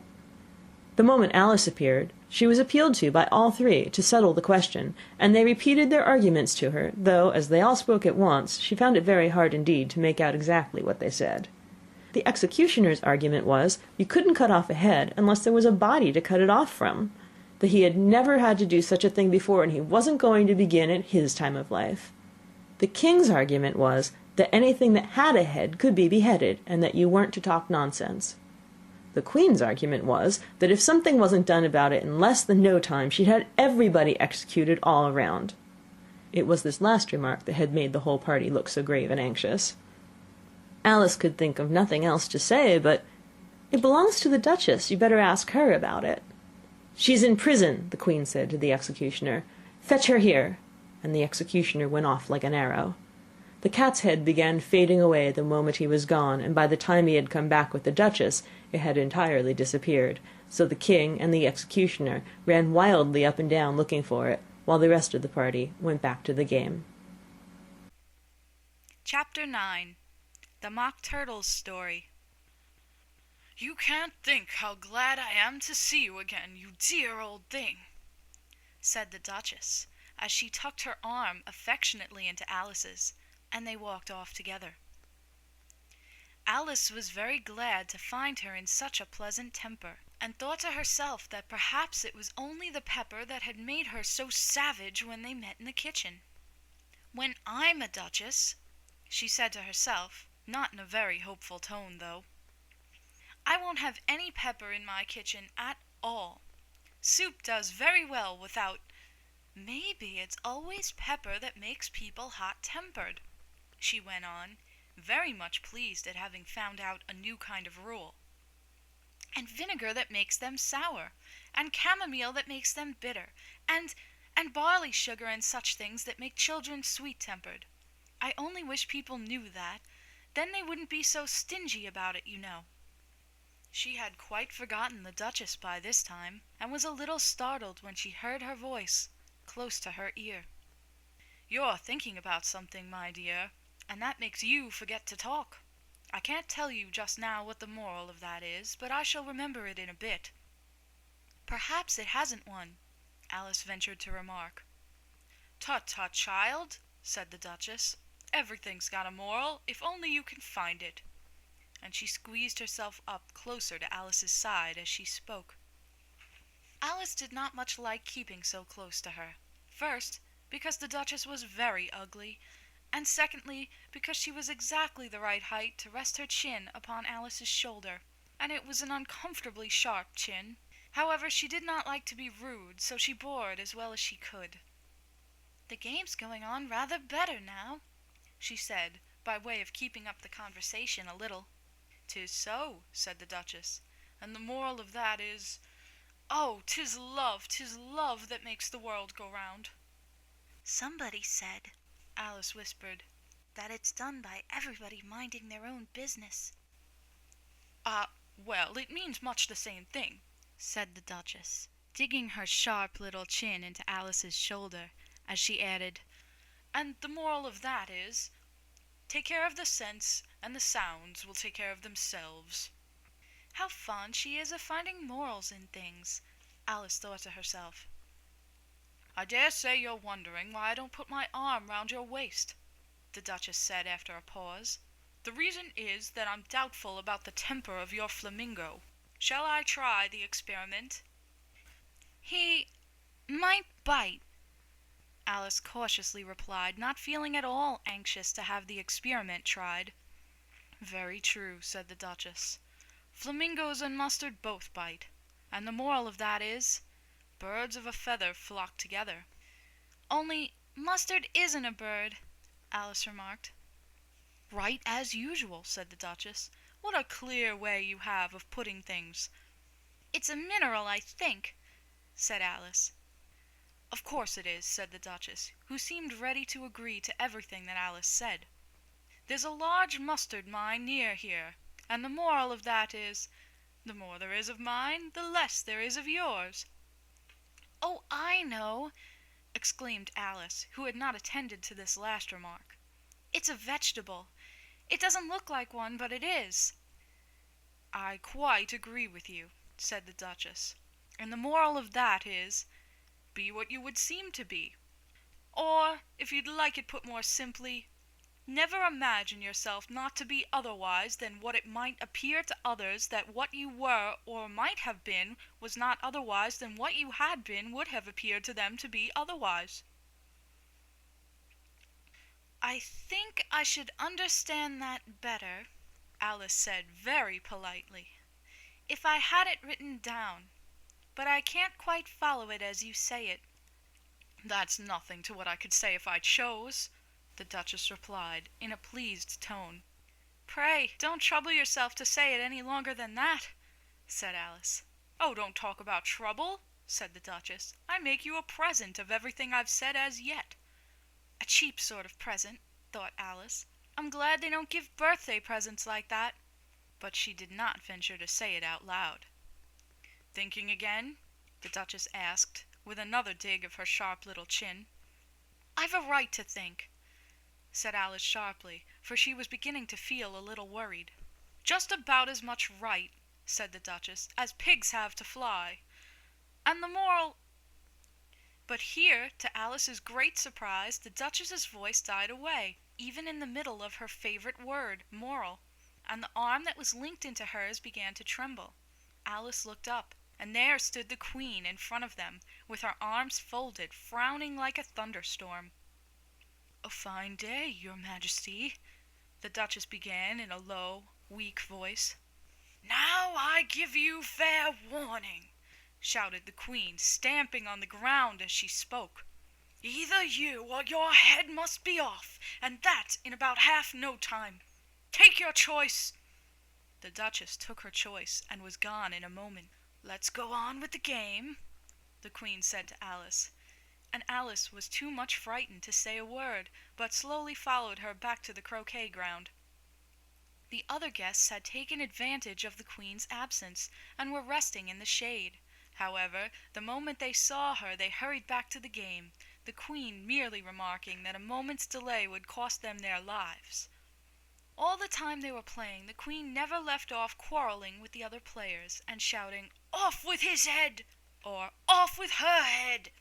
The moment Alice appeared, she was appealed to by all three to settle the question, and they repeated their arguments to her, though, as they all spoke at once, she found it very hard indeed to make out exactly what they said. The executioner's argument was, you couldn't cut off a head unless there was a body to cut it off from, that he had never had to do such a thing before, and he wasn't going to begin at his time of life. The King's argument was, that anything that had a head could be beheaded, and that you weren't to talk nonsense. The Queen's argument was, that if something wasn't done about it in less than no time, she'd had everybody executed all around. It was this last remark that had made the whole party look so grave and anxious. Alice could think of nothing else to say, but "It belongs to the Duchess. You better ask her about it." "She's in prison," the Queen said to the executioner. "Fetch her here." And the executioner went off like an arrow. The cat's head began fading away the moment he was gone, and by the time he had come back with the Duchess, it had entirely disappeared, so the King and the executioner ran wildly up and down looking for it, while the rest of the party went back to the game. Chapter 9. The Mock Turtle's Story. "You can't think how glad I am to see you again, you dear old thing," said the Duchess, as she tucked her arm affectionately into Alice's, and they walked off together. Alice was very glad to find her in such a pleasant temper, and thought to herself that perhaps it was only the pepper that had made her so savage when they met in the kitchen. "When I'm a duchess," she said to herself, not in a very hopeful tone, though, "I won't have any pepper in my kitchen at all. Soup does very well without Maybe it's always pepper that makes people hot-tempered," she went on, very much pleased at having found out a new kind of rule. "And vinegar that makes them sour, and chamomile that makes them bitter, and barley sugar and such things that make children sweet-tempered. I only wish people knew that. Then they wouldn't be so stingy about it, you know." She had quite forgotten the Duchess by this time, and was a little startled when she heard her voice close to her ear. "You're thinking about something, my dear, and that makes you forget to talk. I can't tell you just now what the moral of that is, but I shall remember it in a bit." "Perhaps it hasn't one," Alice ventured to remark. "Tut, tut, child," said the Duchess. "Everything's got a moral, if only you can find it." And she squeezed herself up closer to Alice's side as she spoke. Alice did not much like keeping so close to her. First, because the Duchess was very ugly, and secondly, because she was exactly the right height to rest her chin upon Alice's shoulder, and it was an uncomfortably sharp chin. However, she did not like to be rude, so she bore it as well as she could. "The game's going on rather better now," she said, by way of keeping up the conversation a little. "'Tis so," said the Duchess, "and the moral of that is, oh, 'tis love that makes the world go round." "Somebody said," Alice whispered, "that it's done by everybody minding their own business." Well, it means much the same thing," said the Duchess, digging her sharp little chin into Alice's shoulder, as she added, "and the moral of that is, take care of the sense, and the sounds will take care of themselves." How fond she is of finding morals in things, Alice thought to herself. "I dare say you're wondering why I don't put my arm round your waist," the Duchess said after a pause. "The reason is that I'm doubtful about the temper of your flamingo. Shall I try the experiment?" "He might bite," Alice cautiously replied, not feeling at all anxious to have the experiment tried. "Very true," said the Duchess. "Flamingos and mustard both bite, and the moral of that is, birds of a feather flock together." "Only mustard isn't a bird," Alice remarked. "Right as usual," said the Duchess. "What a clear way you have of putting things." "It's a mineral, I think," said Alice. "Of course it is," said the Duchess, who seemed ready to agree to everything that Alice said. "There's a large mustard mine near here, and the moral of that is, the more there is of mine, the less there is of yours." "Oh, I know!" exclaimed Alice, who had not attended to this last remark. "It's a vegetable. It doesn't look like one, but it is." "I quite agree with you," said the Duchess, "and the moral of that is, be what you would seem to be. Or, if you'd like it put more simply, never imagine yourself not to be otherwise than what it might appear to others that what you were or might have been was not otherwise than what you had been would have appeared to them to be otherwise." "I think I should understand that better," Alice said very politely, "if I had it written down, but I can't quite follow it as you say it." "That's nothing to what I could say if I chose," the Duchess replied, in a pleased tone. "Pray, don't trouble yourself to say it any longer than that," said Alice. "Oh, don't talk about trouble," said the Duchess. "I make you a present of everything I've said as yet." "A cheap sort of present," thought Alice. "I'm glad they don't give birthday presents like that." But she did not venture to say it out loud. "Thinking again?" the Duchess asked, with another dig of her sharp little chin. "I've a right to think," said Alice sharply, for she was beginning to feel a little worried. "Just about as much right," said the Duchess, "as pigs have to fly. And the moral—" But here, to Alice's great surprise, the Duchess's voice died away, even in the middle of her favorite word, moral, and the arm that was linked into hers began to tremble. Alice looked up, and there stood the Queen in front of them, with her arms folded, frowning like a thunderstorm. "A fine day, Your Majesty," the Duchess began in a low, weak voice. "Now I give you fair warning," shouted the Queen, stamping on the ground as she spoke. Either you or your head must be off, and that in about half no time. Take your choice." The Duchess took her choice and was gone in a moment. "Let's go on with the game," the Queen said to Alice, and Alice was too much frightened to say a word, but slowly followed her back to the croquet ground. The other guests had taken advantage of the Queen's absence, and were resting in the shade. However, the moment they saw her they hurried back to the game, the Queen merely remarking that a moment's delay would cost them their lives. All the time they were playing, the Queen never left off quarreling with the other players, and shouting, "Off with his head!" or "Off with her head!"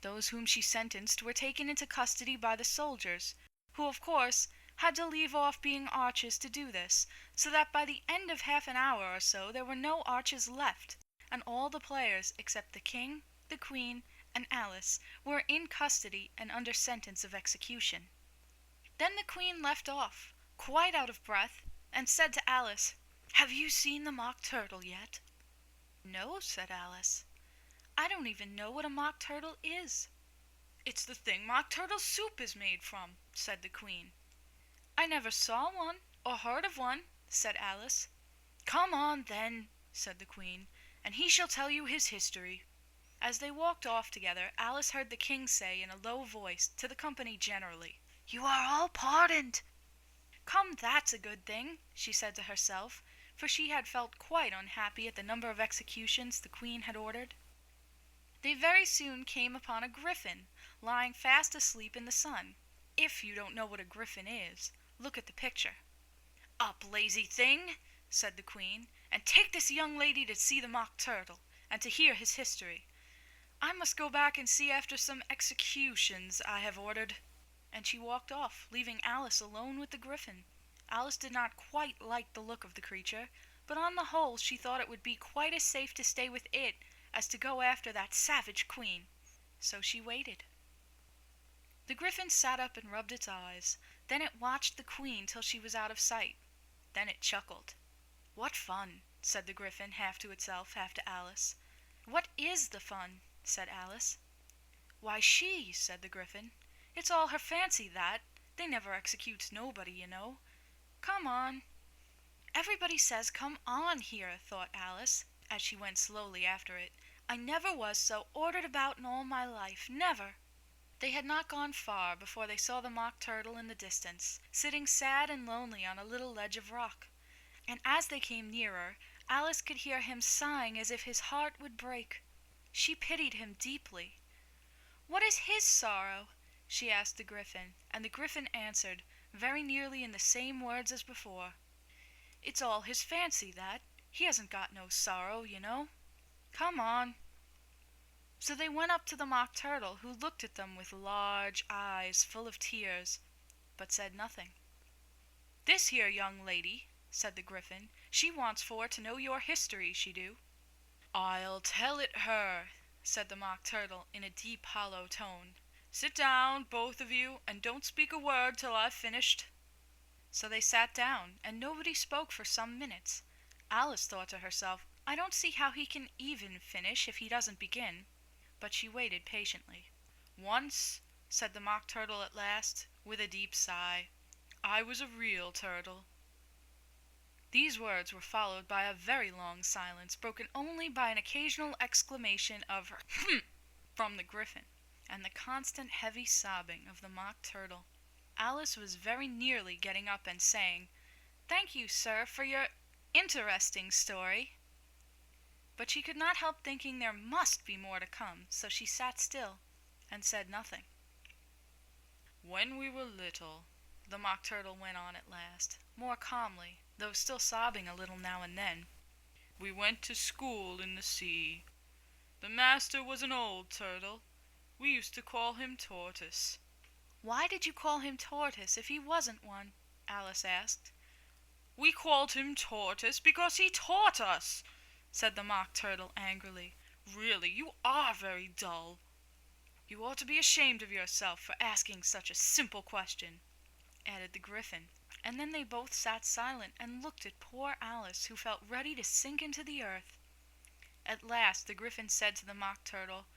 Those whom she sentenced were taken into custody by the soldiers, who, of course, had to leave off being archers to do this, so that by the end of half an hour or so there were no archers left, and all the players except the King, the Queen, and Alice were in custody and under sentence of execution. Then the Queen left off, quite out of breath, and said to Alice, "Have you seen the Mock Turtle yet?" "No," said Alice. "I don't even know what a mock turtle is." "It's the thing mock turtle soup is made from," said the Queen. "I never saw one, or heard of one," said Alice. "Come on, then," said the Queen, "and he shall tell you his history." As they walked off together, Alice heard the King say in a low voice to the company generally, "You are all pardoned." "Come, that's a good thing," she said to herself, for she had felt quite unhappy at the number of executions the Queen had ordered. They very soon came upon a griffin, lying fast asleep in the sun. If you don't know what a griffin is, look at the picture. "Up, lazy thing," said the Queen, "and take this young lady to see the Mock Turtle, and to hear his history. I must go back and see after some executions I have ordered." And she walked off, leaving Alice alone with the griffin. Alice did not quite like the look of the creature, but on the whole she thought it would be quite as safe to stay with it as to go after that savage Queen. So she waited. The griffin sat up and rubbed its eyes. Then it watched the Queen till she was out of sight. Then it chuckled. "What fun!" said the griffin, half to itself, half to Alice. "What is the fun?" said Alice. "Why, she," said the griffin. "It's all her fancy, that. They never executes nobody, you know. Come on." "Everybody says come on here," thought Alice, as she went slowly after it. "I never was so ordered about in all my life, never." They had not gone far before they saw the Mock Turtle in the distance, sitting sad and lonely on a little ledge of rock. And as they came nearer, Alice could hear him sighing as if his heart would break. She pitied him deeply. "What is his sorrow?" she asked the griffin, and the griffin answered, very nearly in the same words as before, "It's all his fancy, that. He hasn't got no sorrow, you know. Come on." So they went up to the Mock Turtle, who looked at them with large eyes full of tears, but said nothing. "This here young lady," said the griffin, "she wants for to know your history, she do." "I'll tell it her," said the Mock Turtle in a deep hollow tone. "Sit down, both of you, and don't speak a word till I've finished." So they sat down, and nobody spoke for some minutes. Alice thought to herself, "I don't see how he can even finish if he doesn't begin." But she waited patiently. "Once," said the Mock Turtle at last, with a deep sigh, "I was a real turtle." These words were followed by a very long silence, broken only by an occasional exclamation of "Hm!" from the griffin, and the constant heavy sobbing of the Mock Turtle. Alice was very nearly getting up and saying, "Thank you, sir, for your interesting story." But she could not help thinking there must be more to come, so she sat still and said nothing. "When we were little," the Mock Turtle went on at last, more calmly, though still sobbing a little now and then, "we went to school in the sea. The master was an old turtle. We used to call him Tortoise." "Why did you call him Tortoise if he wasn't one?" Alice asked. "We called him Tortoise because he taught us," said the Mock Turtle angrily. "Really, you are very dull. You ought to be ashamed of yourself for asking such a simple question," added the griffin. And then they both sat silent and looked at poor Alice, who felt ready to sink into the earth. At last the griffin said to the Mock Turtle,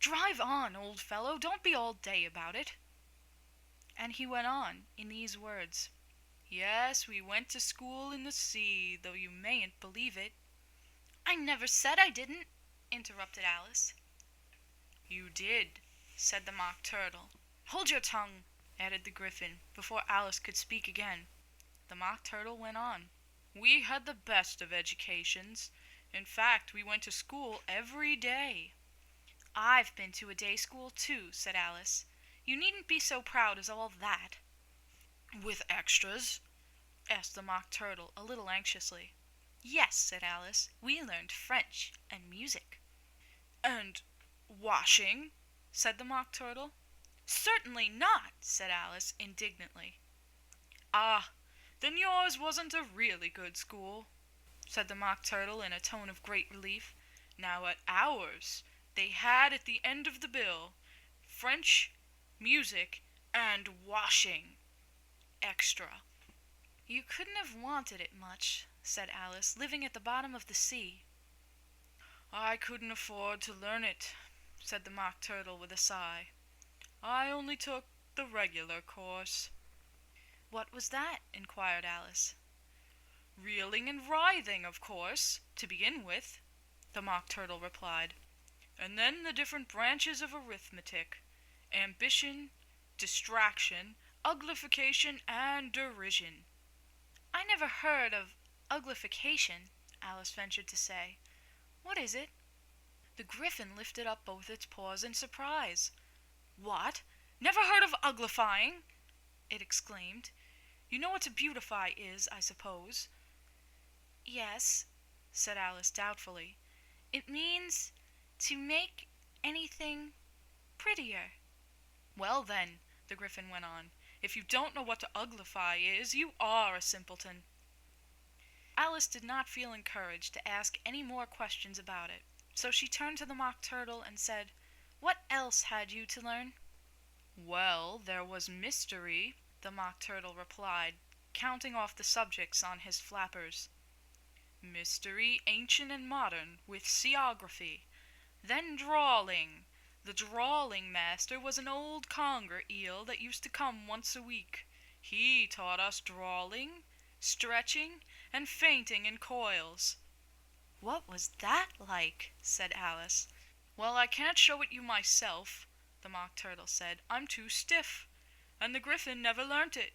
Drive on, old fellow, don't be all day about it." And he went on in these words: "Yes, we went to school in the sea, though you mayn't believe it." "I never said I didn't," interrupted Alice. "You did," said the Mock Turtle. "Hold your tongue," added the Gryphon, before Alice could speak again. The Mock Turtle went on: "We had the best of educations. In fact, we went to school every day." "I've been to a day school too," said Alice. "You needn't be so proud as all that." "With extras?" asked the Mock Turtle a little anxiously. "Yes," said Alice. "We learned French and music." "And washing?" said the Mock Turtle. "Certainly not," said Alice indignantly. "Ah, then yours wasn't a really good school," said the Mock Turtle in a tone of great relief. "Now at ours they had at the end of the bill French, music, and washing. Extra." "You couldn't have wanted it much," said Alice, "living at the bottom of the sea." "I couldn't afford to learn it," said the Mock Turtle with a sigh. "I only took the regular course." "What was that?" inquired Alice. "Reeling and writhing, of course, to begin with," the Mock Turtle replied. "And then the different branches of arithmetic: ambition, distraction, uglification, and derision." "I never heard of uglification," Alice ventured to say. "What is it?" The Gryphon lifted up both its paws in surprise. "What? Never heard of uglifying?" it exclaimed. "You know what to beautify is, I suppose." "Yes," said Alice doubtfully. "It means to make anything prettier." "Well then," the Gryphon went on, "if you don't know what to uglify is, you are a simpleton." Alice did not feel encouraged to ask any more questions about it, so she turned to the Mock Turtle and said, "What else had you to learn?" "Well, there was mystery," the Mock Turtle replied, counting off the subjects on his flappers. "Mystery, ancient and modern, with seaography. Then drawling. The drawling master was an old conger eel that used to come once a week. He taught us drawling, stretching, and fainting in coils." "What was that like?" said Alice. "Well, I can't show it you myself," the Mock Turtle said. "I'm too stiff, and the Gryphon never learnt it."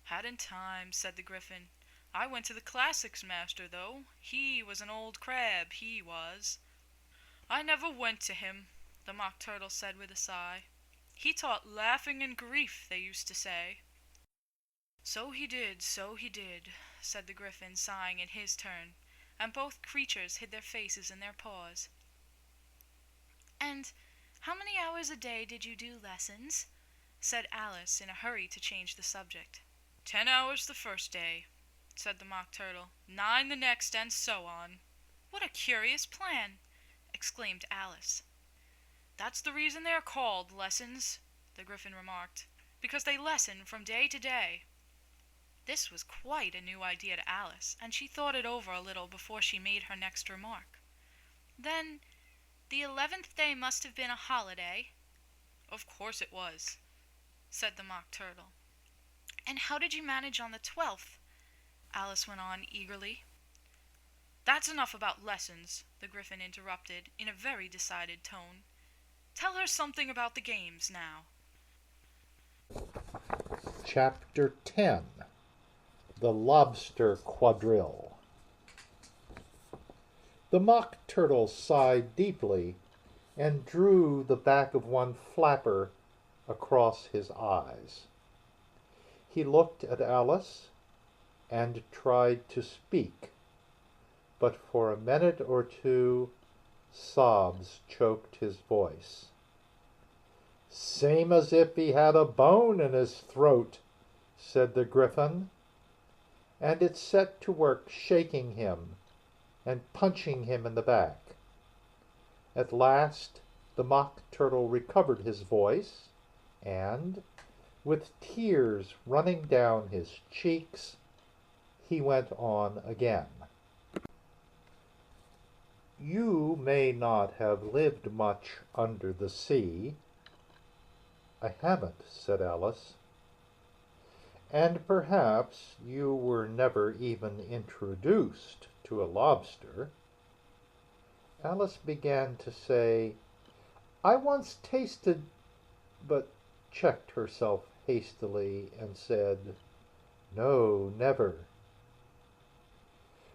"Hadn't time," said the Gryphon. "I went to the classics master, though. He was an old crab, he was." "I never went to him," the Mock Turtle said with a sigh. "He taught laughing and grief, they used to say." So he did," said the Gryphon, sighing in his turn, and both creatures hid their faces in their paws. "And how many hours a day did you do lessons?" said Alice in a hurry to change the subject. 10 hours the first day," said the Mock Turtle, 9 the next, and so on." "What a curious plan!" exclaimed Alice. "That's the reason they are called lessons," the Gryphon remarked, "because they lessen from day to day." This was quite a new idea to Alice, and she thought it over a little before she made her next remark. "Then the 11th day must have been a holiday?" "Of course it was," said the Mock Turtle. "And how did you manage on the 12th?" Alice went on eagerly. "That's enough about lessons," the Gryphon interrupted in a very decided tone. "Tell her something about the games now." Chapter 10. The Lobster Quadrille. The Mock Turtle sighed deeply and drew the back of one flapper across his eyes. He looked at Alice and tried to speak, but for a minute or two sobs choked his voice. "Same as if he had a bone in his throat," said the Gryphon, and it set to work shaking him and punching him in the back. At last the Mock Turtle recovered his voice, and, with tears running down his cheeks, he went on again. "You may not have lived much under the sea." "I haven't," said Alice. "And perhaps you were never even introduced to a lobster." Alice began to say, "I once tasted," but checked herself hastily and said, "No, never."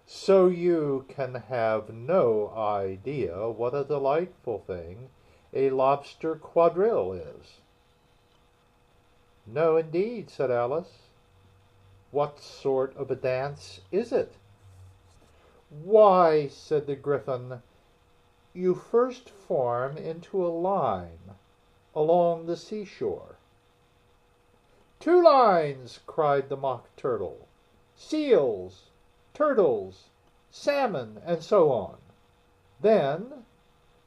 "So you can have no idea what a delightful thing a lobster quadrille is." "No, indeed," said Alice. "What sort of a dance is it?" "Why," said the Gryphon, "you first form into a line along the seashore." "Two lines!" cried the Mock Turtle. "Seals, turtles, salmon, and so on. Then,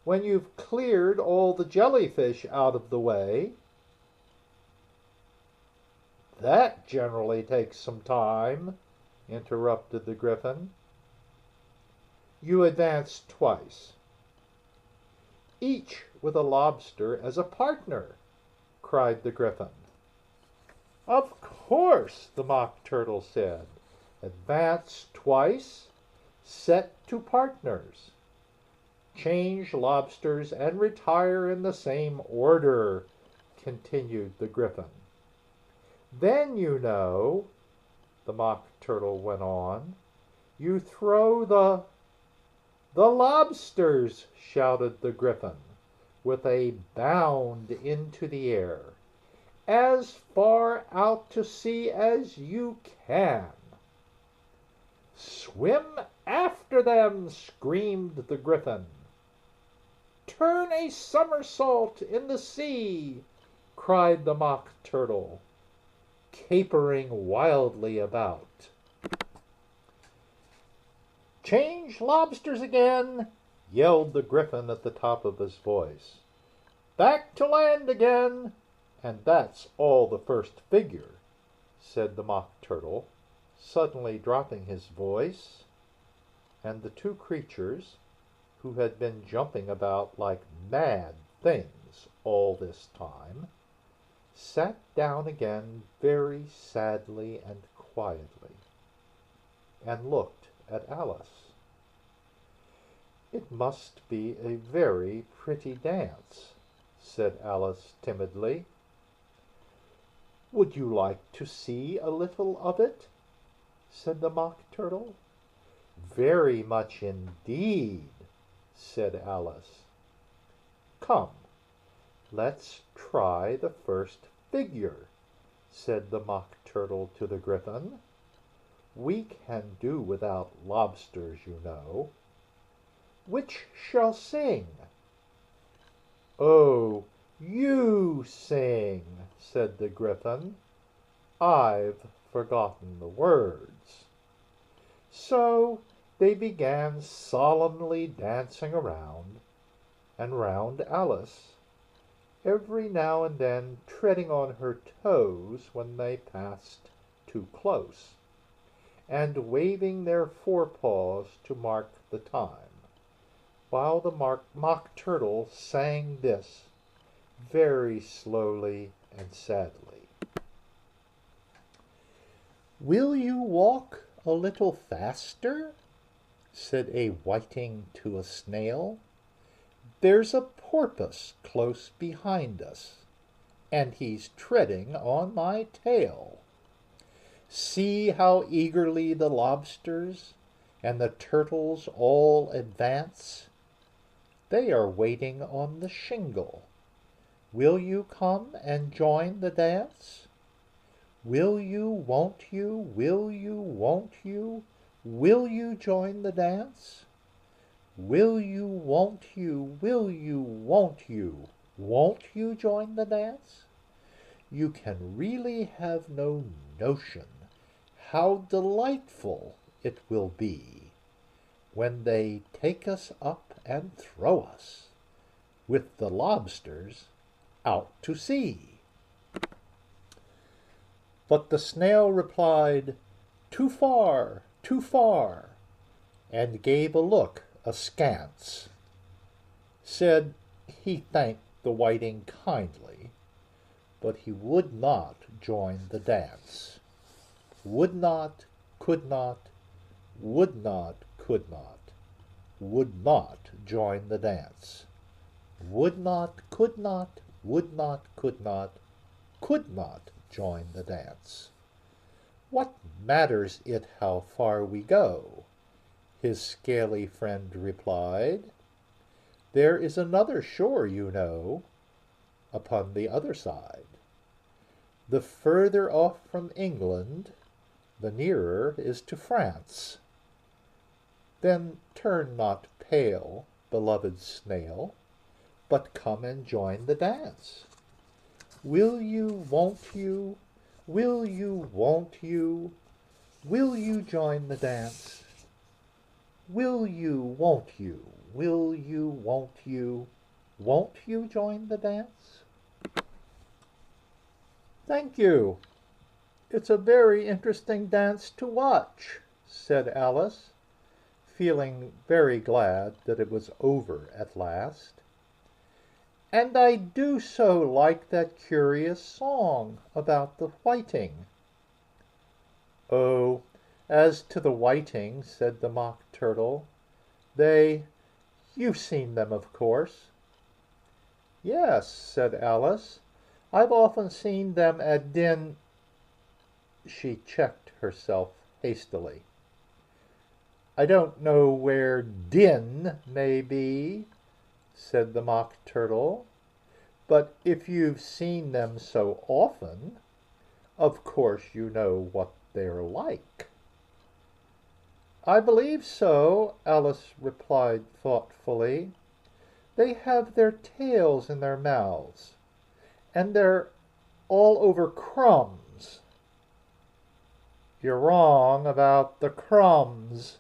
when you've cleared all the jellyfish out of the way—" "That generally takes some time," interrupted the Gryphon. "You advance twice, each with a lobster as a partner," cried the Gryphon. "Of course," the Mock Turtle said. "Advance twice, set to partners. Change lobsters and retire in the same order," continued the Gryphon. "Then, you know," the Mock Turtle went on, "you throw the—" "The lobsters!" shouted the Gryphon, with a bound into the air. "As far out to sea as you can." "Swim after them!" screamed the Gryphon. "Turn a somersault in the sea!" cried the Mock Turtle, capering wildly about. "Change lobsters again!" yelled the Gryphon at the top of his voice. "Back to land again! And that's all the first figure," said the Mock Turtle, suddenly dropping his voice, and the two creatures, who had been jumping about like mad things all this time, sat down again very sadly and quietly, and looked at Alice. "It must be a very pretty dance," said Alice timidly. "Would you like to see a little of it?" said the Mock Turtle. "Very much indeed," said Alice. "Come, let's try the first figure," said the Mock Turtle to the Gryphon. "We can do without lobsters, you know. Which shall sing?" "Oh, you sing," said the Gryphon. "I've forgotten the words." So they began solemnly dancing around and round Alice, every now and then treading on her toes when they passed too close, and waving their forepaws to mark the time, while the Mock Turtle sang this very slowly and sadly. "Will you walk a little faster?" said a whiting to a snail. "There's a porpoise close behind us, and he's treading on my tail. See how eagerly the lobsters and the turtles all advance. They are waiting on the shingle. Will you come and join the dance? Will you, won't you, will you, won't you, will you join the dance? Will you, won't you, will you, won't you join the dance? You can really have no notion how delightful it will be when they take us up and throw us, with the lobsters, out to sea." But the snail replied, "Too far, too far," and gave a look askance. said he thanked the whiting kindly, but he would not join the dance. Would not, could not, would not, could not, would not join the dance. Would not, could not, would not, could not join the dance. What matters it how far we go? His scaly friend replied. There is another shore, you know, upon the other side. The further off from England, the nearer is to France. Then turn not pale, beloved snail, but come and join the dance. Will you, won't you, will you, won't you, will you join the dance? Will you, won't you, will you, won't you join the dance? Thank you. It's a very interesting dance to watch, said Alice, feeling very glad that it was over at last. And I do so like that curious song about the whiting. Oh, as to the whiting, said the Mock Turtle, you've seen them, of course. Yes, said Alice, I've often seen them at She checked herself hastily. I don't know where Din may be, said the Mock Turtle, but if you've seen them so often, of course you know what they're like. I believe so, Alice replied thoughtfully. They have their tails in their mouths, and they're all over crumbs. You're wrong about the crumbs,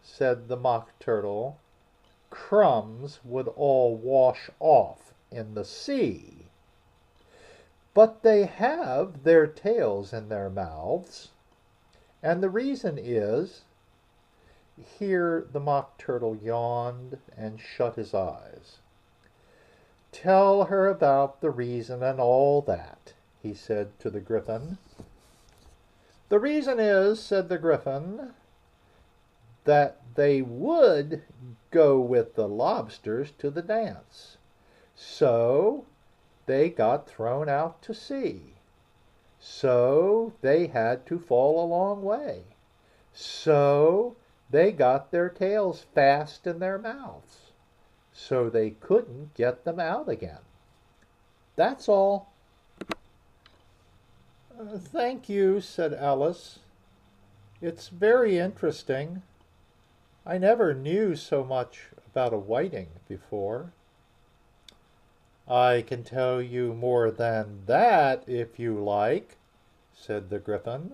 said the Mock Turtle. Crumbs would all wash off in the sea. But they have their tails in their mouths, and the reason is, here the Mock Turtle yawned and shut his eyes. Tell her about the reason and all that, he said to the Gryphon. The reason is, said the Gryphon, that they would go with the lobsters to the dance. So they got thrown out to sea. So they had to fall a long way. So they got their tails fast in their mouths. So they couldn't get them out again. That's all. Thank you, said Alice. It's very interesting. I never knew so much about a whiting before. I can tell you more than that if you like, said the Gryphon.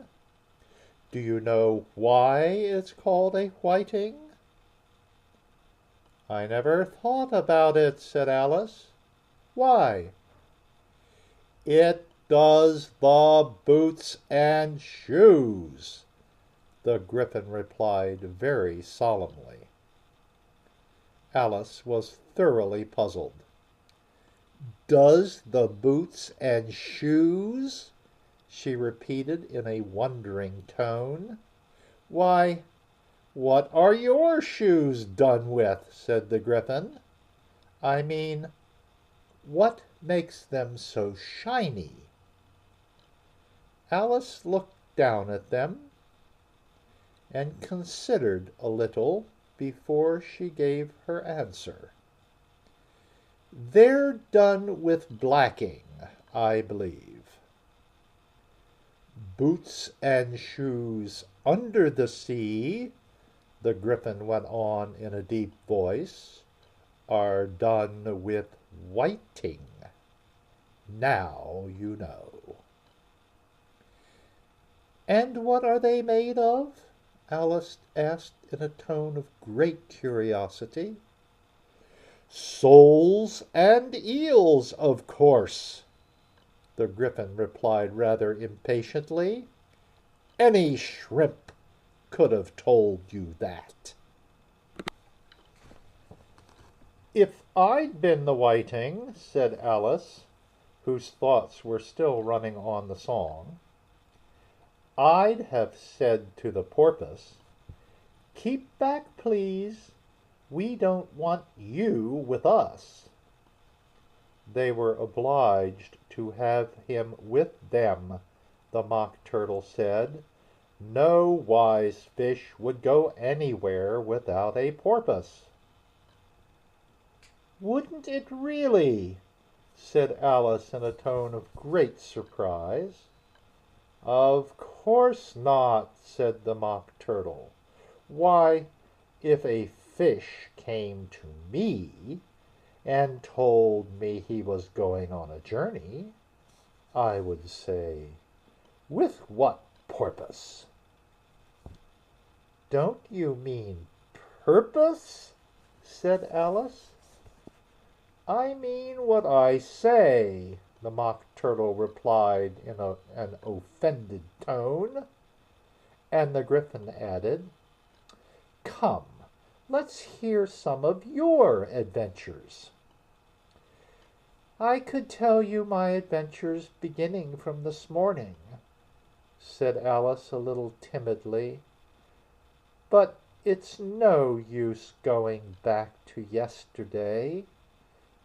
Do you know why it's called a whiting? I never thought about it, said Alice. Why? It does the boots and shoes, the Gryphon replied very solemnly. Alice was thoroughly puzzled. Does the boots and shoes? She repeated in a wondering tone. Why, what are your shoes done with? Said the Gryphon. I mean, what makes them so shiny? Alice looked down at them and considered a little before she gave her answer. They're done with blacking, I believe. Boots and shoes under the sea, the Gryphon went on in a deep voice, are done with whiting. Now you know. And what are they made of? Alice asked in a tone of great curiosity. Soles and eels, of course, the Gryphon replied rather impatiently. Any shrimp could have told you that. If I'd been the whiting, said Alice, whose thoughts were still running on the song, I'd have said to the porpoise, keep back, please. We don't want you with us. They were obliged to have him with them, the Mock Turtle said. No wise fish would go anywhere without a porpoise. Wouldn't it really? Said Alice in a tone of great surprise. Of course not, said the Mock Turtle. Why, if a fish came to me and told me he was going on a journey, I would say, with what purpose? Don't you mean purpose? Said Alice. I mean what I say, the Mock Turtle replied in an offended tone. And the Gryphon added, come, let's hear some of your adventures. I could tell you my adventures beginning from this morning, said Alice a little timidly, but it's no use going back to yesterday,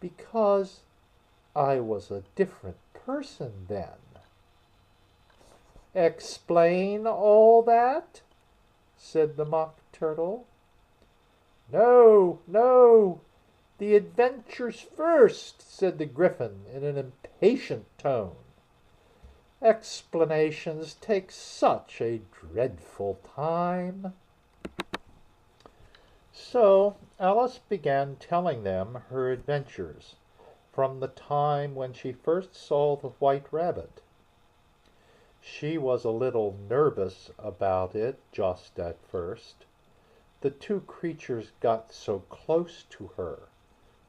because I was a different person then. Explain all that? Said the Mock Turtle. No, no, the adventures first, said the Gryphon in an impatient tone. Explanations take such a dreadful time. So Alice began telling them her adventures from the time when she first saw the white rabbit. She was a little nervous about it just at first. The two creatures got so close to her,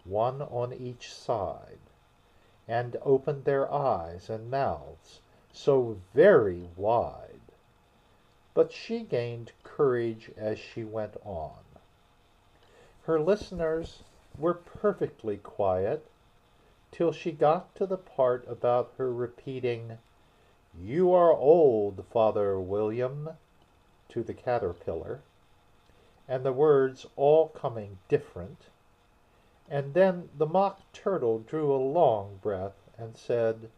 one on each side, and opened their eyes and mouths so very wide. But she gained courage as she went on. Her listeners were perfectly quiet till she got to the part about her repeating, "You are old, Father William," to the caterpillar, and the words all coming different. And then the Mock Turtle drew a long breath and said,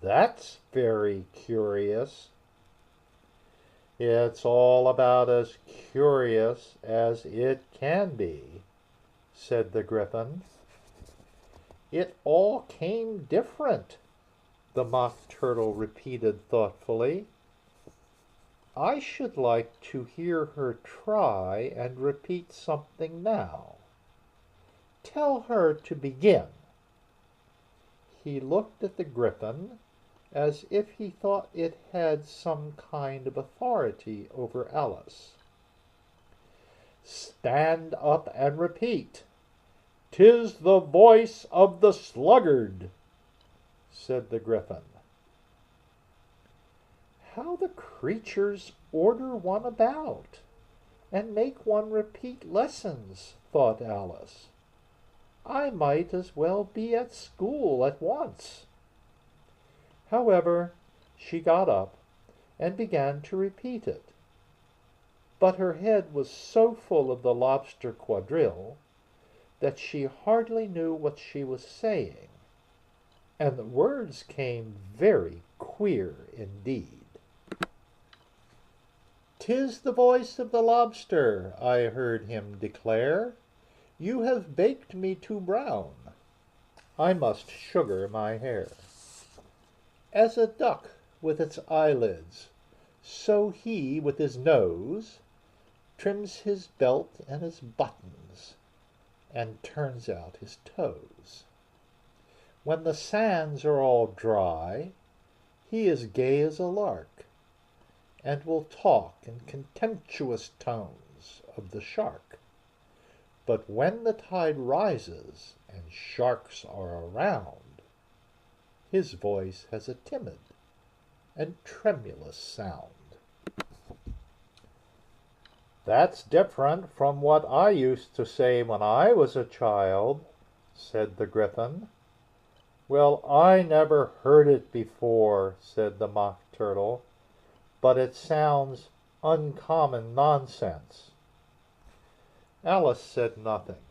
"That's very curious." "It's all about as curious as it can be," said the Gryphon. "It all came different," the Mock Turtle repeated thoughtfully. "I should like to hear her try and repeat something now. Tell her to begin." He looked at the Gryphon as if he thought it had some kind of authority over Alice. "Stand up and repeat. 'Tis the voice of the sluggard," said the Gryphon. How the creatures order one about, and make one repeat lessons, thought Alice. I might as well be at school at once. However, she got up and began to repeat it. But her head was so full of the lobster quadrille that she hardly knew what she was saying, and the words came very queer indeed. "'Tis the voice of the lobster," I heard him declare. "You have baked me too brown. I must sugar my hair. As a duck with its eyelids, so he with his nose trims his belt and his buttons, and turns out his toes. When the sands are all dry, he is gay as a lark, and will talk in contemptuous tones of the shark. But when the tide rises and sharks are around, his voice has a timid and tremulous sound." "That's different from what I used to say when I was a child," said the Gryphon. "Well, I never heard it before," said the Mock Turtle, "but it sounds uncommon nonsense." Alice said nothing.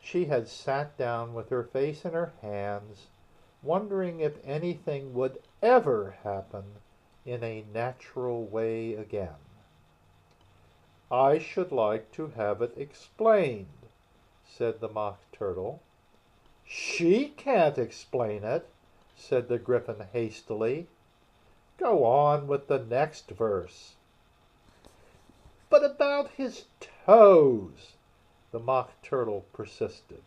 She had sat down with her face in her hands, wondering if anything would ever happen in a natural way again. "I should like to have it explained," said the Mock Turtle. "She can't explain it," said the Gryphon hastily. "Go on with the next verse." "But about his toes," the Mock Turtle persisted.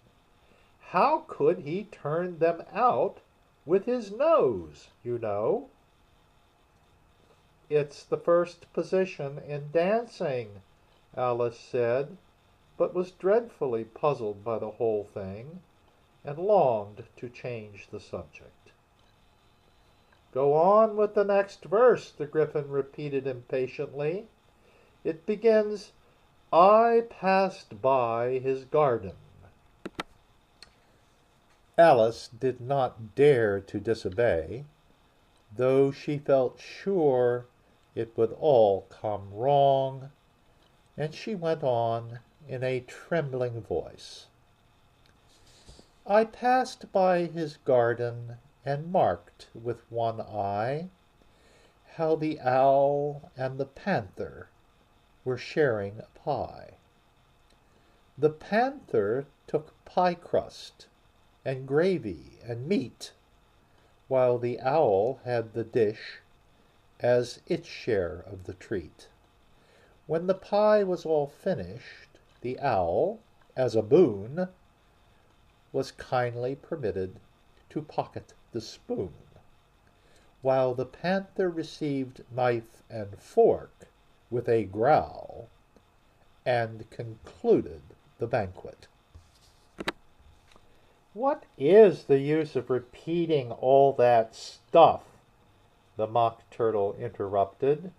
"How could he turn them out with his nose, you know?" "It's the first position in dancing," Alice said, but was dreadfully puzzled by the whole thing, and longed to change the subject. "Go on with the next verse," the Gryphon repeated impatiently. "It begins, 'I passed by his garden.'" Alice did not dare to disobey, though she felt sure it would all come wrong, and she went on in a trembling voice. "I passed by his garden and marked with one eye how the owl and the panther were sharing a pie. The panther took pie crust and gravy and meat, while the owl had the dish as its share of the treat. When the pie was all finished, the owl, as a boon, was kindly permitted to pocket the spoon, while the panther received knife and fork with a growl, and concluded the banquet." "What is the use of repeating all that stuff," the Mock Turtle interrupted,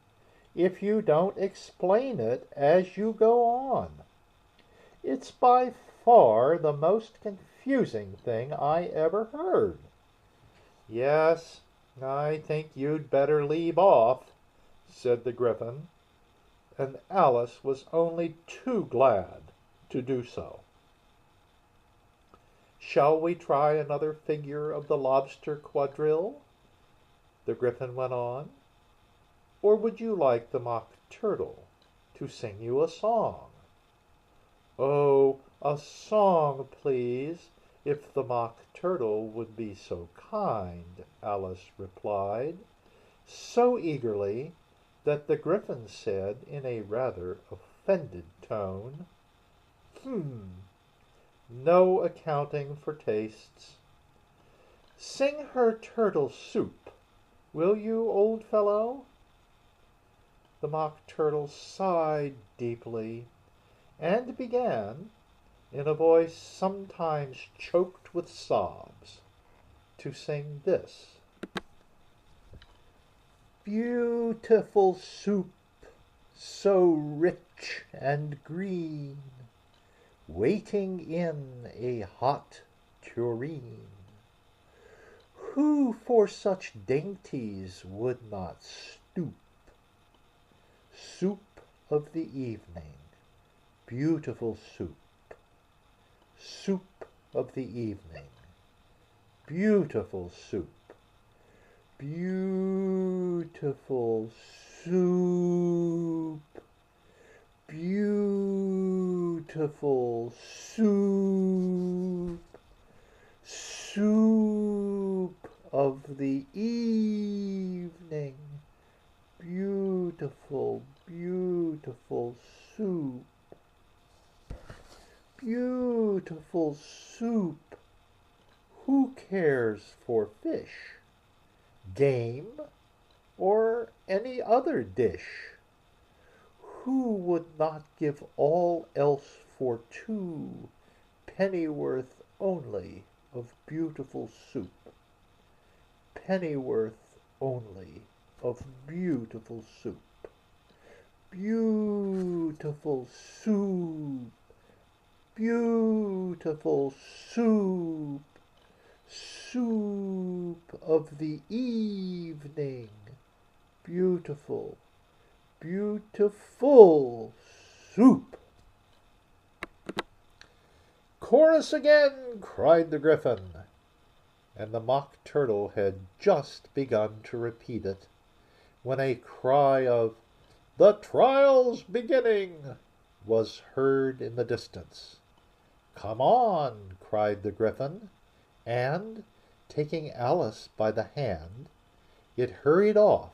"if you don't explain it as you go on? It's by far the most confusing thing I ever heard." "Yes, I think you'd better leave off," said the Gryphon, and Alice was only too glad to do so. "Shall we try another figure of the lobster quadrille?" the Gryphon went on. "Or would you like the Mock Turtle to sing you a song?" "Oh, a song, please, if the Mock Turtle would be so kind," Alice replied, so eagerly that the Gryphon said in a rather offended tone, no accounting for tastes. Sing her turtle soup, will you, old fellow?" The Mock Turtle sighed deeply, and began, in a voice sometimes choked with sobs, to sing this: "Beautiful soup, so rich and green, waiting in a hot tureen. Who for such dainties would not stoop? Soup of the evening, beautiful soup. Soup of the evening, beautiful soup. Beautiful soup. Beautiful soup. Soup of the evening, beautiful, beautiful soup. Beautiful soup. Who cares for fish, game, or any other dish? Who would not give all else for 2 pennyworth only of beautiful soup? Pennyworth only of beautiful soup. beautiful soup, beautiful soup, soup of the evening, beautiful, beautiful soup. Chorus again, cried the Gryphon, and the Mock Turtle had just begun to repeat it, when a cry of "The trial's beginning" was heard in the distance. "Come on," cried the Gryphon, and, taking Alice by the hand, it hurried off,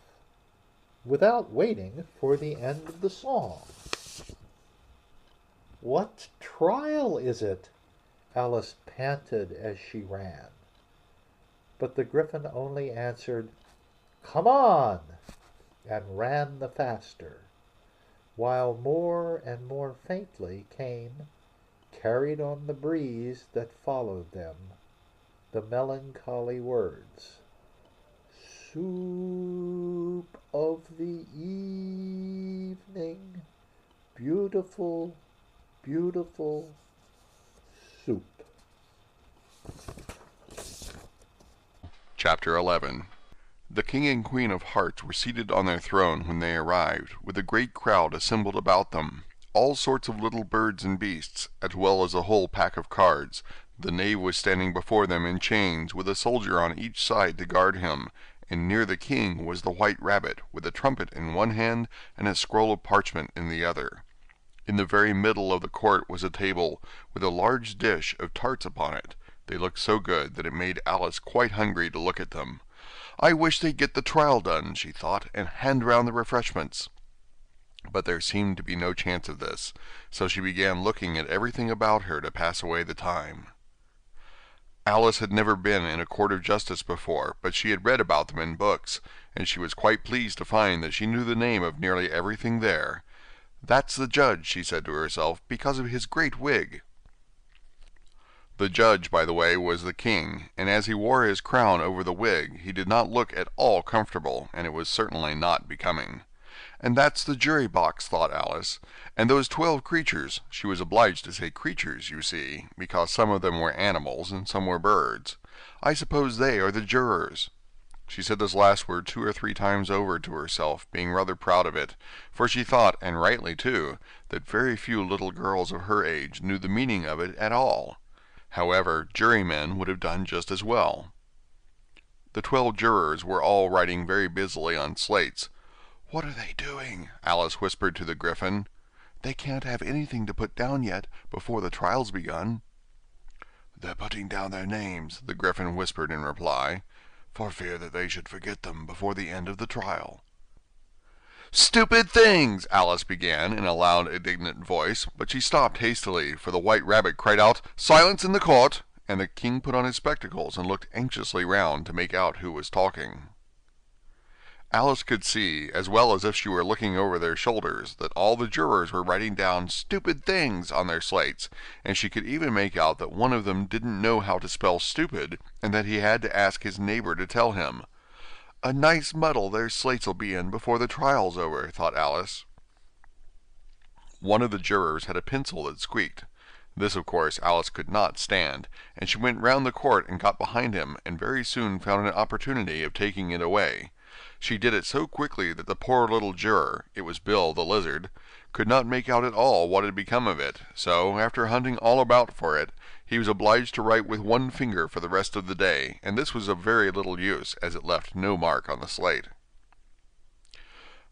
without waiting for the end of the song. "What trial is it?" Alice panted as she ran. But the Gryphon only answered, "Come on," and ran the faster, while more and more faintly came, carried on the breeze that followed them, the melancholy words, "Soup of the evening, beautiful, beautiful soup." Chapter 11. The King and Queen of Hearts were seated on their throne when they arrived, with a great crowd assembled about them, all sorts of little birds and beasts, as well as a whole pack of cards. The knave was standing before them in chains, with a soldier on each side to guard him, and near the king was the white rabbit, with a trumpet in one hand and a scroll of parchment in the other. In the very middle of the court was a table, with a large dish of tarts upon it. They looked so good that it made Alice quite hungry to look at them. "I wish they'd get the trial done," she thought, "and hand round the refreshments." But there seemed to be no chance of this, so she began looking at everything about her to pass away the time. Alice had never been in a court of justice before, but she had read about them in books, and she was quite pleased to find that she knew the name of nearly everything there. "That's the judge," she said to herself, "because of his great wig." The judge, by the way, was the king, and as he wore his crown over the wig, he did not look at all comfortable, and it was certainly not becoming. "And that's the jury box," thought Alice, "and those 12 creatures," she was obliged to say creatures, you see, because some of them were animals and some were birds, "I suppose they are the jurors." She said this last word 2 or 3 times over to herself, being rather proud of it, for she thought, and rightly too, that very few little girls of her age knew the meaning of it at all. However, jurymen would have done just as well. The 12 jurors were all writing very busily on slates. "What are they doing?" Alice whispered to the Gryphon. "They can't have anything to put down yet, before the trial's begun." "They're putting down their names," the Gryphon whispered in reply, "for fear that they should forget them before the end of the trial." "Stupid things!" Alice began in a loud, indignant voice, but she stopped hastily, for the white rabbit cried out, "Silence in the court!" and the king put on his spectacles and looked anxiously round to make out who was talking. Alice could see, as well as if she were looking over their shoulders, that all the jurors were writing down "stupid things" on their slates, and she could even make out that one of them didn't know how to spell stupid, and that he had to ask his neighbor to tell him. "A nice muddle their slates'll be in before the trial's over," thought Alice. One of the jurors had a pencil that squeaked. This, of course, Alice could not stand, and she went round the court and got behind him, and very soon found an opportunity of taking it away. She did it so quickly that the poor little juror, it was Bill the lizard, could not make out at all what had become of it, so, after hunting all about for it, he was obliged to write with one finger for the rest of the day, and this was of very little use, as it left no mark on the slate.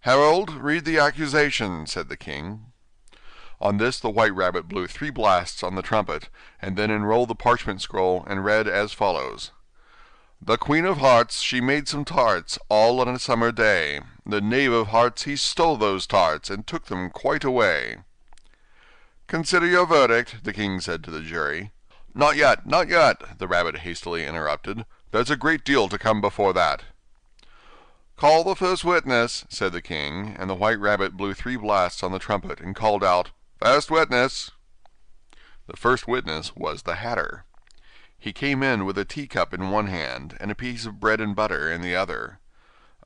"Harold, read the accusation," said the king. On this the white rabbit blew 3 blasts on the trumpet, and then unrolled the parchment scroll and read as follows. "The Queen of Hearts, she made some tarts, all on a summer day. The Knave of Hearts, he stole those tarts, and took them quite away." "Consider your verdict," the king said to the jury. "Not yet, not yet," the rabbit hastily interrupted. "There's a great deal to come before that." "Call the first witness," said the king, and the white rabbit blew 3 blasts on the trumpet and called out, "First witness." The first witness was the Hatter. He came in with a teacup in one hand and a piece of bread and butter in the other.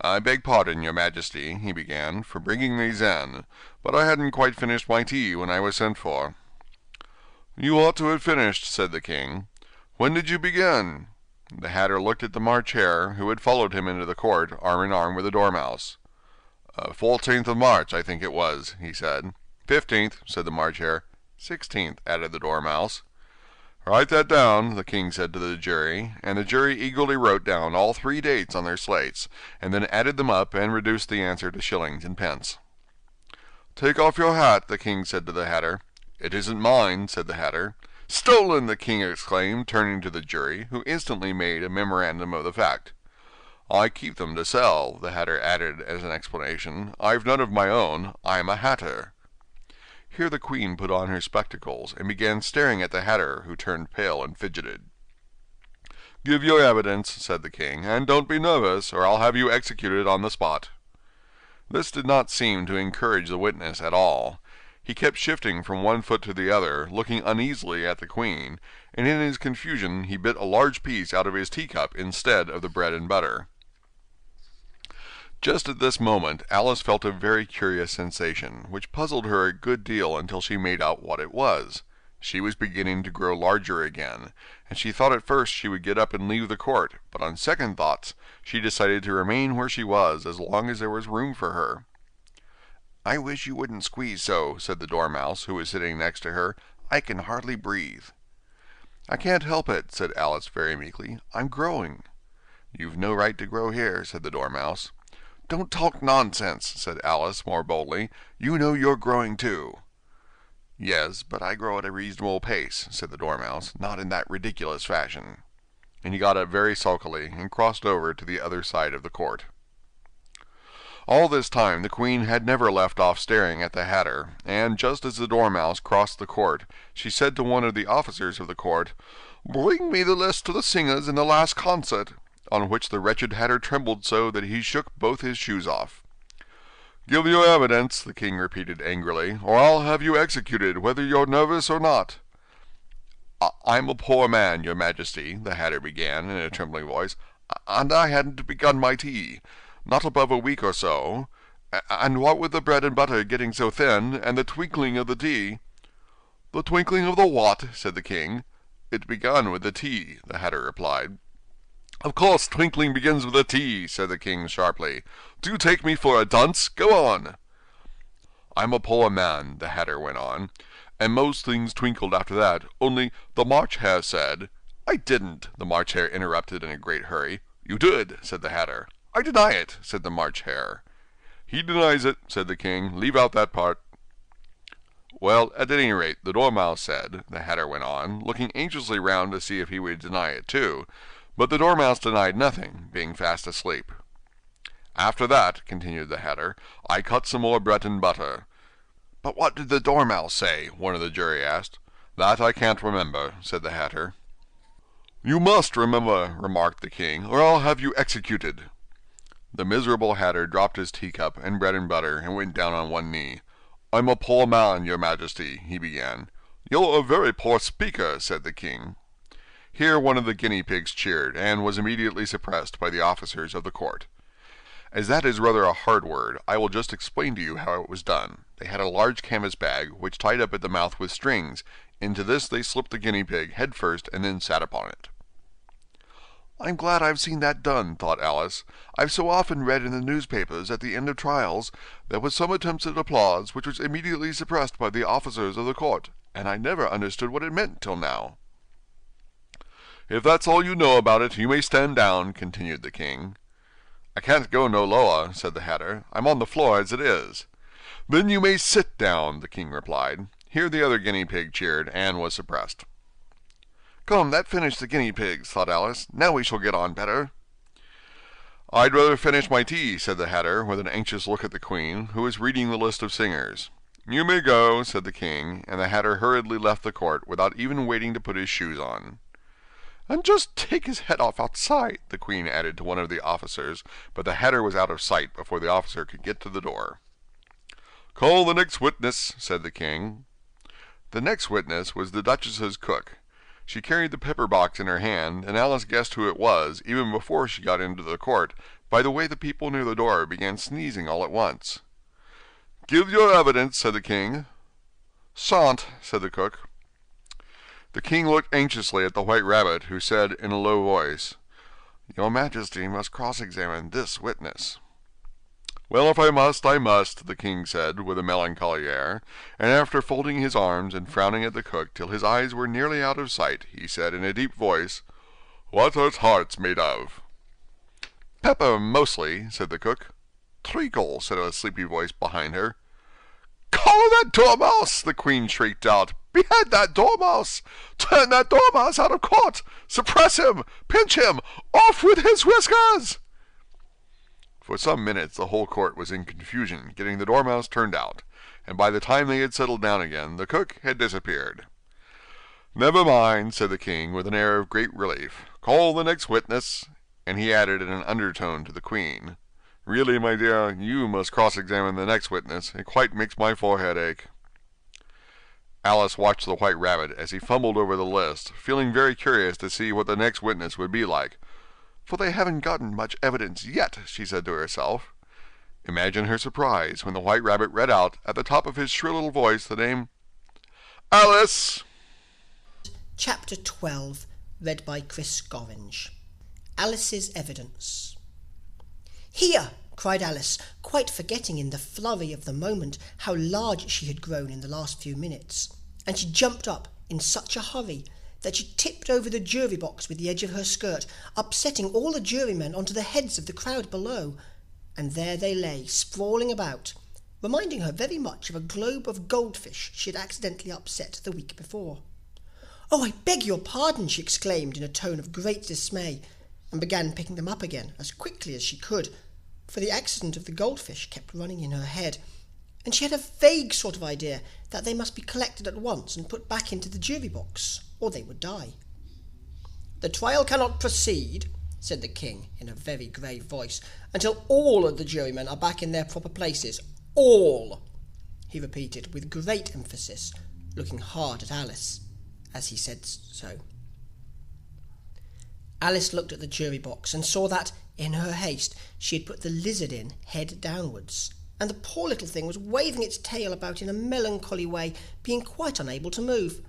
"I beg pardon, your Majesty," he began, "for bringing these in, but I hadn't quite finished my tea when I was sent for." "You ought to have finished," said the king. "When did you begin?" The Hatter looked at the March Hare, who had followed him into the court, arm in arm with the Dormouse. 14th of March, I think it was," he said. 15th, said the March Hare. 16th, added the Dormouse. "Write that down," the king said to the jury, and the jury eagerly wrote down all 3 dates on their slates, and then added them up and reduced the answer to shillings and pence. "Take off your hat," the king said to the Hatter. "It isn't mine," said the Hatter. "Stolen!" the king exclaimed, turning to the jury, who instantly made a memorandum of the fact. "I keep them to sell," the Hatter added as an explanation. "I've none of my own. I'm a hatter." Here the queen put on her spectacles, and began staring at the Hatter, who turned pale and fidgeted. "Give your evidence," said the king, "and don't be nervous, or I'll have you executed on the spot." This did not seem to encourage the witness at all. He kept shifting from one foot to the other, looking uneasily at the queen, and in his confusion he bit a large piece out of his teacup instead of the bread and butter. Just at this moment Alice felt a very curious sensation, which puzzled her a good deal until she made out what it was. She was beginning to grow larger again, and she thought at first she would get up and leave the court, but on second thoughts she decided to remain where she was as long as there was room for her. "I wish you wouldn't squeeze so," said the Dormouse, who was sitting next to her. "I can hardly breathe." "I can't help it," said Alice very meekly. "I'm growing." "You've no right to grow here," said the Dormouse. "Don't talk nonsense," said Alice more boldly. "You know you're growing too." "Yes, but I grow at a reasonable pace," said the Dormouse, "not in that ridiculous fashion." And he got up very sulkily, and crossed over to the other side of the court. All this time the queen had never left off staring at the Hatter, and just as the Dormouse crossed the court, she said to one of the officers of the court, "Bring me the list of the singers in the last concert," on which the wretched Hatter trembled so that he shook both his shoes off. "Give your evidence," the king repeated angrily, "or I'll have you executed, whether you're nervous or not." "I'm a poor man, your Majesty," the Hatter began in a trembling voice, "and I hadn't begun my tea. Not above a week or so. And what with the bread and butter getting so thin, and the twinkling of the tea—" "The twinkling of the what?" said the king. "It begun with the tea," the Hatter replied. "Of course twinkling begins with the tea," said the king sharply. "Do you take me for a dunce? Go on." "I'm a poor man," the Hatter went on, "and most things twinkled after that, only the March Hare said—" "I didn't," the March Hare interrupted in a great hurry. "You did," said the Hatter. "I deny it," said the March Hare. "He denies it," said the king. "Leave out that part." "Well, at any rate, the Dormouse said," the Hatter went on, looking anxiously round to see if he would deny it too, but the Dormouse denied nothing, being fast asleep. "After that," continued the Hatter, "I cut some more bread and butter." "But what did the Dormouse say?" one of the jury asked. "That I can't remember," said the Hatter. "You must remember," remarked the king, "or I'll have you executed." The miserable Hatter dropped his teacup and bread and butter, and went down on one knee. "I'm a poor man, your Majesty," he began. "You're a very poor speaker," said the king. Here one of the guinea pigs cheered, and was immediately suppressed by the officers of the court. As that is rather a hard word, I will just explain to you how it was done. They had a large canvas bag, which tied up at the mouth with strings. Into this they slipped the guinea pig head first, and then sat upon it. "I'm glad I've seen that done," thought Alice. "I've so often read in the newspapers, at the end of trials, there was some attempts at applause, which was immediately suppressed by the officers of the court, and I never understood what it meant till now." "If that's all you know about it, you may stand down," continued the king. "I can't go no lower," said the Hatter. "I'm on the floor as it is." "Then you may sit down," the king replied. Here the other guinea pig cheered, and was suppressed. "Come, that finished the guinea pigs," thought Alice. "Now we shall get on better." "I'd rather finish my tea," said the Hatter, with an anxious look at the queen, who was reading the list of singers. "You may go," said the king, and the Hatter hurriedly left the court, without even waiting to put his shoes on. "And just take his head off outside," the queen added to one of the officers, but the Hatter was out of sight before the officer could get to the door. "Call the next witness," said the king. The next witness was the Duchess's cook. She carried the pepper box in her hand, and Alice guessed who it was, even before she got into the court, by the way the people near the door began sneezing all at once. "Give your evidence," said the king. "Sant," said the cook. The king looked anxiously at the White Rabbit, who said in a low voice, "Your Majesty must cross-examine this witness." "Well, if I must, I must," the king said, with a melancholy air, and after folding his arms and frowning at the cook till his eyes were nearly out of sight, he said in a deep voice, "What are tarts made of?" "Pepper, mostly," said the cook. "Treacle," said a sleepy voice behind her. "Collar that dormouse!" the queen shrieked out. "Behead that dormouse! Turn that dormouse out of court! Suppress him! Pinch him! Off with his whiskers!" For some minutes the whole court was in confusion, getting the dormouse turned out, and by the time they had settled down again, the cook had disappeared. "Never mind," said the king, with an air of great relief. "Call the next witness," and he added in an undertone to the queen, "Really, my dear, you must cross-examine the next witness. It quite makes my forehead ache." Alice watched the White Rabbit as he fumbled over the list, feeling very curious to see what the next witness would be like. "For they haven't gotten much evidence yet," she said to herself. Imagine her surprise when the White Rabbit read out, at the top of his shrill little voice, the name Alice! Chapter 12, read by Chris Gorringe. Alice's Evidence. "Here!" cried Alice, quite forgetting in the flurry of the moment how large she had grown in the last few minutes, and she jumped up in such a hurry that she tipped over the jury box with the edge of her skirt, upsetting all the jurymen onto the heads of the crowd below, and there they lay, sprawling about, reminding her very much of a globe of goldfish she had accidentally upset the week before. "Oh, I beg your pardon," she exclaimed in a tone of great dismay, and began picking them up again as quickly as she could, for the accident of the goldfish kept running in her head, and she had a vague sort of idea that they must be collected at once and put back into the jury box, or they would die. "The trial cannot proceed," said the king in a very grave voice, "until all of the jurymen are back in their proper places. All," he repeated with great emphasis, looking hard at Alice as he said so. Alice looked at the jury box and saw that, in her haste, she had put the lizard in head downwards, and the poor little thing was waving its tail about in a melancholy way, being quite unable to move.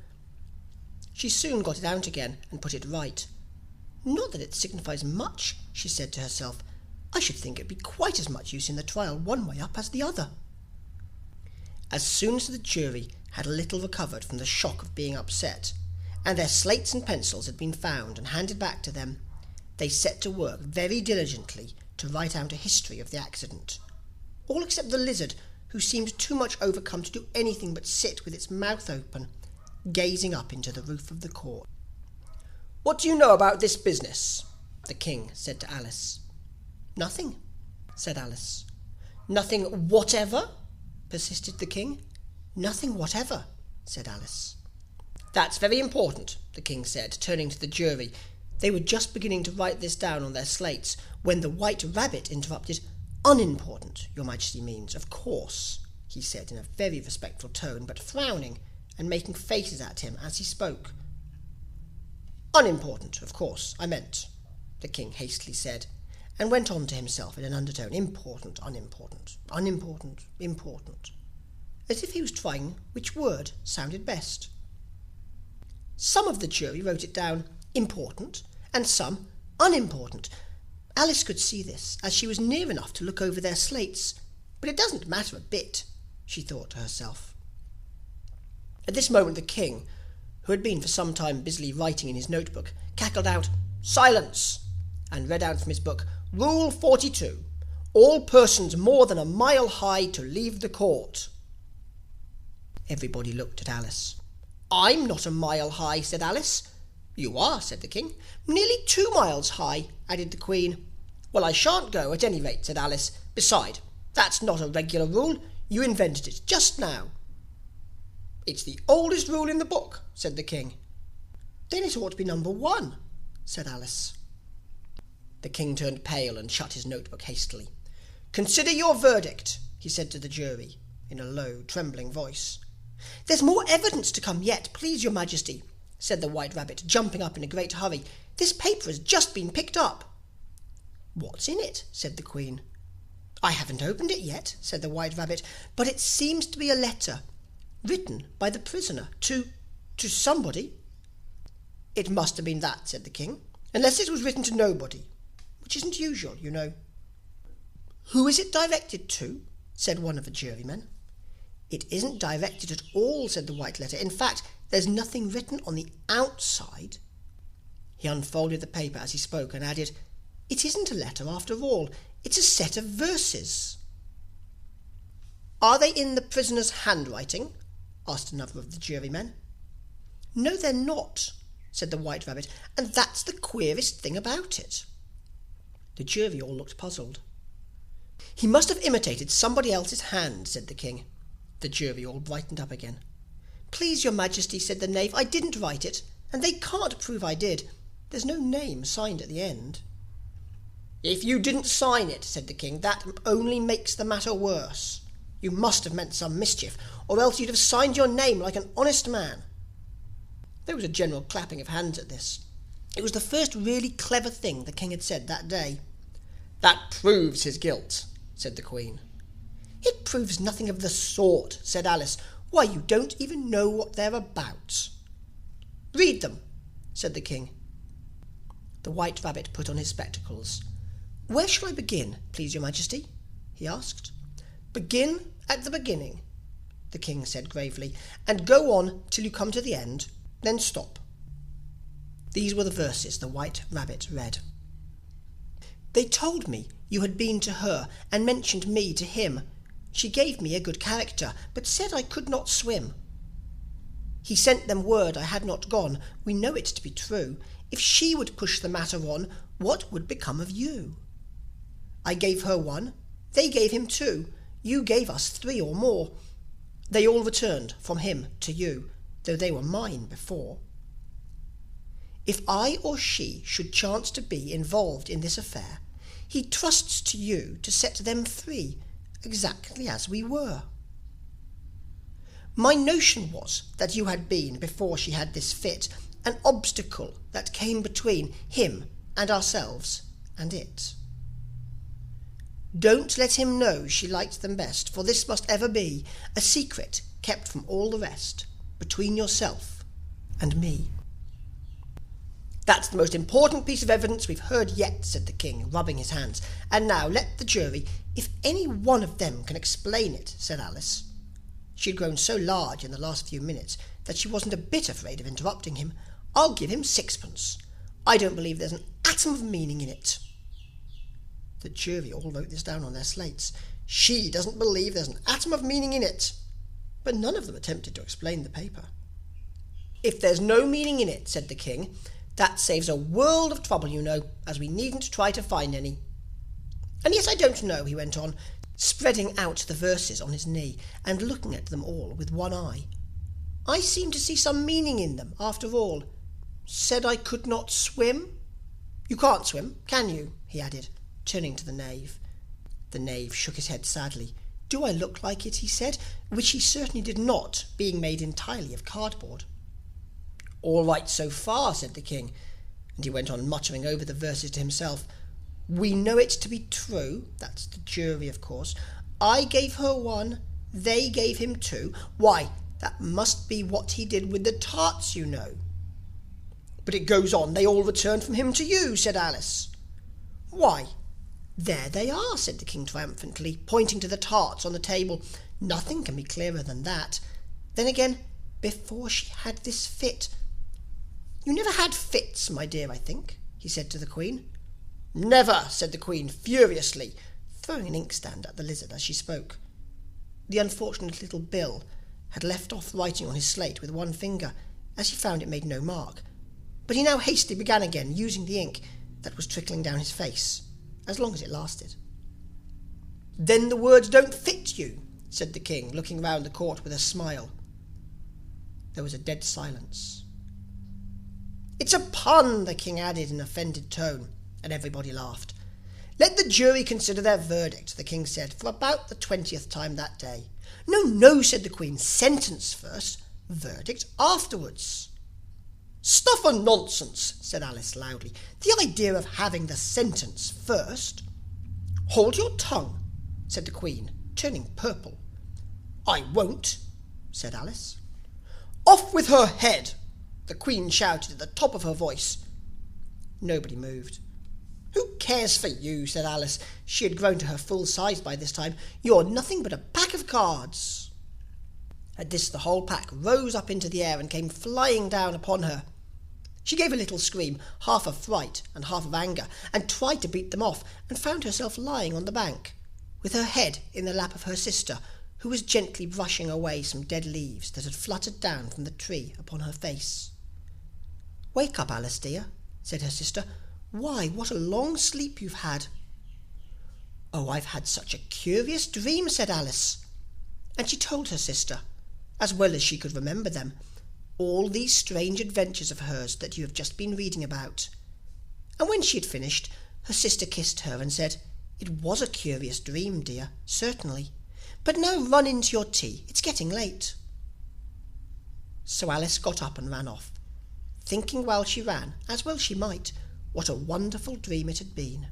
She soon got it out again and put it right. "Not that it signifies much," she said to herself. "I should think it would be quite as much use in the trial one way up as the other." As soon as the jury had a little recovered from the shock of being upset, and their slates and pencils had been found and handed back to them, they set to work very diligently to write out a history of the accident, all except the lizard, who seemed too much overcome to do anything but sit with its mouth open, gazing up into the roof of the court. "What do you know about this business?" the king said to Alice. "Nothing," said Alice. "Nothing whatever?" persisted the king. "Nothing whatever," said Alice. "That's very important," the king said, turning to the jury. They were just beginning to write this down on their slates, when the White Rabbit interrupted. "Unimportant, your Majesty means, of course," he said in a very respectful tone, but frowning and making faces at him as he spoke. "Unimportant, of course, I meant," the king hastily said, and went on to himself in an undertone. "Important, unimportant, unimportant, important," as if he was trying which word sounded best. Some of the jury wrote it down important, and some unimportant. Alice could see this, as she was near enough to look over their slates, but it doesn't matter a bit, she thought to herself. At this moment the king, who had been for some time busily writing in his notebook, cackled out, "Silence!" and read out from his book, "Rule 42. All persons more than a mile high to leave the court." Everybody looked at Alice. "I'm not a mile high," said Alice. "You are," said the king. "Nearly 2 miles high," added the queen. "Well, I shan't go, at any rate," said Alice. "Beside, that's not a regular rule. You invented it just now." "It's the oldest rule in the book," said the king. "Then it ought to be number 1, said Alice. The king turned pale and shut his notebook hastily. "Consider your verdict," he said to the jury, in a low, trembling voice. "There's more evidence to come yet, please your Majesty," said the White Rabbit, jumping up in a great hurry. "This paper has just been picked up." "What's in it?" said the Queen. "I haven't opened it yet," said the White Rabbit, "but it seems to be a letter written by the prisoner to somebody." "It must have been that," said the King, "unless it was written to nobody, which isn't usual, you know." "Who is it directed to?" said one of the jurymen. "It isn't directed at all," said the white letter. "In fact, there's nothing written on the outside." He unfolded the paper as he spoke and added, "It isn't a letter after all. It's a set of verses." "Are they in the prisoner's handwriting?" asked another of the jurymen. "No, they're not," said the White Rabbit, "and that's the queerest thing about it." The jury all looked puzzled. "He must have imitated somebody else's hand," said the King. The jury all brightened up again. "Please, your Majesty," said the knave, "I didn't write it, and they can't prove I did. There's no name signed at the end." "If you didn't sign it," said the King, "that only makes the matter worse. You must have meant some mischief, or else you'd have signed your name like an honest man." There was a general clapping of hands at this. It was the first really clever thing the King had said that day. "That proves his guilt," said the Queen. "It proves nothing of the sort," said Alice. "Why, you don't even know what they're about." "Read them," said the King. The White Rabbit put on his spectacles. "Where shall I begin, please, your Majesty?" he asked. "Begin at the beginning," the King said gravely, "and go on till you come to the end, then stop." These were the verses the White Rabbit read. "They told me you had been to her, and mentioned me to him. She gave me a good character, but said I could not swim. He sent them word I had not gone. We know it to be true. If she would push the matter on, what would become of you? I gave her 1, they gave him 2, you gave us 3 or more. They all returned from him to you, though they were mine before. If I or she should chance to be involved in this affair, he trusts to you to set them free, exactly as we were. My notion was that you had been, before she had this fit, an obstacle that came between him and ourselves and it. Don't let him know she liked them best, for this must ever be a secret kept from all the rest, between yourself and me." "That's the most important piece of evidence we've heard yet," said the King, rubbing his hands. "And now let the jury, if any one of them can explain it," said Alice. She had grown so large in the last few minutes that she wasn't a bit afraid of interrupting him. "I'll give him 6pence. I don't believe there's an atom of meaning in it." The jury all wrote this down on their slates. She doesn't believe there's an atom of meaning in it. But none of them attempted to explain the paper. "If there's no meaning in it," said the King, "that saves a world of trouble, you know, as we needn't try to find any. And yet I don't know," he went on, spreading out the verses on his knee and looking at them all with one eye. "I seem to see some meaning in them, after all. Said I could not swim. You can't swim, can you?" he added, turning to the knave. The knave shook his head sadly. "Do I look like it?" he said, which he certainly did not, being made entirely of cardboard. "All right so far," said the King, and he went on muttering over the verses to himself. "We know it to be true," that's the jury, of course. "I gave her 1, they gave him 2. Why, that must be what he did with the tarts, you know." "But it goes on, they all returned from him to you," said Alice. "Why, there they are," said the King triumphantly, pointing to the tarts on the table. "Nothing can be clearer than that. Then again, before she had this fit. You never had fits, my dear, I think," he said to the Queen. "Never," said the Queen furiously, throwing an inkstand at the lizard as she spoke. The unfortunate little Bill had left off writing on his slate with one finger, as he found it made no mark, but he now hastily began again, using the ink that was trickling down his face, as long as it lasted. "Then the words don't fit you," said the King, looking round the court with a smile. There was a dead silence. "It's a pun," the King added in an offended tone, and everybody laughed. "Let the jury consider their verdict," the King said, for about the 20th time that day. "No, no," said the Queen. "Sentence first, verdict afterwards." "Stuff and nonsense," said Alice loudly. "The idea of having the sentence first." "Hold your tongue," said the Queen, turning purple. "I won't," said Alice. "Off with her head," the Queen shouted at the top of her voice. Nobody moved. "Who cares for you?" said Alice. She had grown to her full size by this time. "You're nothing but a pack of cards." At this the whole pack rose up into the air and came flying down upon her. She gave a little scream, half of fright and half of anger, and tried to beat them off, and found herself lying on the bank, with her head in the lap of her sister, who was gently brushing away some dead leaves that had fluttered down from the tree upon her face. "Wake up, Alice dear," said her sister. "Why, what a long sleep you've had." "Oh, I've had such a curious dream," said Alice. And she told her sister, as well as she could remember them, all these strange adventures of hers that you have just been reading about. And when she had finished, her sister kissed her and said, "It was a curious dream, dear, certainly. But now run into your tea. It's getting late." So Alice got up and ran off, thinking while she ran, as well she might, what a wonderful dream it had been.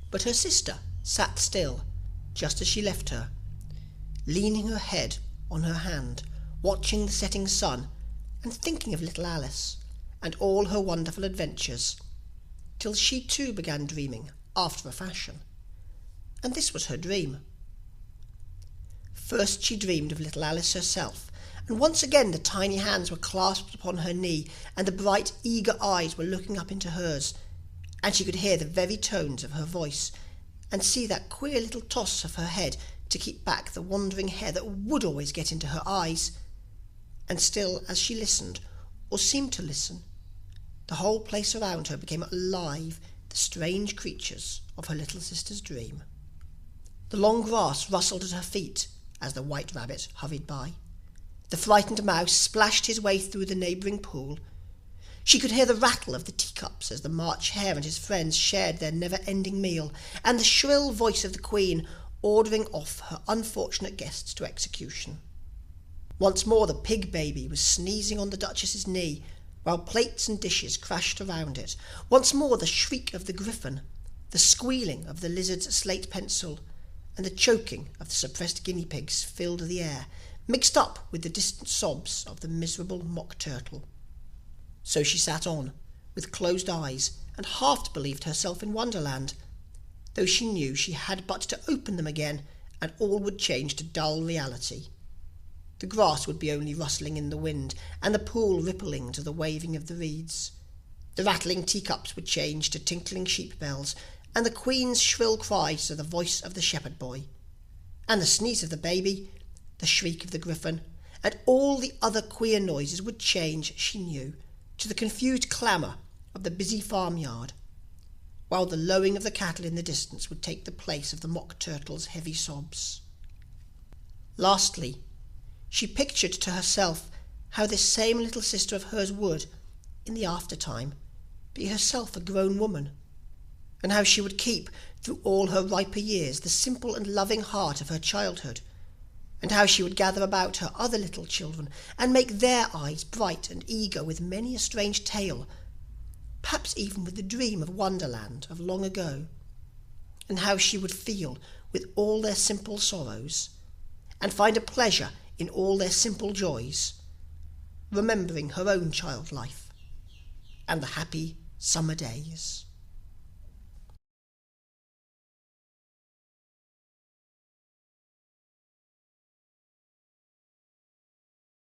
But her sister sat still, just as she left her, leaning her head on her hand, watching the setting sun, and thinking of little Alice, and all her wonderful adventures, till she too began dreaming after a fashion. And this was her dream. First she dreamed of little Alice herself, and once again the tiny hands were clasped upon her knee, and the bright eager eyes were looking up into hers, and she could hear the very tones of her voice, and see that queer little toss of her head to keep back the wandering hair that would always get into her eyes. And still, as she listened, or seemed to listen, the whole place around her became alive, the strange creatures of her little sister's dream. The long grass rustled at her feet as the white rabbit hurried by. The frightened mouse splashed his way through the neighbouring pool. She could hear the rattle of the teacups as the March Hare and his friends shared their never-ending meal, and the shrill voice of the Queen ordering off her unfortunate guests to execution. Once more the pig baby was sneezing on the Duchess's knee, while plates and dishes crashed around it. Once more the shriek of the griffin, the squealing of the lizard's slate pencil, and the choking of the suppressed guinea pigs filled the air, mixed up with the distant sobs of the miserable mock turtle. So she sat on, with closed eyes, and half believed herself in Wonderland, though she knew she had but to open them again, and all would change to dull reality. The grass would be only rustling in the wind, and the pool rippling to the waving of the reeds. The rattling teacups would change to tinkling sheep bells, and the Queen's shrill cries to the voice of the shepherd boy, and the sneeze of the baby, the shriek of the griffin, and all the other queer noises would change, she knew, to the confused clamour of the busy farmyard, while the lowing of the cattle in the distance would take the place of the mock turtle's heavy sobs. Lastly, she pictured to herself how this same little sister of hers would, in the after-time, be herself a grown woman, and how she would keep, through all her riper years, the simple and loving heart of her childhood, and how she would gather about her other little children, and make their eyes bright and eager with many a strange tale, perhaps even with the dream of Wonderland of long ago, and how she would feel with all their simple sorrows, and find a pleasure in all their simple joys, remembering her own child life and the happy summer days.